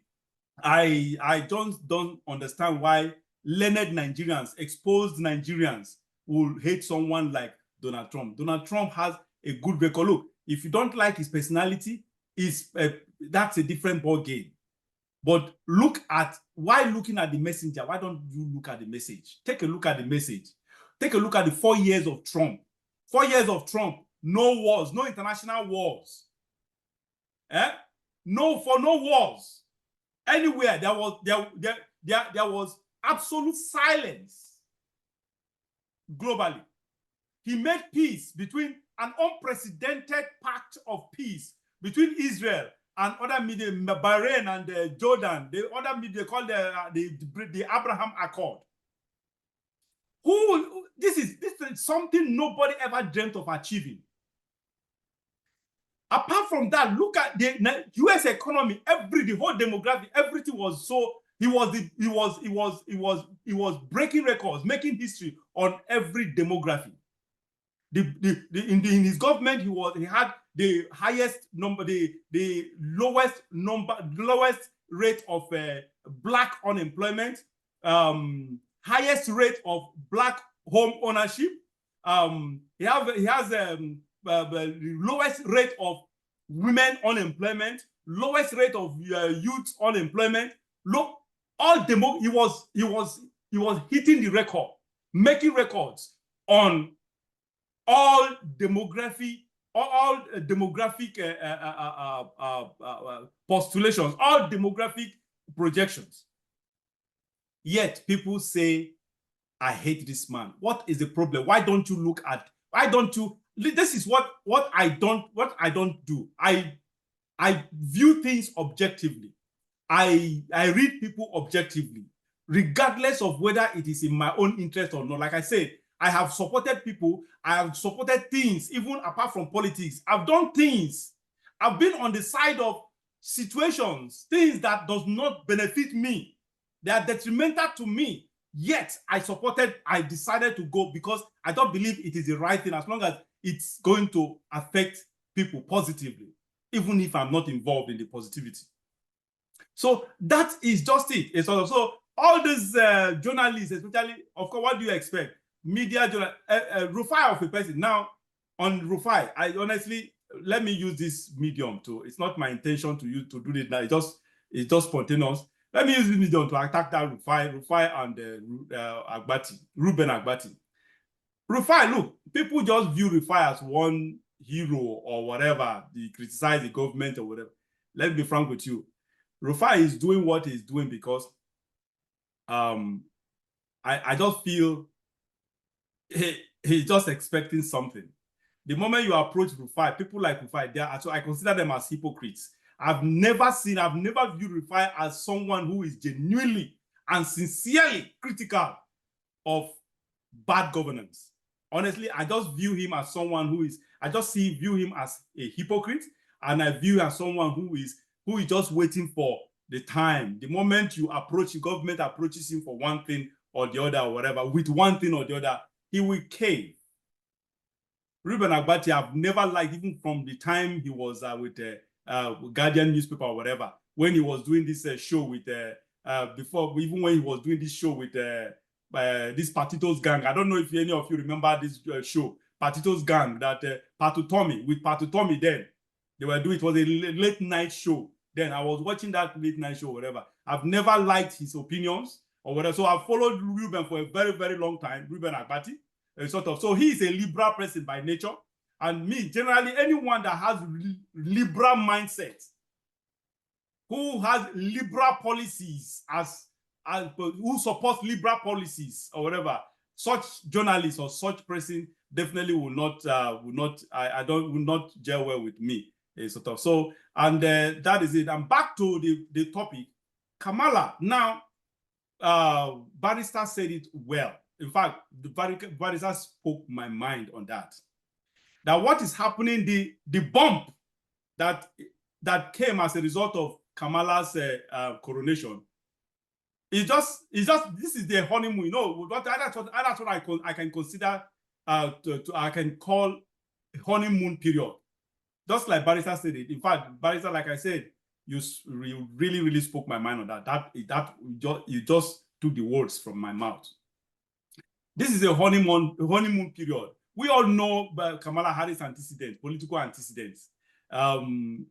I don't understand why learned Nigerians, exposed Nigerians will hate someone like Donald Trump. Donald Trump has a good record. Look, if you don't like his personality, that's a different ball game. But looking at the messenger, why don't you look at the message? Take a look at the message. Take a look at the 4 years of Trump. 4 years of Trump, no wars, no international wars. No wars. Anywhere there was absolute silence globally. He made peace between an unprecedented pact of peace between Israel and other media, Bahrain and Jordan, the other media called the Abraham Accord. This is something nobody ever dreamt of achieving. Apart from that, look at the U.S. economy. The whole demographic, everything was so. He was breaking records, making history on every demography. In his government, he had the highest number, the lowest rate of black unemployment, highest rate of black home ownership. He has the lowest rate of women unemployment, lowest rate of youth unemployment. Look, he was hitting the record, making records on all demographic postulations, all demographic projections. Yet people say, I hate this man. What is the problem? Why don't you look at, this is what I don't do. I view things objectively. I read people objectively, regardless of whether it is in my own interest or not. Like I said, I have supported people. I have supported things, even apart from politics. I've done things. I've been on the side of situations, things that does not benefit me. They are detrimental to me. Yet I decided to go because I don't believe it is the right thing as long as it's going to affect people positively, even if I'm not involved in the positivity. So that is just it. So all these journalists, especially, of course, what do you expect? Media journal, Rufai of a person. Now, on Rufai, I honestly, let me use this medium to, it's not my intention to do this now. It's just spontaneous. Let me use this medium to attack that Rufai and Reuben Agbati. Rufai, look, people just view Rufai as one hero or whatever. They criticize the government or whatever. Let's be frank with you. Rufai is doing what he's doing because I just feel he's just expecting something. The moment you approach Rufai, people like Rufai, so I consider them as hypocrites. I've never viewed Rufai as someone who is genuinely and sincerely critical of bad governance. Honestly, I just view him as someone who is, view him as a hypocrite, and I view him as someone who is just waiting for the time. The moment you approach, the government approaches him for one thing or the other or whatever, with one thing or the other, he will cave. Reuben Agbati, I've never liked, even from the time he was with Guardian newspaper or whatever, when he was doing this show with, even when he was doing this show with this Patitos gang. I don't know if any of you remember this show, Patitos gang, that Patu Tommy then. They were doing, it was a late night show. Then I was watching that late night show, whatever. I've never liked his opinions or whatever. So I've followed Reuben for a very, very long time, Reuben Agbati, So he is a liberal person by nature. And me, generally, anyone that has liberal mindset, who has liberal policies, who supports liberal policies or whatever, such journalist or such person definitely will not gel well with me. So, and that is it. And back to the topic, Kamala. Now, Barrister said it well. In fact, the Barrister spoke my mind on that. That what is happening, the bump that came as a result of Kamala's coronation, this is the honeymoon. You know, that's what I can consider I can call honeymoon period. Just like Barrister said it. In fact, Barrister, like I said, you really, really spoke my mind on that. You just took the words from my mouth. This is a honeymoon period. We all know Kamala Harris antecedents, political antecedents.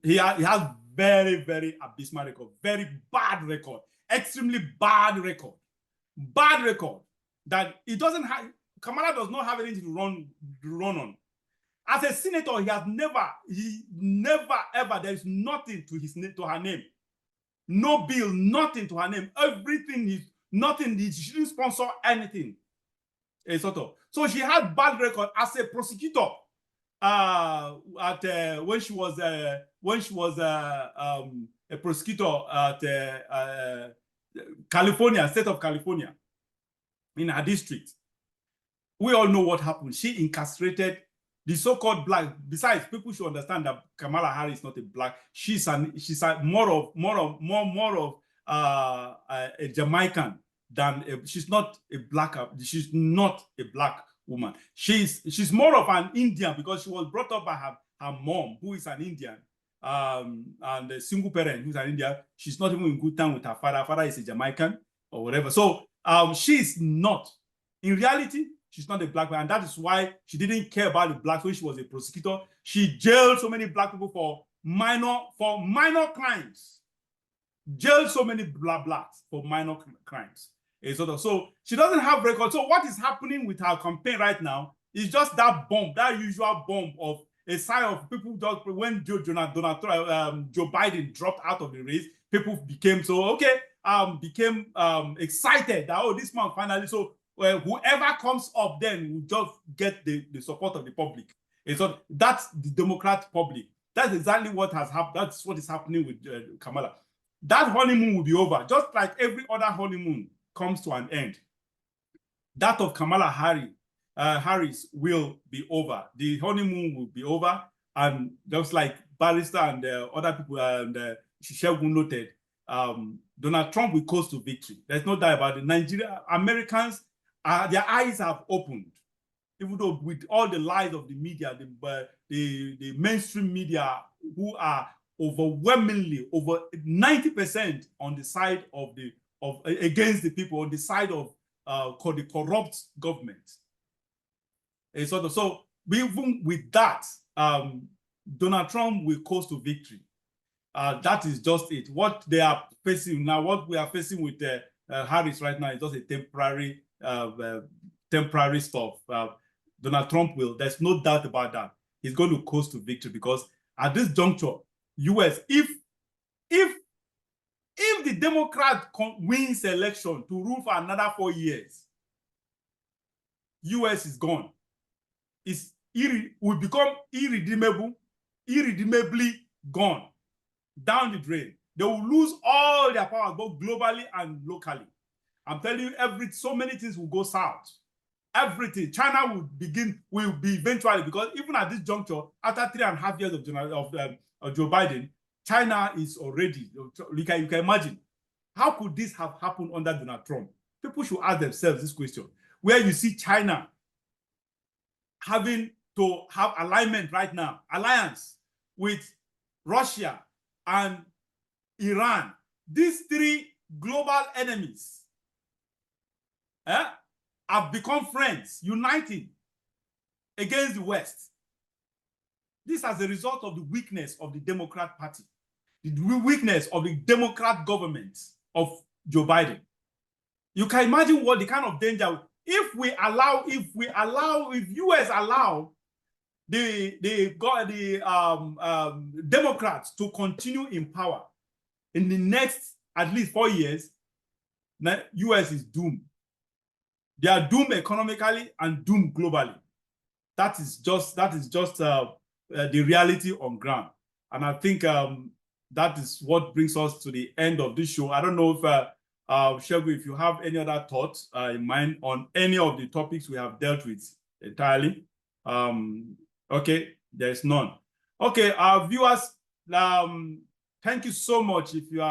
He has very, very abysmal record, very bad record, extremely bad record. Bad record that he doesn't have. Kamala does not have anything to run on. As a senator, he never ever, there is nothing to her name. No bill, nothing to her name. Everything is nothing. She didn't sponsor anything. So she had bad record as a prosecutor. when she was a prosecutor at California, state of California, in her district. We all know what happened. She incarcerated the so-called black. Besides, people should understand that Kamala Harris is not a black. She's more of a Jamaican than she's not a black. She's not a black woman. She's more of an Indian because she was brought up by her mom, who is an Indian, and a single parent who's an Indian. She's not even in good time with her father. Her father is a Jamaican or whatever. So she's not, in reality, she's not a black man, and that is why she didn't care about the blacks when she was a prosecutor. She jailed so many black people for minor crimes. Jailed so many blacks for minor crimes. So she doesn't have record. So what is happening with her campaign right now is just that bomb, that usual bomb of a sign of people. Just when Joe Biden dropped out of the race, people became excited that, oh, this man finally. So whoever comes up then will just get the support of the public. And so that's the Democrat public. That's exactly what has happened. That's what is happening with Kamala. That honeymoon will be over, just like every other honeymoon comes to an end. That of Kamala Harris will be over. The honeymoon will be over, and just like Barrister and other people and Shishegun noted, Donald Trump will coast to victory. There's no doubt about it. Americans, their eyes have opened, even though with all the lies of the media, the mainstream media, who are overwhelmingly over 90% on the side of against the people, on the side of the corrupt government. And so even with that, Donald Trump will coast to victory. That is just it. What they are facing now, what we are facing with Harris right now is just a temporary stuff. Donald Trump will, there's no doubt about that. He's going to coast to victory because at this juncture, US, if the Democrat wins election to rule for another 4 years, US is gone. Will become irredeemably gone, down the drain. They will lose all their power, both globally and locally. I'm telling you, so many things will go south. Everything. China will be eventually, because even at this juncture, after 3.5 years of Joe Biden, China is already, you can imagine, how could this have happened under Donald Trump? People should ask themselves this question, where you see China having to have alliance with Russia and Iran. These three global enemies have become friends, uniting against the West. This as a result of the weakness of the Democrat Party, the weakness of the Democrat government of Joe Biden. You can imagine what the kind of danger if US allow the Democrats to continue in power in the next at least 4 years. US is doomed. They are doomed economically and doomed globally. That is just the reality on ground. And I think that is what brings us to the end of this show. I don't know if Shegun, if you have any other thoughts in mind on any of the topics we have dealt with entirely. Okay, there's none. Okay, our viewers, thank you so much. If you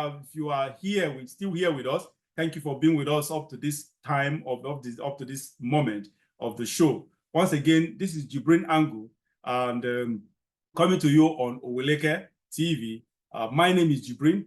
are here, still here with us. Thank you for being with us up to this time up to this moment of the show. Once again, this is JIBRIN Angle, and coming to you on OWELEKETV. My name is JIBRIN.